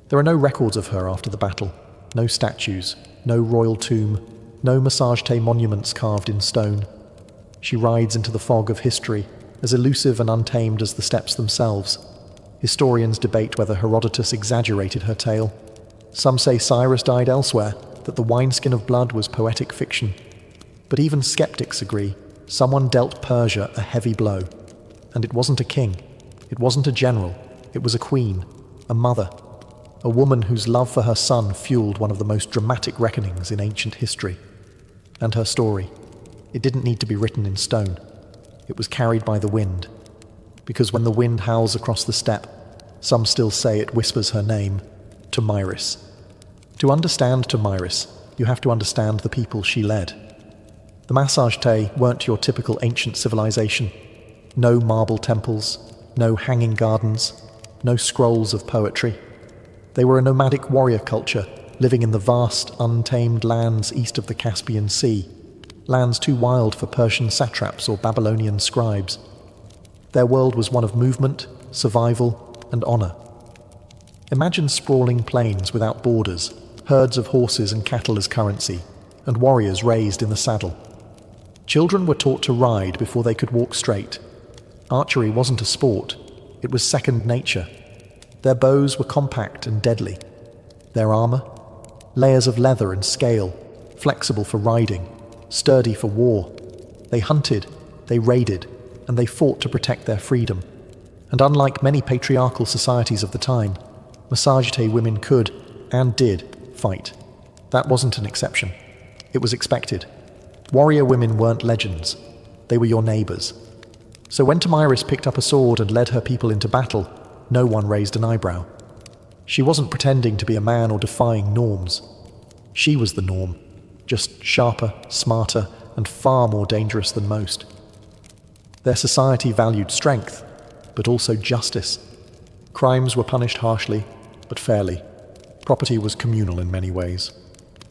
There are no records of her after the battle, no statues, no royal tomb, no Massageté monuments carved in stone. She rides into the fog of history, as elusive and untamed as the steppes themselves. Historians debate whether Herodotus exaggerated her tale. Some say Cyrus died elsewhere, that the wineskin of blood was poetic fiction. But even skeptics agree, someone dealt Persia a heavy blow. And it wasn't a king, it wasn't a general, it was a queen, a mother, a woman whose love for her son fueled one of the most dramatic reckonings in ancient history. And her story, it didn't need to be written in stone. It was carried by the wind. Because when the wind howls across the steppe, some still say it whispers her name, Tomyris. To understand Tomyris, you have to understand the people she led. The Massageté weren't your typical ancient civilization. No marble temples, no hanging gardens, no scrolls of poetry. They were a nomadic warrior culture, living in the vast, untamed lands east of the Caspian Sea, lands too wild for Persian satraps or Babylonian scribes. Their world was one of movement, survival, and honor. Imagine sprawling plains without borders, herds of horses and cattle as currency, and warriors raised in the saddle. Children were taught to ride before they could walk straight. Archery wasn't a sport, it was second nature. Their bows were compact and deadly. Their armor? Layers of leather and scale, flexible for riding, sturdy for war. They hunted, they raided, and they fought to protect their freedom. And unlike many patriarchal societies of the time, Massageté women could, and did, fight. That wasn't an exception. It was expected. Warrior women weren't legends. They were your neighbors. So when Tomyris picked up a sword and led her people into battle, no one raised an eyebrow. She wasn't pretending to be a man or defying norms. She was the norm, just sharper, smarter, and far more dangerous than most. Their society valued strength, but also justice. Crimes were punished harshly, but fairly. Property was communal in many ways.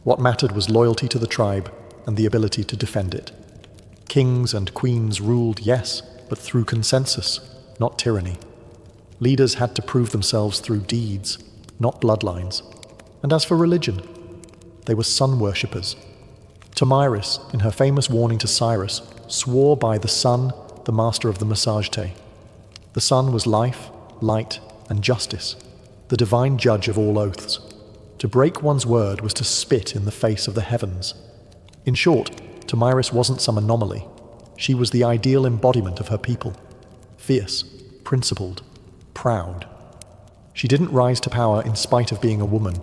What mattered was loyalty to the tribe and the ability to defend it. Kings and queens ruled, yes, but through consensus, not tyranny. Leaders had to prove themselves through deeds, not bloodlines. And as for religion, they were sun worshippers. Tomyris, in her famous warning to Cyrus, swore by the sun, the master of the Massageté. The sun was life, light, and justice, the divine judge of all oaths. To break one's word was to spit in the face of the heavens. In short, Tomyris wasn't some anomaly. She was the ideal embodiment of her people. Fierce, principled, proud. She didn't rise to power in spite of being a woman.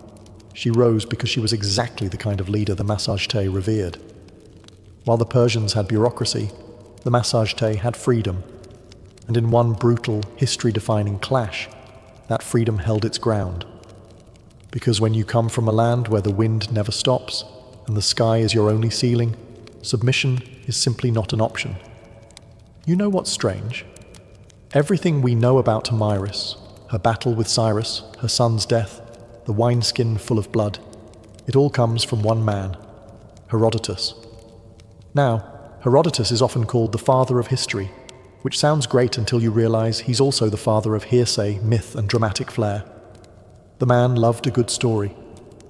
She rose because she was exactly the kind of leader the Massageté revered. While the Persians had bureaucracy, the Massageté had freedom. And in one brutal, history-defining clash, that freedom held its ground. Because when you come from a land where the wind never stops, and the sky is your only ceiling, submission is simply not an option. You know what's strange? Everything we know about Tomyris, her battle with Cyrus, her son's death, the wineskin full of blood, it all comes from one man, Herodotus. Now, Herodotus is often called the father of history, which sounds great until you realize he's also the father of hearsay, myth, and dramatic flair. The man loved a good story,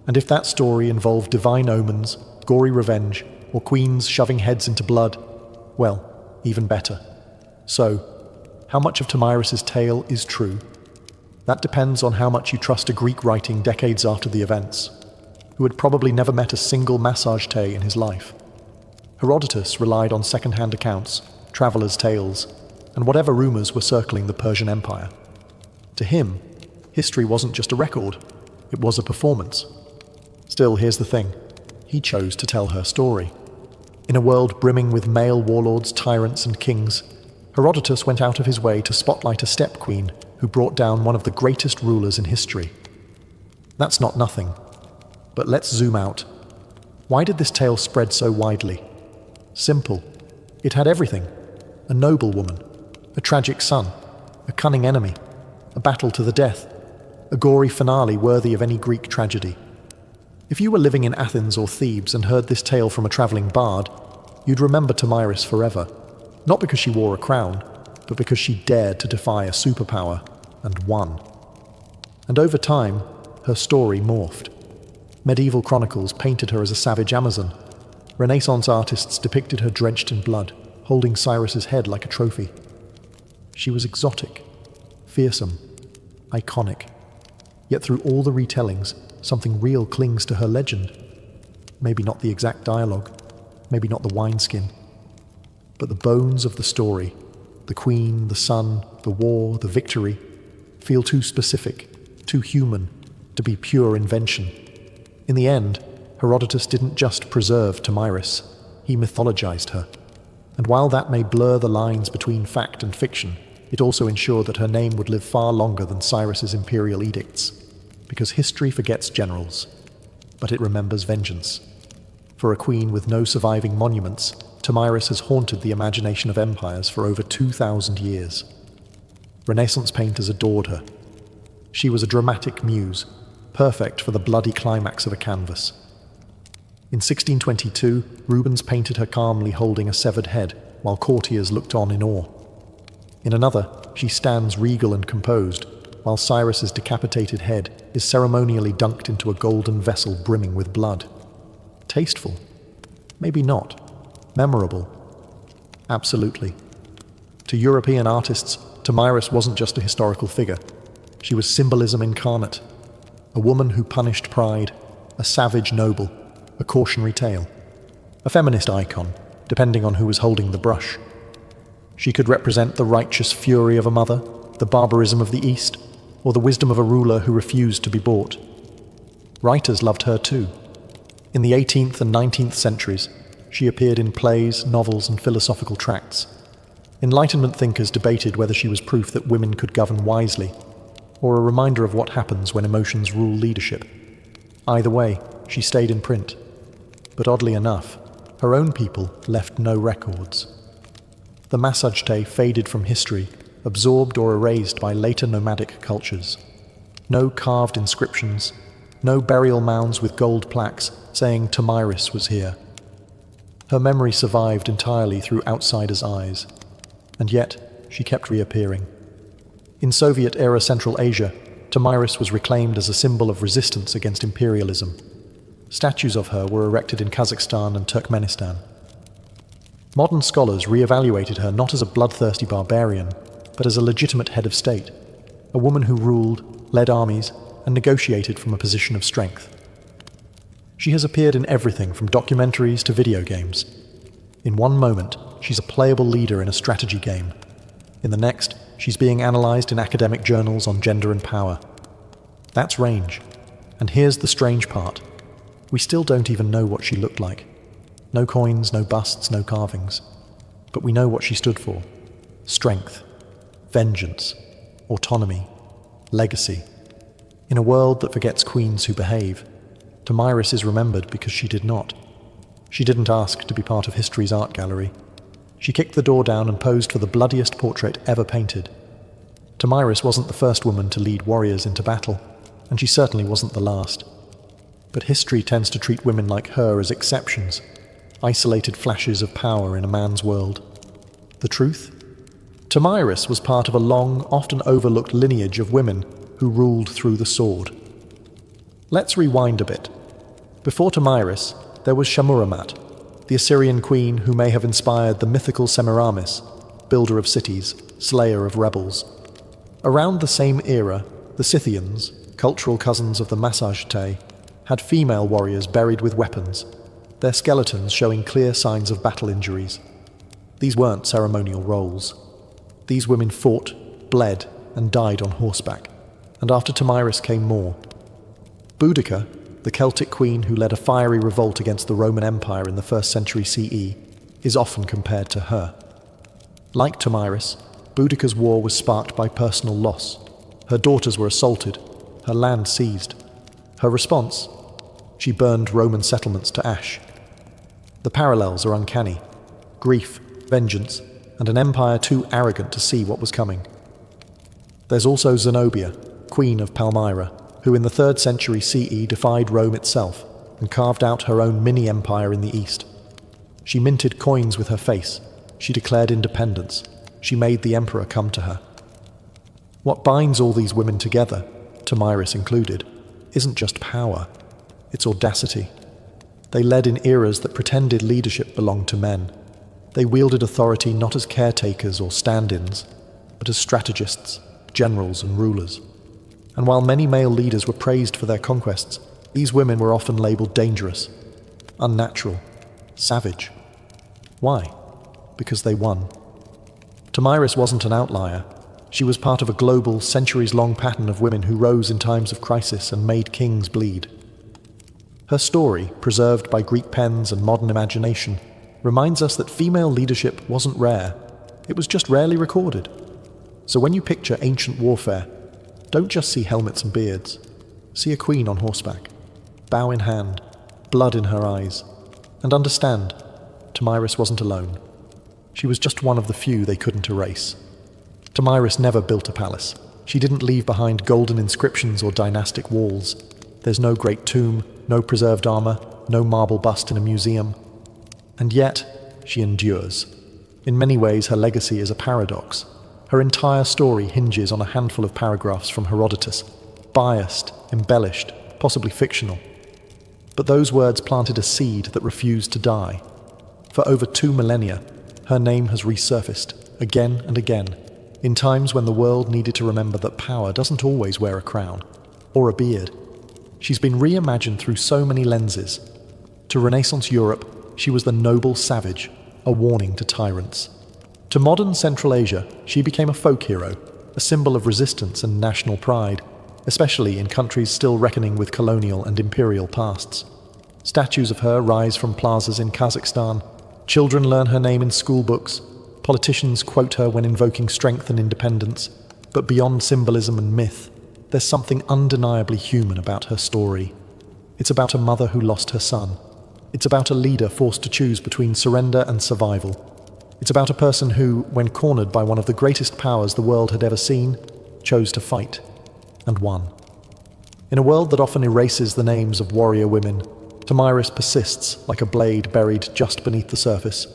and if that story involved divine omens, gory revenge, or queens shoving heads into blood, well, even better. So, how much of Tomyris's tale is true? That depends on how much you trust a Greek writing decades after the events, who had probably never met a single Massageté in his life. Herodotus relied on second-hand accounts, travelers' tales, and whatever rumors were circling the Persian Empire. To him, history wasn't just a record, it was a performance. Still, here's the thing. He chose to tell her story. In a world brimming with male warlords, tyrants, and kings, Herodotus went out of his way to spotlight a steppe queen who brought down one of the greatest rulers in history. That's not nothing. But let's zoom out. Why did this tale spread so widely? Simple. It had everything. A noble woman, a tragic son, a cunning enemy, a battle to the death, a gory finale worthy of any Greek tragedy. If you were living in Athens or Thebes and heard this tale from a travelling bard, you'd remember Tomyris forever, not because she wore a crown, but because she dared to defy a superpower and won. And over time, her story morphed. Medieval chronicles painted her as a savage Amazon. Renaissance artists depicted her drenched in blood, holding Cyrus's head like a trophy. She was exotic, fearsome, iconic. Yet through all the retellings, something real clings to her legend. Maybe not the exact dialogue, maybe not the wineskin, but the bones of the story, the queen, the sun, the war, the victory, feel too specific, too human, to be pure invention. In the end, Herodotus didn't just preserve Tomyris, he mythologized her. And while that may blur the lines between fact and fiction, it also ensured that her name would live far longer than Cyrus's imperial edicts. Because history forgets generals, but it remembers vengeance. For a queen with no surviving monuments, Tomyris has haunted the imagination of empires for over 2,000 years. Renaissance painters adored her. She was a dramatic muse, perfect for the bloody climax of a canvas. In 1622, Rubens painted her calmly holding a severed head, while courtiers looked on in awe. In another, she stands regal and composed, while Cyrus's decapitated head is ceremonially dunked into a golden vessel brimming with blood. Tasteful? Maybe not. Memorable? Absolutely. To European artists, Tomyris wasn't just a historical figure. She was symbolism incarnate. A woman who punished pride, a savage noble, a cautionary tale, a feminist icon, depending on who was holding the brush. She could represent the righteous fury of a mother, the barbarism of the East, or the wisdom of a ruler who refused to be bought. Writers loved her too. In the 18th and 19th centuries, she appeared in plays, novels, and philosophical tracts. Enlightenment thinkers debated whether she was proof that women could govern wisely, or a reminder of what happens when emotions rule leadership. Either way, she stayed in print. But oddly enough, her own people left no records. The Massagetæ faded from history, absorbed or erased by later nomadic cultures. No carved inscriptions, no burial mounds with gold plaques saying Tomyris was here. Her memory survived entirely through outsiders' eyes, and yet she kept reappearing. In Soviet-era Central Asia, Tomyris was reclaimed as a symbol of resistance against imperialism. Statues of her were erected in Kazakhstan and Turkmenistan. Modern scholars re-evaluated her not as a bloodthirsty barbarian, but as a legitimate head of state, a woman who ruled, led armies, and negotiated from a position of strength. She has appeared in everything from documentaries to video games. In one moment, she's a playable leader in a strategy game. In the next, she's being analysed in academic journals on gender and power. That's range. And here's the strange part. We still don't even know what she looked like. No coins, no busts, no carvings. But we know what she stood for. Strength, vengeance, autonomy, legacy. In a world that forgets queens who behave, Tomyris is remembered because she did not. She didn't ask to be part of history's art gallery. She kicked the door down and posed for the bloodiest portrait ever painted. Tomyris wasn't the first woman to lead warriors into battle, and she certainly wasn't the last. But history tends to treat women like her as exceptions, isolated flashes of power in a man's world. The truth? Tomyris was part of a long, often overlooked lineage of women who ruled through the sword. Let's rewind a bit. Before Tomyris, there was Shemuramat, the Assyrian queen who may have inspired the mythical Semiramis, builder of cities, slayer of rebels. Around the same era, the Scythians, cultural cousins of the Massagetæ, had female warriors buried with weapons, their skeletons showing clear signs of battle injuries. These weren't ceremonial roles. These women fought, bled, and died on horseback. And after Tomyris came more. Boudica, the Celtic queen who led a fiery revolt against the Roman Empire in the 1st century CE, is often compared to her. Like Tomyris, Boudica's war was sparked by personal loss. Her daughters were assaulted, her land seized. Her response? She burned Roman settlements to ash. The parallels are uncanny. Grief, vengeance, and an empire too arrogant to see what was coming. There's also Zenobia, queen of Palmyra, who in the 3rd century CE defied Rome itself and carved out her own mini-empire in the east. She minted coins with her face. She declared independence. She made the emperor come to her. What binds all these women together, Tomyris included, isn't just power, it's audacity. They led in eras that pretended leadership belonged to men. They wielded authority not as caretakers or stand-ins, but as strategists, generals and rulers. And while many male leaders were praised for their conquests, these women were often labelled dangerous, unnatural, savage. Why? Because they won. Tomyris wasn't an outlier. She was part of a global, centuries-long pattern of women who rose in times of crisis and made kings bleed. Her story, preserved by Greek pens and modern imagination, reminds us that female leadership wasn't rare. It was just rarely recorded. So when you picture ancient warfare, don't just see helmets and beards. See a queen on horseback, bow in hand, blood in her eyes, and understand, Tomyris wasn't alone. She was just one of the few they couldn't erase. Tomyris never built a palace. She didn't leave behind golden inscriptions or dynastic walls. There's no great tomb, no preserved armor, no marble bust in a museum. And yet, she endures. In many ways, her legacy is a paradox. Her entire story hinges on a handful of paragraphs from Herodotus, biased, embellished, possibly fictional. But those words planted a seed that refused to die. For over 2 millennia, her name has resurfaced, again and again, in times when the world needed to remember that power doesn't always wear a crown, or a beard. She's been reimagined through so many lenses. To Renaissance Europe, she was the noble savage, a warning to tyrants. To modern Central Asia, she became a folk hero, a symbol of resistance and national pride, especially in countries still reckoning with colonial and imperial pasts. Statues of her rise from plazas in Kazakhstan. Children learn her name in school books. Politicians quote her when invoking strength and independence. But beyond symbolism and myth, there's something undeniably human about her story. It's about a mother who lost her son. It's about a leader forced to choose between surrender and survival. It's about a person who, when cornered by one of the greatest powers the world had ever seen, chose to fight, and won. In a world that often erases the names of warrior women, Tomyris persists like a blade buried just beneath the surface,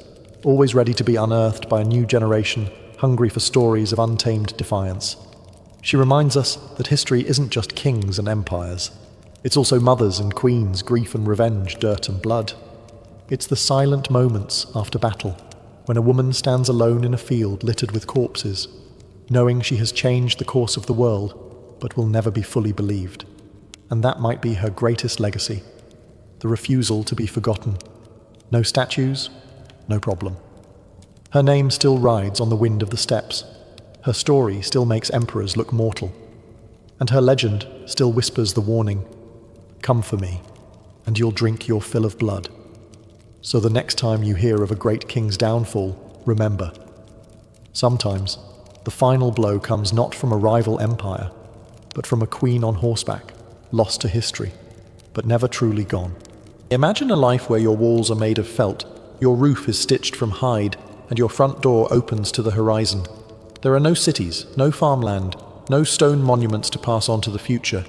always ready to be unearthed by a new generation, hungry for stories of untamed defiance. She reminds us that history isn't just kings and empires. It's also mothers and queens, grief and revenge, dirt and blood. It's the silent moments after battle, when a woman stands alone in a field littered with corpses, knowing she has changed the course of the world, but will never be fully believed. And that might be her greatest legacy, the refusal to be forgotten. No statues, no problem. Her name still rides on the wind of the steppes. Her story still makes emperors look mortal. And her legend still whispers the warning, "Come for me, and you'll drink your fill of blood." So the next time you hear of a great king's downfall, remember, sometimes the final blow comes not from a rival empire, but from a queen on horseback, lost to history, but never truly gone. Imagine a life where your walls are made of felt, your roof is stitched from hide, and your front door opens to the horizon. There are no cities, no farmland, no stone monuments to pass on to the future,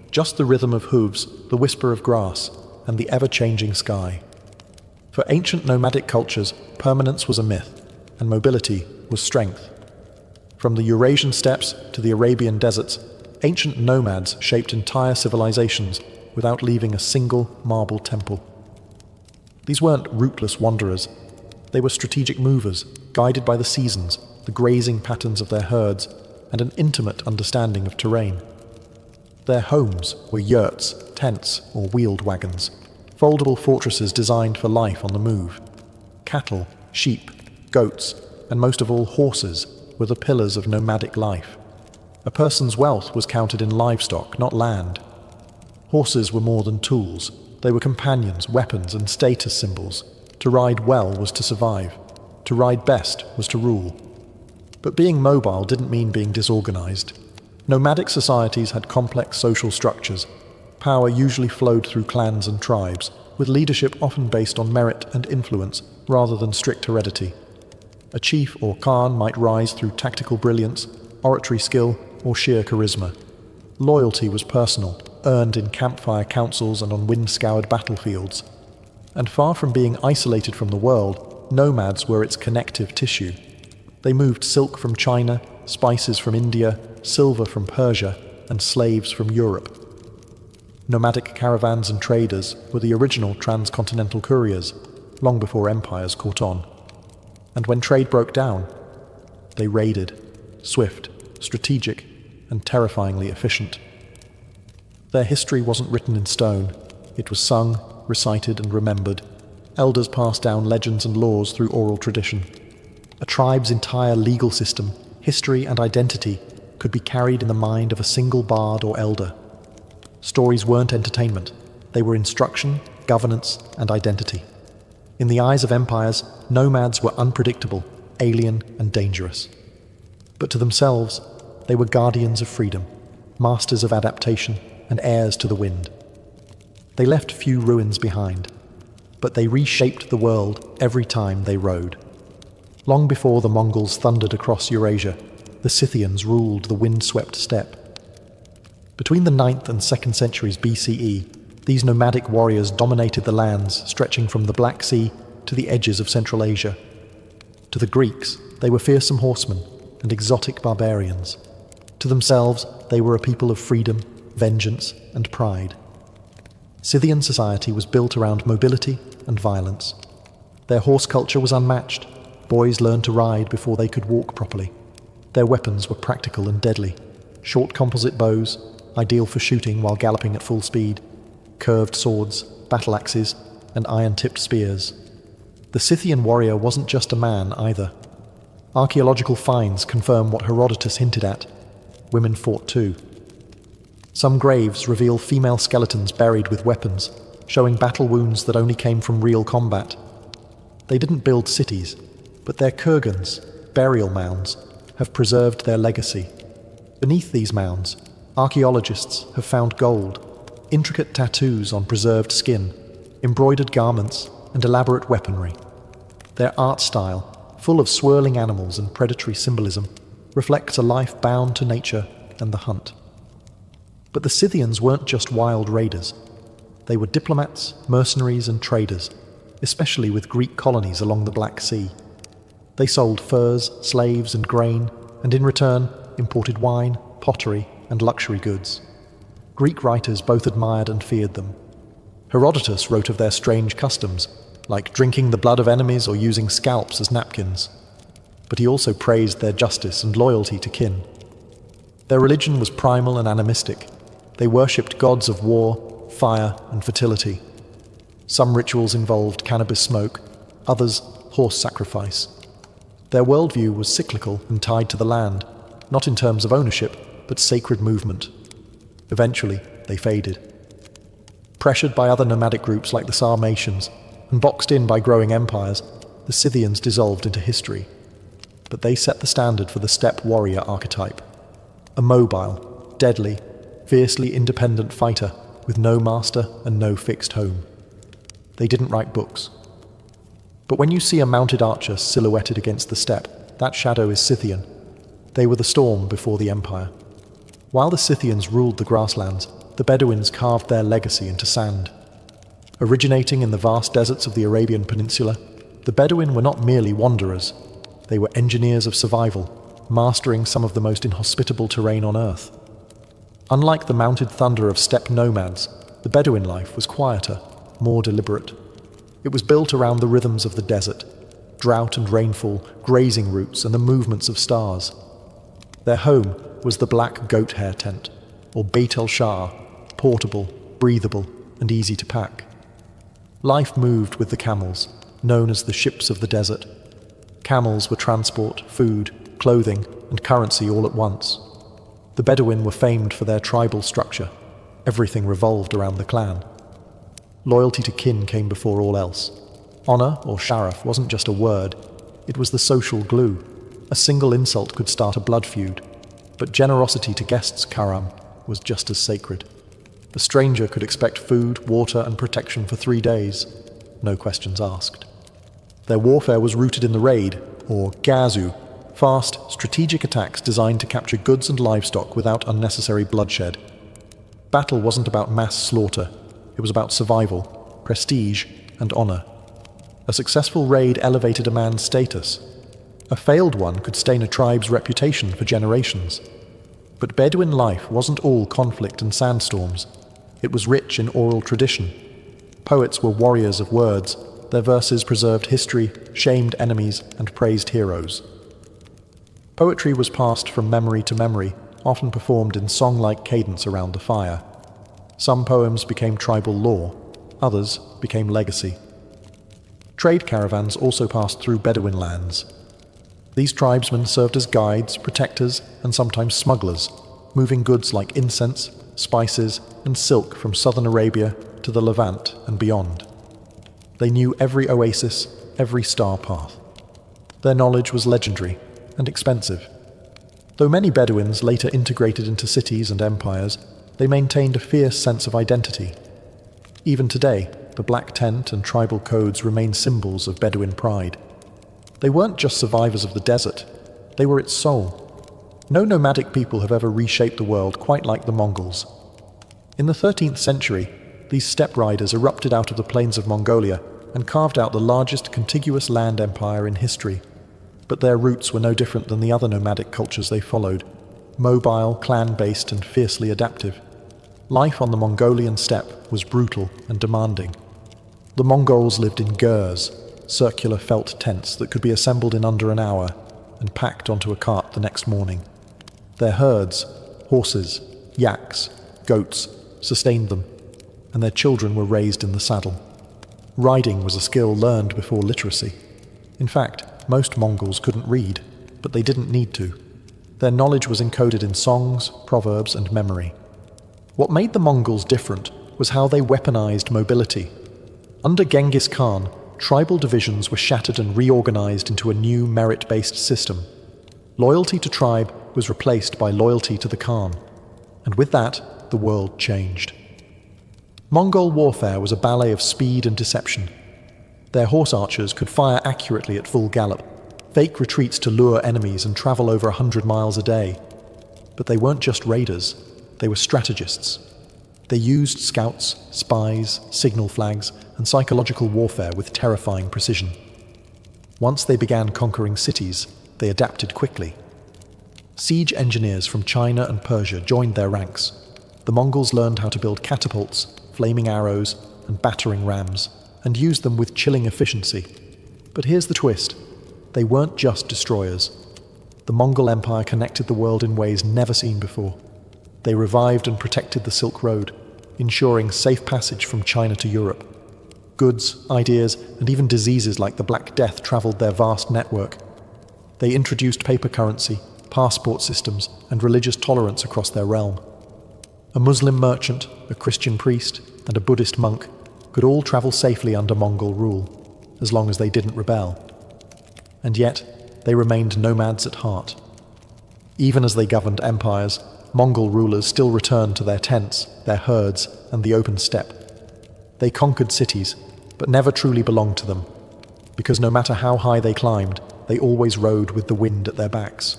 just the rhythm of hooves, the whisper of grass, and the ever-changing sky. For ancient nomadic cultures, permanence was a myth, and mobility was strength. From the Eurasian steppes to the Arabian deserts, ancient nomads shaped entire civilizations without leaving a single marble temple. These weren't rootless wanderers. They were strategic movers, guided by the seasons, the grazing patterns of their herds, and an intimate understanding of terrain. Their homes were yurts, tents, or wheeled wagons, foldable fortresses designed for life on the move. Cattle, sheep, goats, and most of all horses were the pillars of nomadic life. A person's wealth was counted in livestock, not land. Horses were more than tools. They were companions, weapons, and status symbols. To ride well was to survive. To ride best was to rule. But being mobile didn't mean being disorganized. Nomadic societies had complex social structures. Power usually flowed through clans and tribes, with leadership often based on merit and influence rather than strict heredity. A chief or khan might rise through tactical brilliance, oratory skill, or sheer charisma. Loyalty was personal, earned in campfire councils and on wind-scoured battlefields. And far from being isolated from the world, nomads were its connective tissue. They moved silk from China, spices from India, silver from Persia, and slaves from Europe. Nomadic caravans and traders were the original transcontinental couriers, long before empires caught on. And when trade broke down, they raided, swift, strategic, and terrifyingly efficient. Their history wasn't written in stone. It was sung, recited, and remembered. Elders passed down legends and laws through oral tradition. A tribe's entire legal system, history, and identity could be carried in the mind of a single bard or elder. Stories weren't entertainment. They were instruction, governance, and identity. In the eyes of empires, nomads were unpredictable, alien, and dangerous. But to themselves, they were guardians of freedom, masters of adaptation, and heirs to the wind. They left few ruins behind, but they reshaped the world every time they rode. Long before the Mongols thundered across Eurasia, the Scythians ruled the wind-swept steppe. Between the 9th and 2nd centuries BCE, these nomadic warriors dominated the lands stretching from the Black Sea to the edges of Central Asia. To the Greeks, they were fearsome horsemen and exotic barbarians. To themselves, they were a people of freedom, vengeance, and pride. Scythian society was built around mobility and violence. Their horse culture was unmatched. Boys learned to ride before they could walk properly. Their weapons were practical and deadly. Short composite bows, ideal for shooting while galloping at full speed, curved swords, battle axes, and iron-tipped spears. The Scythian warrior wasn't just a man either. Archaeological finds confirm what Herodotus hinted at. Women fought too. Some graves reveal female skeletons buried with weapons, showing battle wounds that only came from real combat. They didn't build cities, but their kurgans, burial mounds, have preserved their legacy. Beneath these mounds, archaeologists have found gold, intricate tattoos on preserved skin, embroidered garments, and elaborate weaponry. Their art style, full of swirling animals and predatory symbolism, reflects a life bound to nature and the hunt. But the Scythians weren't just wild raiders. They were diplomats, mercenaries, and traders, especially with Greek colonies along the Black Sea. They sold furs, slaves, and grain, and in return imported wine, pottery, and luxury goods. Greek writers both admired and feared them. Herodotus wrote of their strange customs, like drinking the blood of enemies or using scalps as napkins. But he also praised their justice and loyalty to kin. Their religion was primal and animistic. They worshipped gods of war, fire, and fertility. Some rituals involved cannabis smoke, others horse sacrifice. Their worldview was cyclical and tied to the land, not in terms of ownership, but sacred movement. Eventually, they faded. Pressured by other nomadic groups like the Sarmatians, and boxed in by growing empires, the Scythians dissolved into history. But they set the standard for the steppe warrior archetype. A mobile, deadly, fiercely independent fighter with no master and no fixed home. They didn't write books. But when you see a mounted archer silhouetted against the steppe, that shadow is Scythian. They were the storm before the empire. While the Scythians ruled the grasslands, the Bedouins carved their legacy into sand. Originating in the vast deserts of the Arabian Peninsula, the Bedouin were not merely wanderers. They were engineers of survival, mastering some of the most inhospitable terrain on earth. Unlike the mounted thunder of steppe nomads, the Bedouin life was quieter, more deliberate. It was built around the rhythms of the desert, drought and rainfall, grazing routes, and the movements of stars. Their home was the black goat hair tent, or Beit el-Shar, portable, breathable, and easy to pack. Life moved with the camels, known as the ships of the desert. Camels were transport, food, clothing, and currency all at once. The Bedouin were famed for their tribal structure. Everything revolved around the clan. Loyalty to kin came before all else. Honor, or sharaf, wasn't just a word. It was the social glue. A single insult could start a blood feud. But generosity to guests, karam, was just as sacred. The stranger could expect food, water, and protection for 3 days, no questions asked. Their warfare was rooted in the raid, or gazu, fast, strategic attacks designed to capture goods and livestock without unnecessary bloodshed. Battle wasn't about mass slaughter, it was about survival, prestige, and honor. A successful raid elevated a man's status. A failed one could stain a tribe's reputation for generations. But Bedouin life wasn't all conflict and sandstorms. It was rich in oral tradition. Poets were warriors of words. Their verses preserved history, shamed enemies, and praised heroes. Poetry was passed from memory to memory, often performed in song-like cadence around the fire. Some poems became tribal lore, others became legacy. Trade caravans also passed through Bedouin lands. These tribesmen served as guides, protectors, and sometimes smugglers, moving goods like incense, spices, and silk from southern Arabia to the Levant and beyond. They knew every oasis, every star path. Their knowledge was legendary and expensive. Though many Bedouins later integrated into cities and empires, they maintained a fierce sense of identity. Even today, the black tent and tribal codes remain symbols of Bedouin pride. They weren't just survivors of the desert, they were its soul. No nomadic people have ever reshaped the world quite like the Mongols. In the 13th century, these steppe riders erupted out of the plains of Mongolia and carved out the largest contiguous land empire in history. But their roots were no different than the other nomadic cultures they followed, mobile, clan-based, and fiercely adaptive. Life on the Mongolian steppe was brutal and demanding. The Mongols lived in gurs, circular felt tents that could be assembled in under an hour and packed onto a cart the next morning. Their herds, horses, yaks, goats, sustained them, and their children were raised in the saddle. Riding was a skill learned before literacy. In fact, most Mongols couldn't read, but they didn't need to. Their knowledge was encoded in songs, proverbs, and memory. What made the Mongols different was how they weaponized mobility. Under Genghis Khan, tribal divisions were shattered and reorganized into a new merit-based system. Loyalty to tribe was replaced by loyalty to the Khan, and with that, the world changed. Mongol warfare was a ballet of speed and deception. Their horse archers could fire accurately at full gallop, fake retreats to lure enemies and travel over 100 miles a day. But they weren't just raiders, they were strategists. They used scouts, spies, signal flags, and psychological warfare with terrifying precision. Once they began conquering cities, they adapted quickly. Siege engineers from China and Persia joined their ranks. The Mongols learned how to build catapults, flaming arrows, and battering rams, and used them with chilling efficiency. But here's the twist. They weren't just destroyers. The Mongol Empire connected the world in ways never seen before. They revived and protected the Silk Road, ensuring safe passage from China to Europe. Goods, ideas, and even diseases like the Black Death traveled their vast network. They introduced paper currency, passport systems, and religious tolerance across their realm. A Muslim merchant, a Christian priest, and a Buddhist monk could all travel safely under Mongol rule, as long as they didn't rebel. And yet, they remained nomads at heart. Even as they governed empires, Mongol rulers still returned to their tents, their herds, and the open steppe. They conquered cities, but never truly belonged to them, because no matter how high they climbed, they always rode with the wind at their backs.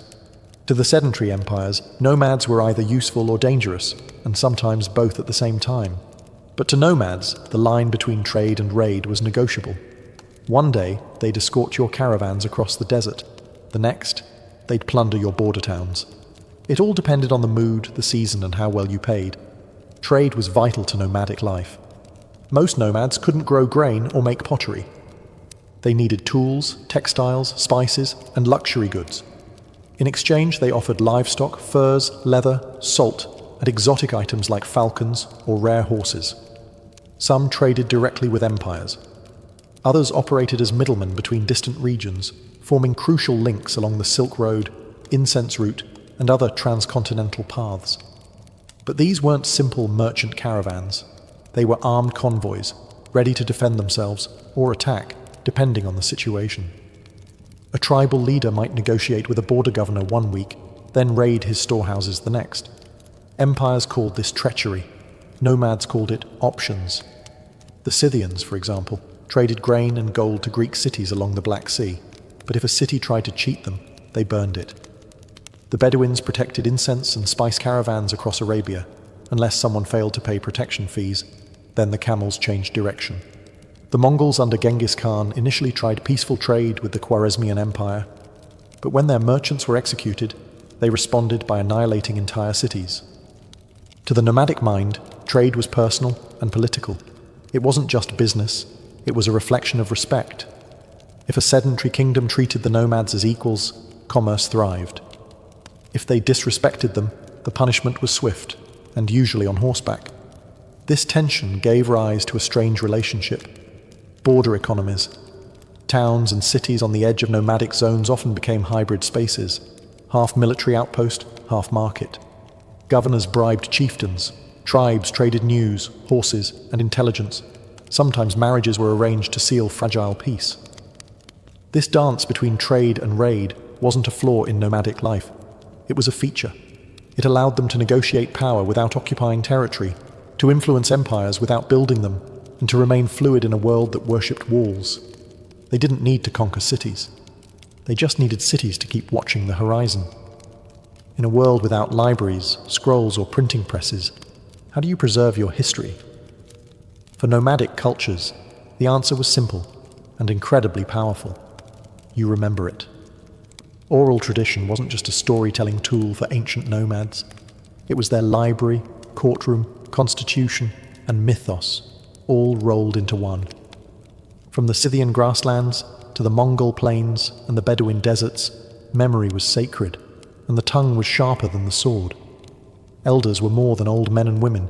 To the sedentary empires, nomads were either useful or dangerous, and sometimes both at the same time. But to nomads, the line between trade and raid was negotiable. One day, they'd escort your caravans across the desert. The next, they'd plunder your border towns. It all depended on the mood, the season, and how well you paid. Trade was vital to nomadic life. Most nomads couldn't grow grain or make pottery. They needed tools, textiles, spices, and luxury goods. In exchange, they offered livestock, furs, leather, salt, and exotic items like falcons or rare horses. Some traded directly with empires. Others operated as middlemen between distant regions, forming crucial links along the Silk Road, incense route, and other transcontinental paths. But these weren't simple merchant caravans. They were armed convoys, ready to defend themselves or attack, depending on the situation. A tribal leader might negotiate with a border governor one week, then raid his storehouses the next. Empires called this treachery. Nomads called it options. The Scythians, for example, traded grain and gold to Greek cities along the Black Sea, but if a city tried to cheat them, they burned it. The Bedouins protected incense and spice caravans across Arabia. Unless someone failed to pay protection fees, then the camels changed direction. The Mongols under Genghis Khan initially tried peaceful trade with the Khwarezmian Empire, but when their merchants were executed, they responded by annihilating entire cities. To the nomadic mind, trade was personal and political. It wasn't just business, it was a reflection of respect. If a sedentary kingdom treated the nomads as equals, commerce thrived. If they disrespected them, the punishment was swift, and usually on horseback. This tension gave rise to a strange relationship. Border economies. Towns and cities on the edge of nomadic zones often became hybrid spaces, half military outpost, half market. Governors bribed chieftains, tribes traded news, horses, and intelligence. Sometimes marriages were arranged to seal fragile peace. This dance between trade and raid wasn't a flaw in nomadic life. It was a feature. It allowed them to negotiate power without occupying territory, to influence empires without building them, and to remain fluid in a world that worshipped walls. They didn't need to conquer cities. They just needed cities to keep watching the horizon. In a world without libraries, scrolls, or printing presses, how do you preserve your history? For nomadic cultures, the answer was simple and incredibly powerful. You remember it. Oral tradition wasn't just a storytelling tool for ancient nomads. It was their library, courtroom, constitution, and mythos, all rolled into one. From the Scythian grasslands to the Mongol plains and the Bedouin deserts, memory was sacred, and the tongue was sharper than the sword. Elders were more than old men and women.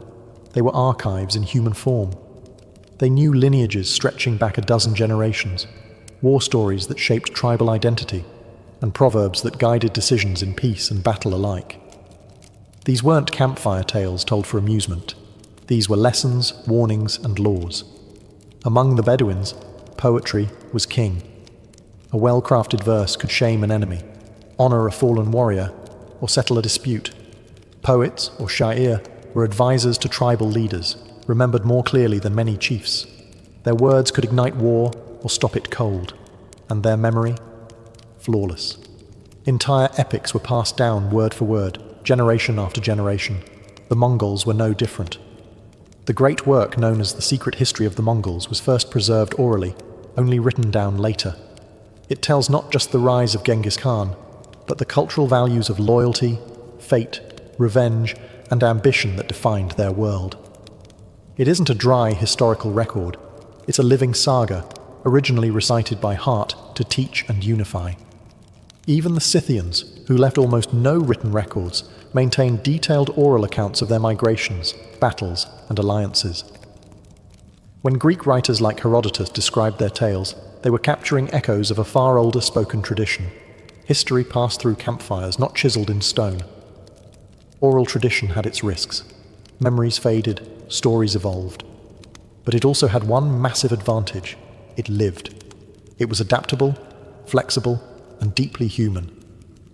They were archives in human form. They knew lineages stretching back a dozen generations, war stories that shaped tribal identity, and proverbs that guided decisions in peace and battle alike. These weren't campfire tales told for amusement. These were lessons, warnings, and laws. Among the Bedouins, poetry was king. A well-crafted verse could shame an enemy, honor a fallen warrior, or settle a dispute. Poets, or sha'ir, were advisors to tribal leaders, remembered more clearly than many chiefs. Their words could ignite war or stop it cold, and their memory, flawless. Entire epics were passed down word for word, generation after generation. The Mongols were no different. The great work known as The Secret History of the Mongols was first preserved orally, only written down later. It tells not just the rise of Genghis Khan, but the cultural values of loyalty, fate, revenge, and ambition that defined their world. It isn't a dry historical record. It's a living saga, originally recited by heart to teach and unify. Even the Scythians, who left almost no written records, maintained detailed oral accounts of their migrations, battles, and alliances. When Greek writers like Herodotus described their tales, they were capturing echoes of a far older spoken tradition. History passed through campfires, not chiseled in stone. Oral tradition had its risks. Memories faded, stories evolved. But it also had one massive advantage. It lived. It was adaptable, flexible, and deeply human.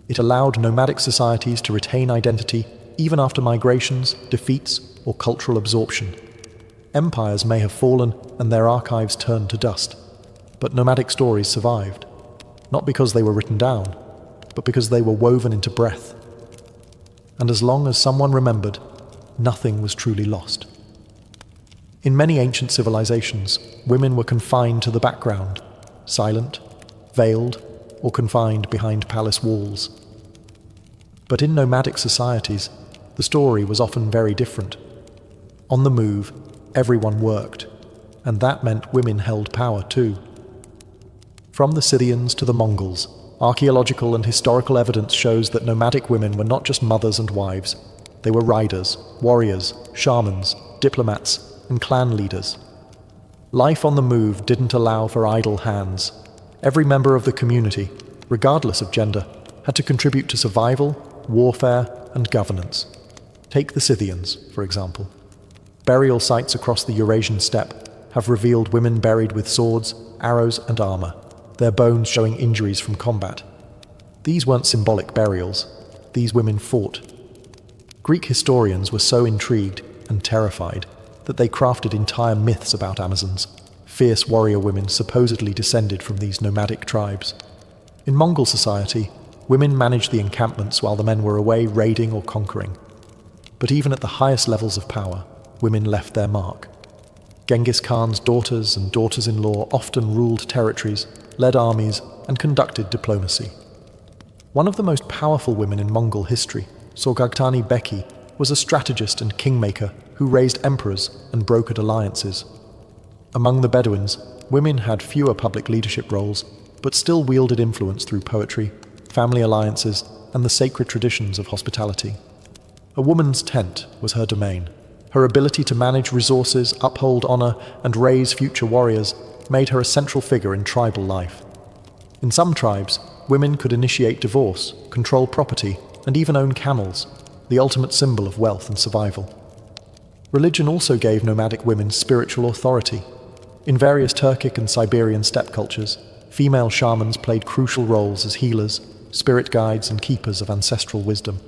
It allowed nomadic societies to retain identity even after migrations, defeats, or cultural absorption. Empires may have fallen and their archives turned to dust, but nomadic stories survived, not because they were written down, but because they were woven into breath. And as long as someone remembered, nothing was truly lost. In many ancient civilizations, women were confined to the background, silent, veiled, or confined behind palace walls. But in nomadic societies, the story was often very different. On the move, everyone worked, and that meant women held power too. From the Scythians to the Mongols, archaeological and historical evidence shows that nomadic women were not just mothers and wives. They were riders, warriors, shamans, diplomats, and clan leaders. Life on the move didn't allow for idle hands. Every member of the community, regardless of gender, had to contribute to survival, warfare, and governance. Take the Scythians, for example. Burial sites across the Eurasian steppe have revealed women buried with swords, arrows, and armor, their bones showing injuries from combat. These weren't symbolic burials. These women fought. Greek historians were so intrigued, and terrified that they crafted entire myths about Amazons, fierce warrior women supposedly descended from these nomadic tribes. In Mongol society, women managed the encampments while the men were away raiding or conquering. But even at the highest levels of power, women left their mark. Genghis Khan's daughters and daughters-in-law often ruled territories, led armies, and conducted diplomacy. One of the most powerful women in Mongol history, Sorghaghtani Beki, was a strategist and kingmaker who raised emperors and brokered alliances. Among the Bedouins, women had fewer public leadership roles, but still wielded influence through poetry, family alliances, and the sacred traditions of hospitality. A woman's tent was her domain. Her ability to manage resources, uphold honor, and raise future warriors made her a central figure in tribal life. In some tribes, women could initiate divorce, control property, and even own camels, the ultimate symbol of wealth and survival. Religion also gave nomadic women spiritual authority. In various Turkic and Siberian steppe cultures, female shamans played crucial roles as healers, spirit guides, and keepers of ancestral wisdom.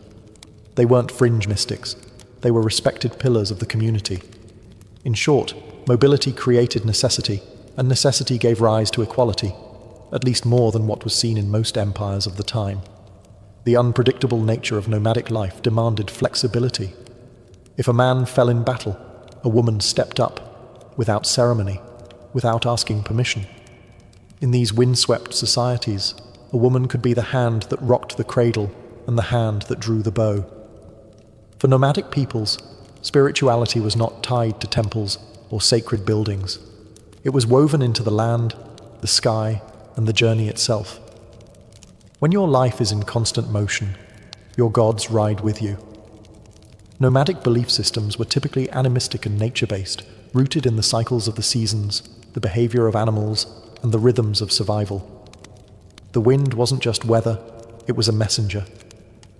They weren't fringe mystics. They were respected pillars of the community. In short, mobility created necessity, and necessity gave rise to equality, at least more than what was seen in most empires of the time. The unpredictable nature of nomadic life demanded flexibility. If a man fell in battle, a woman stepped up, without ceremony, without asking permission. In these windswept societies, a woman could be the hand that rocked the cradle and the hand that drew the bow. For nomadic peoples, spirituality was not tied to temples or sacred buildings. It was woven into the land, the sky, and the journey itself. When your life is in constant motion, your gods ride with you. Nomadic belief systems were typically animistic and nature-based, rooted in the cycles of the seasons, the behavior of animals, and the rhythms of survival. The wind wasn't just weather, it was a messenger.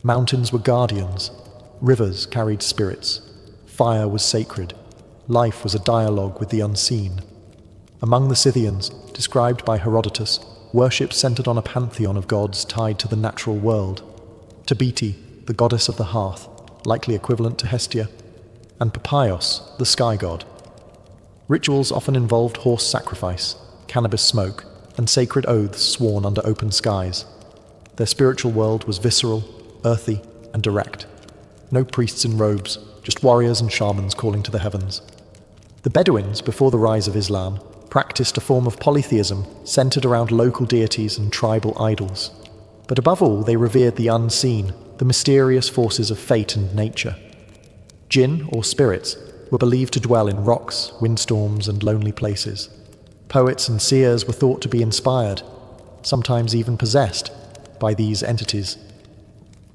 Mountains were guardians. Rivers carried spirits. Fire was sacred. Life was a dialogue with the unseen. Among the Scythians, described by Herodotus, worship centered on a pantheon of gods tied to the natural world. Tabiti, the goddess of the hearth, likely equivalent to Hestia, and Papaios, the sky god. Rituals often involved horse sacrifice, cannabis smoke, and sacred oaths sworn under open skies. Their spiritual world was visceral, earthy, and direct. No priests in robes, just warriors and shamans calling to the heavens. The Bedouins, before the rise of Islam, practiced a form of polytheism centered around local deities and tribal idols. But above all, they revered the unseen, the mysterious forces of fate and nature. Jinn, or spirits, were believed to dwell in rocks, windstorms, and lonely places. Poets and seers were thought to be inspired, sometimes even possessed, by these entities.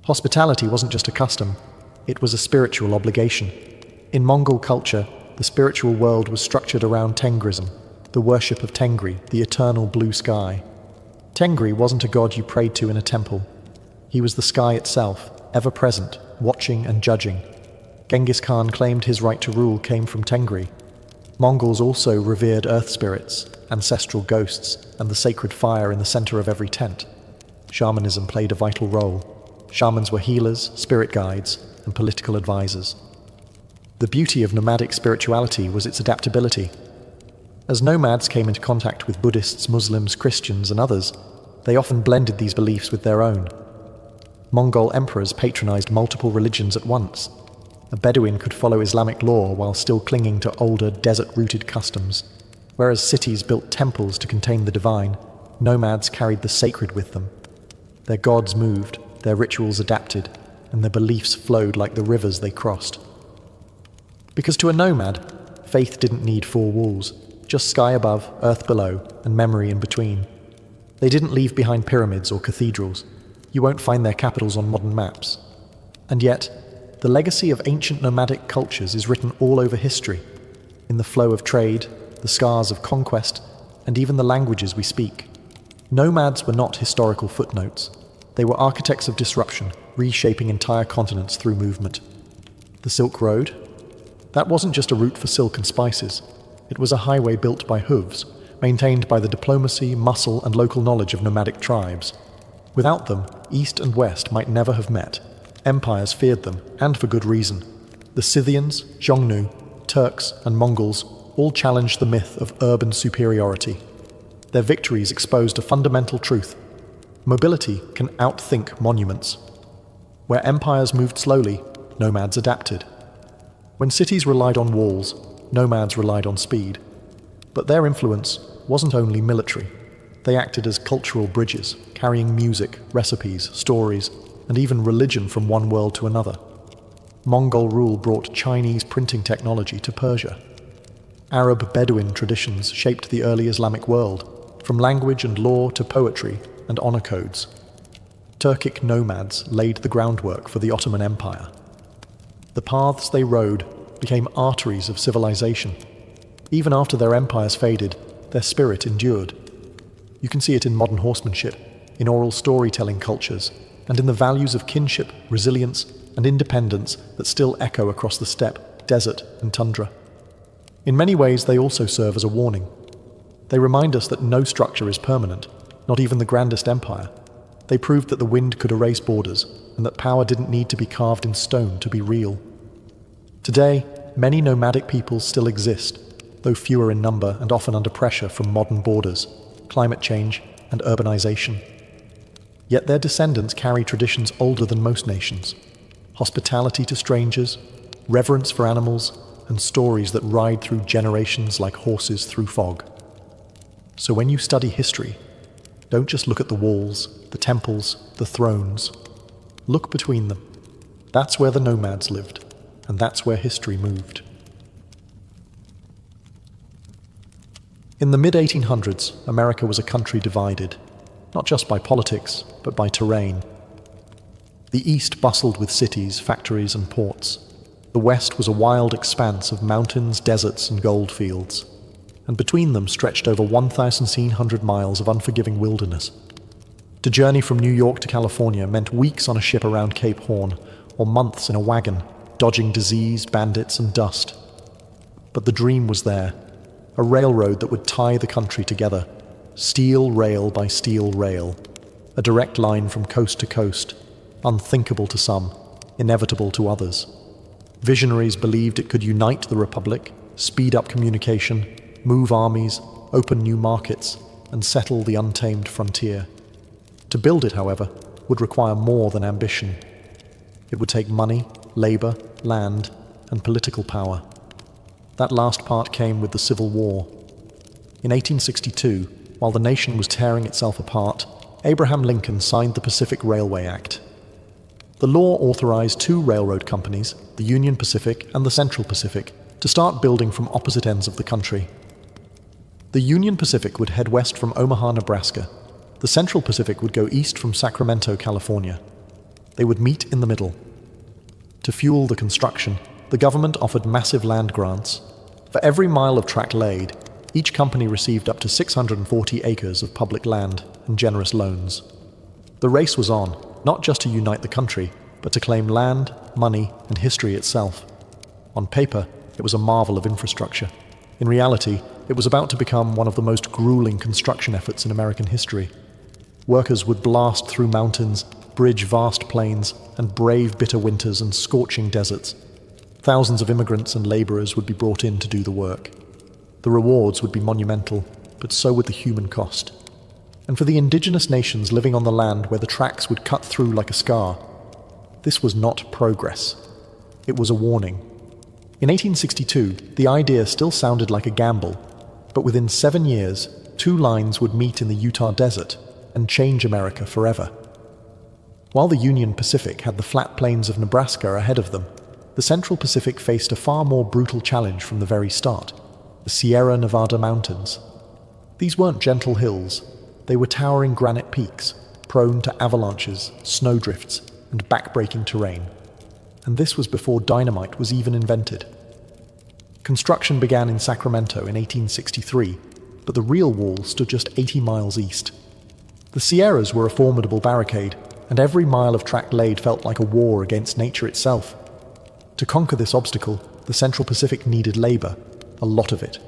Hospitality wasn't just a custom, it was a spiritual obligation. In Mongol culture, the spiritual world was structured around Tengrism, the worship of Tengri, the eternal blue sky. Tengri wasn't a god you prayed to in a temple. He was the sky itself, ever present, watching and judging. Genghis Khan claimed his right to rule came from Tengri. Mongols also revered earth spirits, ancestral ghosts, and the sacred fire in the center of every tent. Shamanism played a vital role. Shamans were healers, spirit guides, and political advisors. The beauty of nomadic spirituality was its adaptability. As nomads came into contact with Buddhists, Muslims, Christians, and others, they often blended these beliefs with their own. Mongol emperors patronized multiple religions at once. A Bedouin could follow Islamic law while still clinging to older, desert-rooted customs. Whereas cities built temples to contain the divine, nomads carried the sacred with them. Their gods moved, their rituals adapted, and their beliefs flowed like the rivers they crossed. Because to a nomad, faith didn't need four walls, just sky above, earth below, and memory in between. They didn't leave behind pyramids or cathedrals. You won't find their capitals on modern maps. And yet, the legacy of ancient nomadic cultures is written all over history, in the flow of trade, the scars of conquest, and even the languages we speak. Nomads were not historical footnotes. They were architects of disruption, reshaping entire continents through movement. The Silk Road? That wasn't just a route for silk and spices. It was a highway built by hooves, maintained by the diplomacy, muscle, and local knowledge of nomadic tribes. Without them, East and West might never have met. Empires feared them, and for good reason. The Scythians, Xiongnu, Turks, and Mongols all challenged the myth of urban superiority. Their victories exposed a fundamental truth: mobility can outthink monuments. Where empires moved slowly, nomads adapted. When cities relied on walls, nomads relied on speed. But their influence wasn't only military. They acted as cultural bridges, carrying music, recipes, stories, and even religion from one world to another. Mongol rule brought Chinese printing technology to Persia. Arab Bedouin traditions shaped the early Islamic world, from language and law to poetry and honor codes. Turkic nomads laid the groundwork for the Ottoman Empire. The paths they rode became arteries of civilization. Even after their empires faded, their spirit endured. You can see it in modern horsemanship, in oral storytelling cultures, and in the values of kinship, resilience, and independence that still echo across the steppe, desert, and tundra. In many ways, they also serve as a warning. They remind us that no structure is permanent, not even the grandest empire. They proved that the wind could erase borders, and that power didn't need to be carved in stone to be real. Today, many nomadic peoples still exist, though fewer in number and often under pressure from modern borders, climate change, and urbanization. Yet their descendants carry traditions older than most nations: hospitality to strangers, reverence for animals, and stories that ride through generations like horses through fog. So when you study history, don't just look at the walls, the temples, the thrones. Look between them. That's where the nomads lived, and that's where history moved. In the mid-1800s, America was a country divided, not just by politics, but by terrain. The East bustled with cities, factories, and ports. The West was a wild expanse of mountains, deserts, and gold fields. And between them stretched over 1,700 miles of unforgiving wilderness. To journey from New York to California meant weeks on a ship around Cape Horn, or months in a wagon, dodging disease, bandits, and dust. But the dream was there, a railroad that would tie the country together, steel rail by steel rail, a direct line from coast to coast, unthinkable to some, inevitable to others. Visionaries believed it could unite the Republic, speed up communication, move armies, open new markets, and settle the untamed frontier. To build it, however, would require more than ambition. It would take money, labor, land, and political power. That last part came with the Civil War. In 1862, while the nation was tearing itself apart, Abraham Lincoln signed the Pacific Railway Act. The law authorized two railroad companies, the Union Pacific and the Central Pacific, to start building from opposite ends of the country. The Union Pacific would head west from Omaha, Nebraska. The Central Pacific would go east from Sacramento, California. They would meet in the middle. To fuel the construction, the government offered massive land grants. For every mile of track laid, each company received up to 640 acres of public land and generous loans. The race was on, not just to unite the country, but to claim land, money, and history itself. On paper, it was a marvel of infrastructure. In reality, it was about to become one of the most grueling construction efforts in American history. Workers would blast through mountains, bridge vast plains, and brave bitter winters and scorching deserts. Thousands of immigrants and laborers would be brought in to do the work. The rewards would be monumental, but so would the human cost. And for the indigenous nations living on the land where the tracks would cut through like a scar, this was not progress. It was a warning. In 1862, the idea still sounded like a gamble, but within 7 years, two lines would meet in the Utah desert and change America forever. While the Union Pacific had the flat plains of Nebraska ahead of them, the Central Pacific faced a far more brutal challenge from the very start: the Sierra Nevada mountains. These weren't gentle hills. They were towering granite peaks, prone to avalanches, snowdrifts, and backbreaking terrain. And this was before dynamite was even invented. Construction began in Sacramento in 1863, but the real wall stood just 80 miles east. The Sierras were a formidable barricade, and every mile of track laid felt like a war against nature itself. To conquer this obstacle, the Central Pacific needed labor, a lot of it.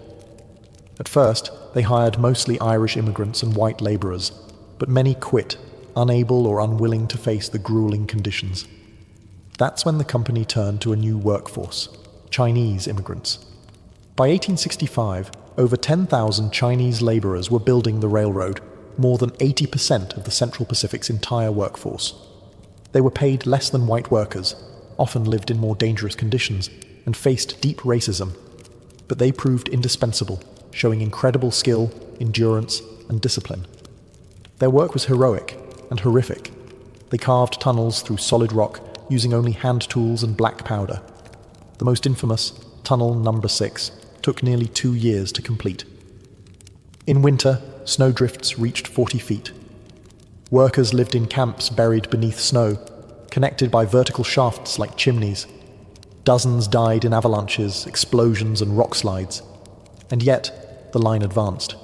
At first, they hired mostly Irish immigrants and white laborers, but many quit, unable or unwilling to face the grueling conditions. That's when the company turned to a new workforce, Chinese immigrants. By 1865, over 10,000 Chinese laborers were building the railroad, more than 80% of the Central Pacific's entire workforce. They were paid less than white workers, often lived in more dangerous conditions, and faced deep racism. But they proved indispensable, showing incredible skill, endurance, and discipline. Their work was heroic and horrific. They carved tunnels through solid rock using only hand tools and black powder. The most infamous, Tunnel Number 6, took nearly 2 years to complete. In winter, snowdrifts reached 40 feet. Workers lived in camps buried beneath snow, connected by vertical shafts like chimneys. Dozens died in avalanches, explosions, and rock slides. And yet, the line advanced.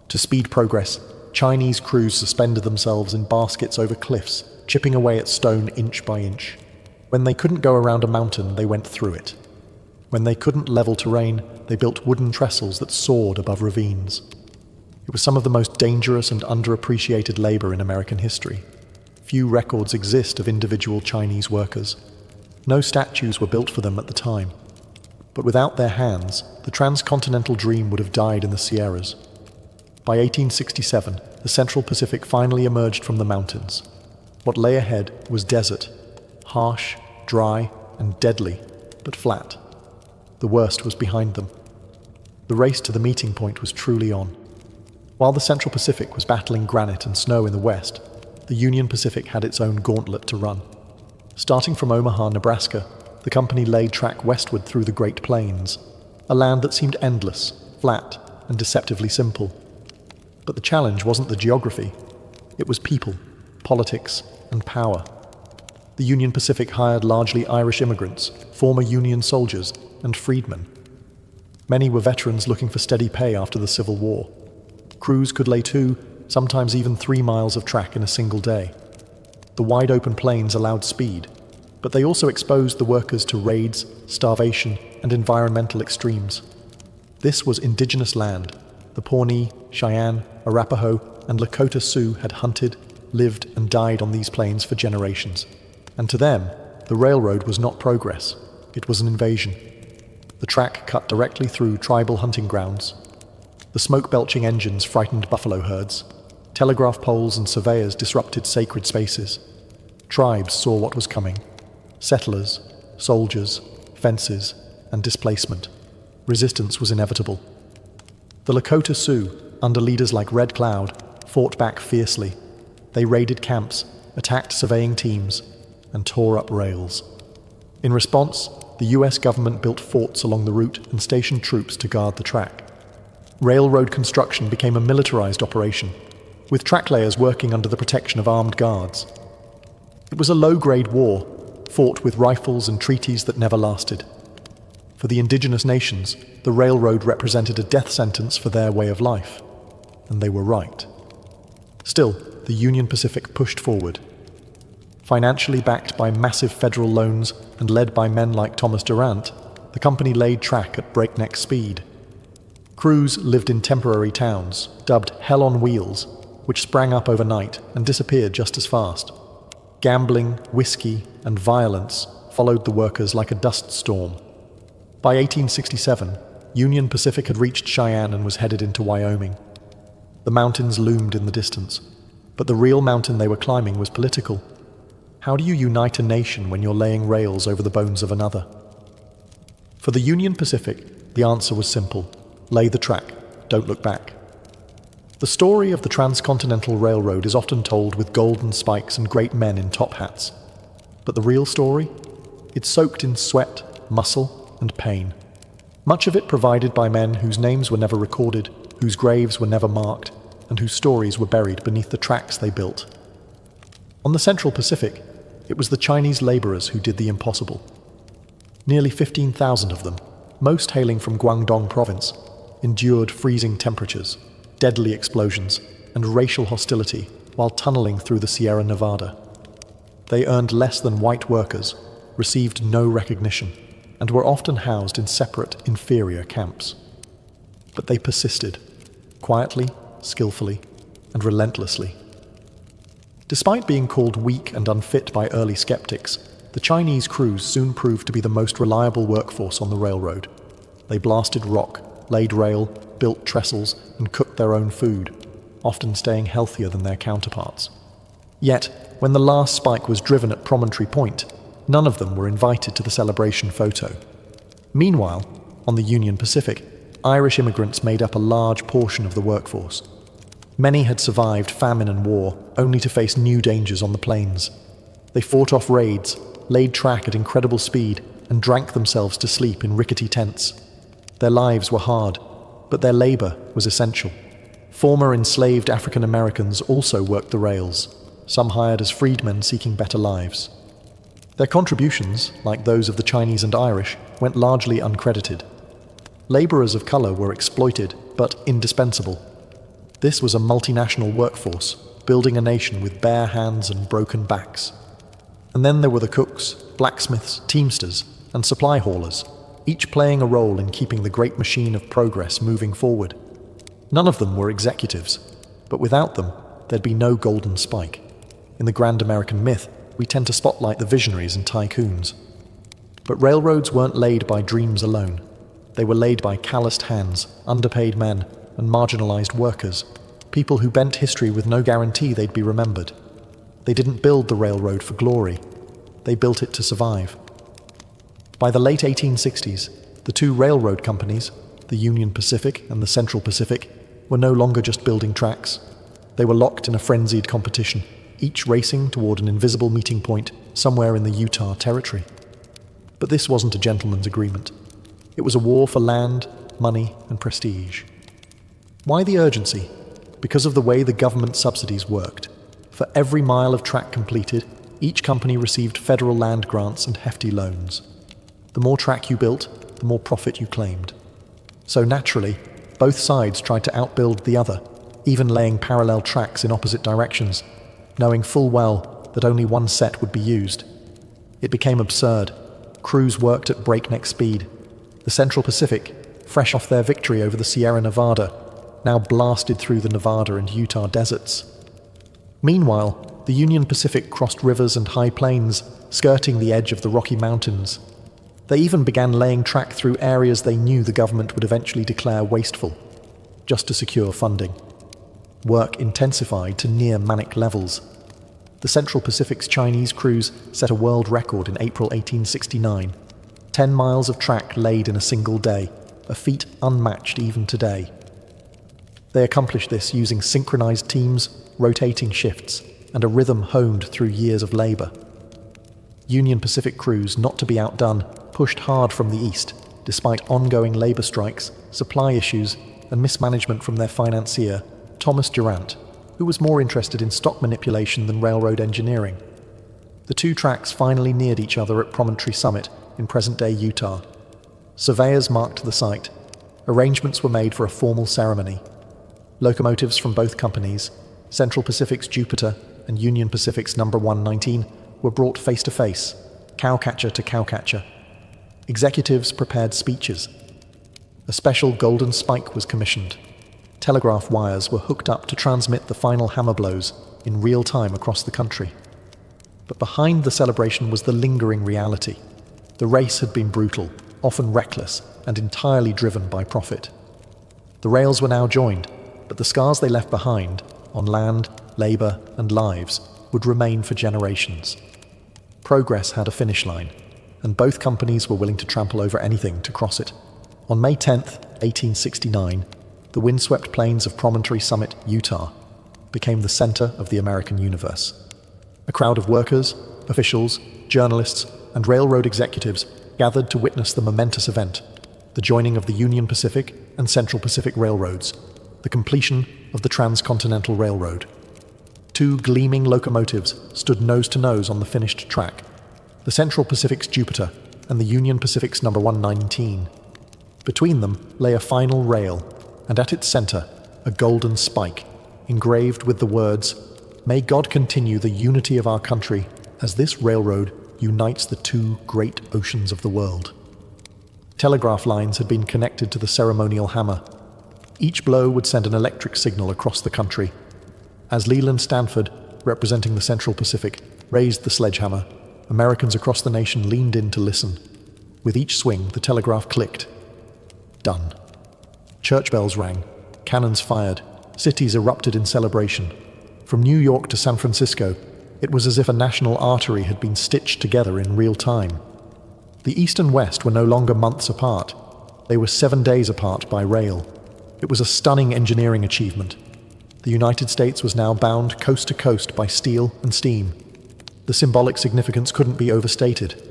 To speed progress, Chinese crews suspended themselves in baskets over cliffs, chipping away at stone inch by inch. When they couldn't go around a mountain, they went through it. When they couldn't level terrain, they built wooden trestles that soared above ravines. It was some of the most dangerous and underappreciated labor in American history. Few records exist of individual Chinese workers. No statues were built for them at the time. But without their hands, the transcontinental dream would have died in the Sierras. By 1867, the Central Pacific finally emerged from the mountains. What lay ahead was desert, harsh, dry, and deadly, but flat. The worst was behind them. The race to the meeting point was truly on. While the Central Pacific was battling granite and snow in the west, the Union Pacific had its own gauntlet to run. Starting from Omaha, Nebraska, the company laid track westward through the Great Plains, a land that seemed endless, flat, and deceptively simple. But the challenge wasn't the geography. It was people, politics, and power. The Union Pacific hired largely Irish immigrants, former Union soldiers, and freedmen. Many were veterans looking for steady pay after the Civil War. Crews could lay 2, sometimes even 3 miles of track in a single day. The wide open plains allowed speed, but they also exposed the workers to raids, starvation, and environmental extremes. This was indigenous land. The Pawnee, Cheyenne, Arapaho, and Lakota Sioux had hunted, lived, and died on these plains for generations. And to them, the railroad was not progress, it was an invasion. The track cut directly through tribal hunting grounds. The smoke-belching engines frightened buffalo herds. Telegraph poles and surveyors disrupted sacred spaces. Tribes saw what was coming. Settlers, soldiers, fences, and displacement. Resistance was inevitable. The Lakota Sioux, under leaders like Red Cloud, fought back fiercely. They raided camps, attacked surveying teams, and tore up rails. In response, the US government built forts along the route and stationed troops to guard the track. Railroad construction became a militarized operation, with track layers working under the protection of armed guards. It was a low-grade war, fought with rifles and treaties that never lasted. For the indigenous nations, the railroad represented a death sentence for their way of life, and they were right. Still, the Union Pacific pushed forward. Financially backed by massive federal loans and led by men like Thomas Durant, the company laid track at breakneck speed. Crews lived in temporary towns, dubbed Hell on Wheels, which sprang up overnight and disappeared just as fast. Gambling, whiskey, and violence followed the workers like a dust storm. By 1867, Union Pacific had reached Cheyenne and was headed into Wyoming. The mountains loomed in the distance, but the real mountain they were climbing was political. How do you unite a nation when you're laying rails over the bones of another? For the Union Pacific, the answer was simple: lay the track, don't look back. The story of the Transcontinental Railroad is often told with golden spikes and great men in top hats. But the real story? It's soaked in sweat, muscle, and pain. Much of it provided by men whose names were never recorded, whose graves were never marked, and whose stories were buried beneath the tracks they built. On the Central Pacific, it was the Chinese laborers who did the impossible. Nearly 15,000 of them, most hailing from Guangdong province, endured freezing temperatures, deadly explosions, and racial hostility while tunneling through the Sierra Nevada. They earned less than white workers, received no recognition, and were often housed in separate, inferior camps. But they persisted, quietly, skillfully, and relentlessly. Despite being called weak and unfit by early skeptics, The Chinese crews soon proved to be the most reliable workforce on the railroad. They blasted rock, laid rail, built trestles, and cooked their own food, often staying healthier than their counterparts. Yet, when the last spike was driven at Promontory Point, none of them were invited to the celebration photo. Meanwhile, on the Union Pacific, Irish immigrants made up a large portion of the workforce. Many had survived famine and war, only to face new dangers on the plains. They fought off raids, laid track at incredible speed, and drank themselves to sleep in rickety tents. Their lives were hard, but their labor was essential. Former enslaved African Americans also worked the rails, some hired as freedmen seeking better lives. Their contributions, like those of the Chinese and Irish, went largely uncredited. Laborers of color were exploited, but indispensable. This was a multinational workforce, building a nation with bare hands and broken backs. And then there were the cooks, blacksmiths, teamsters, and supply haulers, each playing a role in keeping the great machine of progress moving forward. None of them were executives, but without them, there'd be no golden spike. In the grand American myth, we tend to spotlight the visionaries and tycoons. But railroads weren't laid by dreams alone. They were laid by calloused hands, underpaid men, and marginalized workers, people who bent history with no guarantee they'd be remembered. They didn't build the railroad for glory. They built it to survive. By the late 1860s, the two railroad companies, the Union Pacific and the Central Pacific, were no longer just building tracks. They were locked in a frenzied competition, each racing toward an invisible meeting point somewhere in the Utah Territory. But this wasn't a gentleman's agreement. It was a war for land, money, and prestige. Why the urgency? Because of the way the government subsidies worked. For every mile of track completed, each company received federal land grants and hefty loans. The more track you built, the more profit you claimed. So naturally, both sides tried to outbuild the other, even laying parallel tracks in opposite directions, knowing full well that only one set would be used. It became absurd. Crews worked at breakneck speed. The Central Pacific, fresh off their victory over the Sierra Nevada, now blasted through the Nevada and Utah deserts. Meanwhile, the Union Pacific crossed rivers and high plains, skirting the edge of the Rocky Mountains. They even began laying track through areas they knew the government would eventually declare wasteful, just to secure funding. Work intensified to near manic levels. The Central Pacific's Chinese crews set a world record in April 1869. 10 miles of track laid in a single day, a feat unmatched even today. They accomplished this using synchronized teams, rotating shifts, and a rhythm honed through years of labor. Union Pacific crews, not to be outdone, pushed hard from the east, despite ongoing labor strikes, supply issues, and mismanagement from their financier, Thomas Durant, who was more interested in stock manipulation than railroad engineering. The two tracks finally neared each other at Promontory Summit in present-day Utah. Surveyors marked the site. Arrangements were made for a formal ceremony. Locomotives from both companies, Central Pacific's Jupiter and Union Pacific's number 119, were brought face-to-face, cowcatcher to cowcatcher. Executives prepared speeches. A special golden spike was commissioned. Telegraph wires were hooked up to transmit the final hammer blows in real time across the country. But behind the celebration was the lingering reality. The race had been brutal, often reckless, and entirely driven by profit. The rails were now joined, but the scars they left behind, on land, labor, and lives, would remain for generations. Progress had a finish line, and both companies were willing to trample over anything to cross it. On May 10th, 1869, the windswept plains of Promontory Summit, Utah, became the center of the American universe. A crowd of workers, officials, journalists, and railroad executives gathered to witness the momentous event, the joining of the Union Pacific and Central Pacific Railroads, the completion of the Transcontinental Railroad. Two gleaming locomotives stood nose to nose on the finished track, the Central Pacific's Jupiter and the Union Pacific's number 119. Between them lay a final rail, and at its center, a golden spike, engraved with the words, "May God continue the unity of our country as this railroad unites the two great oceans of the world." Telegraph lines had been connected to the ceremonial hammer. Each blow would send an electric signal across the country. As Leland Stanford, representing the Central Pacific, raised the sledgehammer, Americans across the nation leaned in to listen. With each swing, the telegraph clicked. Done. Church bells rang, cannons fired, cities erupted in celebration. From New York to San Francisco, it was as if a national artery had been stitched together in real time. The East and West were no longer months apart. They were 7 days apart by rail. It was a stunning engineering achievement. The United States was now bound coast to coast by steel and steam. The symbolic significance couldn't be overstated.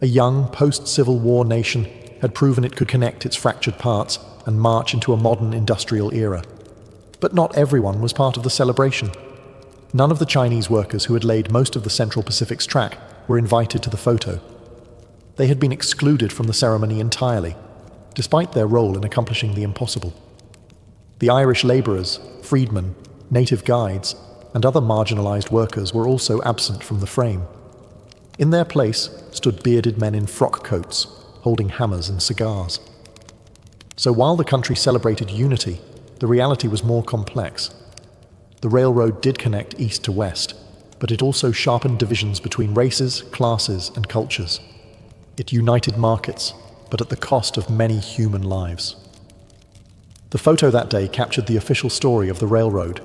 A young, post-Civil War nation had proven it could connect its fractured parts and march into a modern industrial era. But not everyone was part of the celebration. None of the Chinese workers who had laid most of the Central Pacific's track were invited to the photo. They had been excluded from the ceremony entirely, despite their role in accomplishing the impossible. The Irish labourers, freedmen, native guides, and other marginalised workers were also absent from the frame. In their place stood bearded men in frock coats, holding hammers and cigars. So while the country celebrated unity, the reality was more complex. The railroad did connect east to west, but it also sharpened divisions between races, classes, and cultures. It united markets, but at the cost of many human lives. The photo that day captured the official story of the railroad.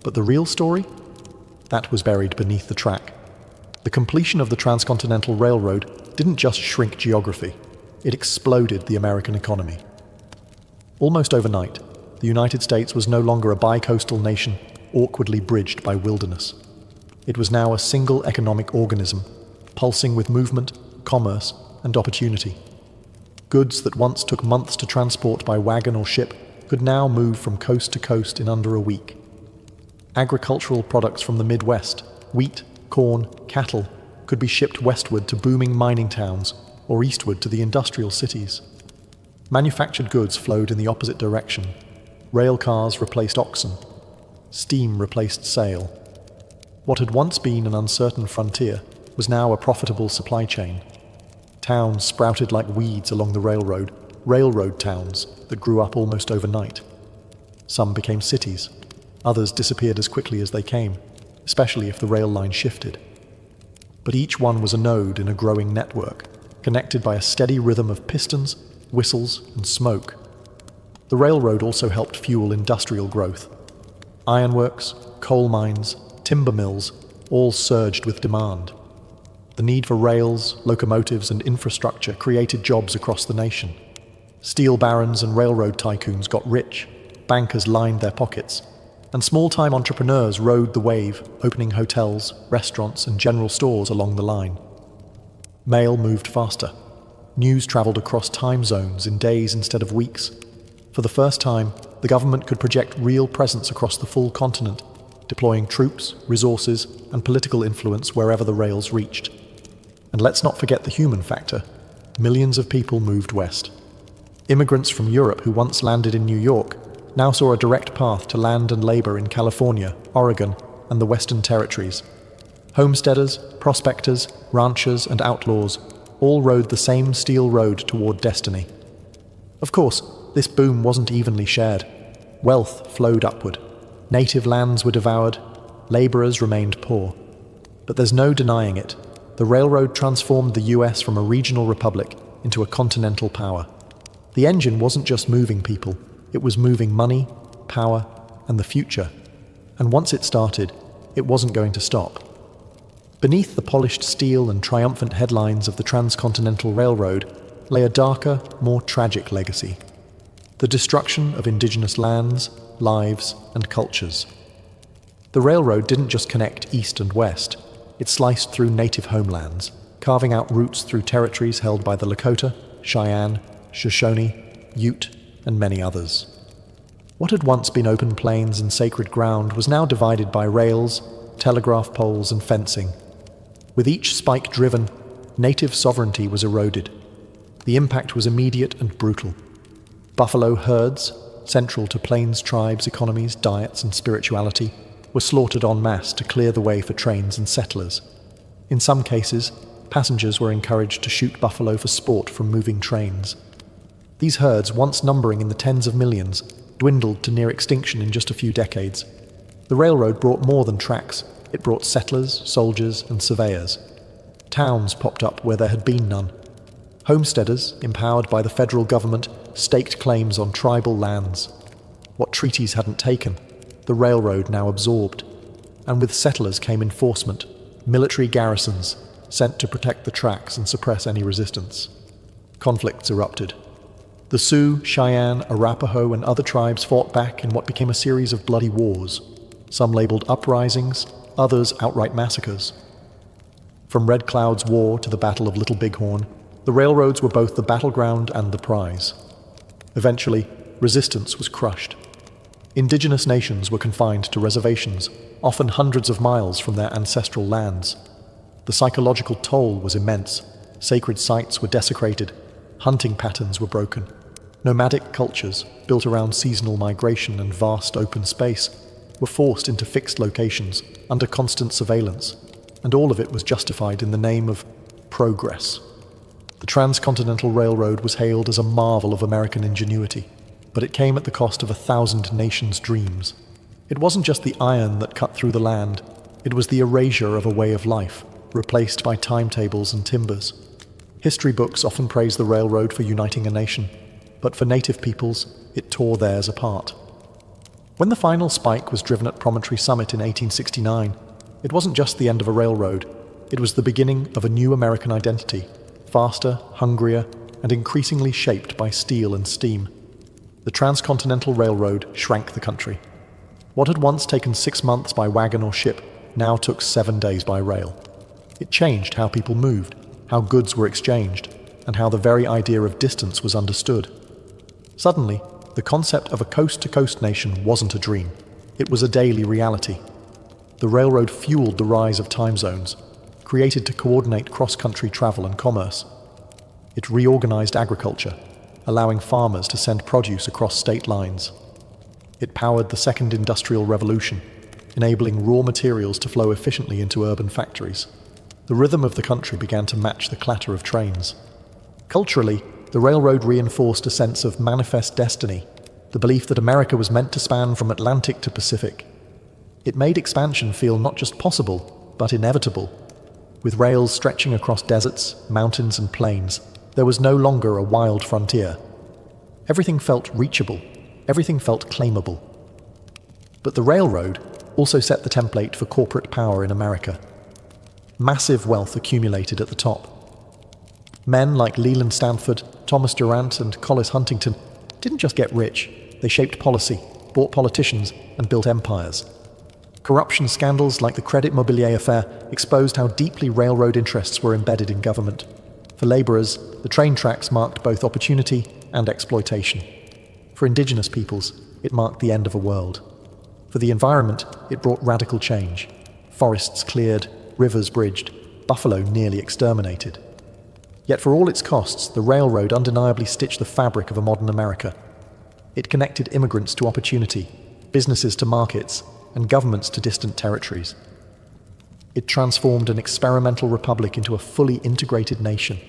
But the real story? That was buried beneath the track. The completion of the Transcontinental Railroad didn't just shrink geography, it exploded the American economy. Almost overnight, the United States was no longer a bi-coastal nation awkwardly bridged by wilderness. It was now a single economic organism, pulsing with movement, commerce, and opportunity. Goods that once took months to transport by wagon or ship could now move from coast to coast in under a week. Agricultural products from the Midwest, wheat, corn, cattle, could be shipped westward to booming mining towns or eastward to the industrial cities. Manufactured goods flowed in the opposite direction. Rail cars replaced oxen. Steam replaced sail. What had once been an uncertain frontier was now a profitable supply chain. Towns sprouted like weeds along the railroad towns that grew up almost overnight. Some became cities. Others disappeared as quickly as they came, especially if the rail line shifted. But each one was a node in a growing network, connected by a steady rhythm of pistons, whistles, and smoke. The railroad also helped fuel industrial growth. Ironworks, coal mines, timber mills all surged with demand. The need for rails, locomotives, and infrastructure created jobs across the nation. Steel barons and railroad tycoons got rich, bankers lined their pockets, and small-time entrepreneurs rode the wave, opening hotels, restaurants, and general stores along the line. Mail moved faster. News traveled across time zones in days instead of weeks. For the first time, the government could project real presence across the full continent, deploying troops, resources, and political influence wherever the rails reached. And let's not forget the human factor. Millions of people moved west. Immigrants from Europe who once landed in New York now saw a direct path to land and labor in California, Oregon, and the Western Territories. Homesteaders, prospectors, ranchers, and outlaws all rode the same steel road toward destiny. Of course, this boom wasn't evenly shared. Wealth flowed upward. Native lands were devoured. Laborers remained poor. But there's no denying it. The railroad transformed the US from a regional republic into a continental power. The engine wasn't just moving people, it was moving money, power, and the future. And once it started, it wasn't going to stop. Beneath the polished steel and triumphant headlines of the Transcontinental Railroad lay a darker, more tragic legacy. The destruction of indigenous lands, lives, and cultures. The railroad didn't just connect east and west. It sliced through native homelands, carving out routes through territories held by the Lakota, Cheyenne, Shoshone, Ute, and many others. What had once been open plains and sacred ground was now divided by rails, telegraph poles, and fencing. With each spike driven, native sovereignty was eroded. The impact was immediate and brutal. Buffalo herds, central to plains tribes' economies, diets, and spirituality, were slaughtered en masse to clear the way for trains and settlers. In some cases, passengers were encouraged to shoot buffalo for sport from moving trains. These herds, once numbering in the tens of millions, dwindled to near extinction in just a few decades. The railroad brought more than tracks. It brought settlers, soldiers, and surveyors. Towns popped up where there had been none. Homesteaders, empowered by the federal government, staked claims on tribal lands. What treaties hadn't taken, the railroad now absorbed. And with settlers came enforcement, military garrisons, sent to protect the tracks and suppress any resistance. Conflicts erupted. The Sioux, Cheyenne, Arapaho, and other tribes fought back in what became a series of bloody wars, some labeled uprisings, others outright massacres. From Red Cloud's war to the Battle of Little Bighorn, the railroads were both the battleground and the prize. Eventually, resistance was crushed. Indigenous nations were confined to reservations, often hundreds of miles from their ancestral lands. The psychological toll was immense. Sacred sites were desecrated. Hunting patterns were broken. Nomadic cultures, built around seasonal migration and vast open space, were forced into fixed locations under constant surveillance, and all of it was justified in the name of progress. The Transcontinental Railroad was hailed as a marvel of American ingenuity, but it came at the cost of 1,000 nations' dreams. It wasn't just the iron that cut through the land, it was the erasure of a way of life, replaced by timetables and timbers. History books often praise the railroad for uniting a nation, but for native peoples, it tore theirs apart. When the final spike was driven at Promontory Summit in 1869, it wasn't just the end of a railroad, it was the beginning of a new American identity, faster, hungrier, and increasingly shaped by steel and steam. The Transcontinental Railroad shrank the country. What had once taken 6 months by wagon or ship now took 7 days by rail. It changed how people moved, how goods were exchanged, and how the very idea of distance was understood. Suddenly, the concept of a coast-to-coast nation wasn't a dream. It was a daily reality. The railroad fueled the rise of time zones, created to coordinate cross-country travel and commerce. It reorganized agriculture, allowing farmers to send produce across state lines. It powered the second industrial revolution, enabling raw materials to flow efficiently into urban factories. The rhythm of the country began to match the clatter of trains. Culturally, the railroad reinforced a sense of manifest destiny, the belief that America was meant to span from Atlantic to Pacific. It made expansion feel not just possible, but inevitable. With rails stretching across deserts, mountains, and plains, there was no longer a wild frontier. Everything felt reachable, everything felt claimable. But the railroad also set the template for corporate power in America. Massive wealth accumulated at the top. Men like Leland Stanford, Thomas Durant, and Collis Huntington didn't just get rich, they shaped policy, bought politicians, and built empires. Corruption scandals like the Credit Mobilier affair exposed how deeply railroad interests were embedded in government. For laborers, the train tracks marked both opportunity and exploitation. For indigenous peoples, it marked the end of a world. For the environment, it brought radical change. Forests cleared, rivers bridged, buffalo nearly exterminated. Yet for all its costs, the railroad undeniably stitched the fabric of a modern America. It connected immigrants to opportunity, businesses to markets, and governments to distant territories. It transformed an experimental republic into a fully integrated nation.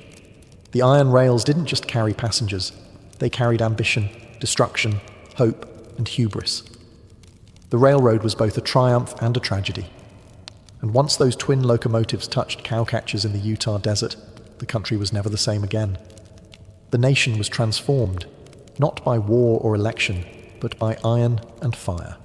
The iron rails didn't just carry passengers, they carried ambition, destruction, hope, and hubris. The railroad was both a triumph and a tragedy. And once those twin locomotives touched cowcatchers in the Utah desert, the country was never the same again. The nation was transformed, not by war or election, but by iron and fire.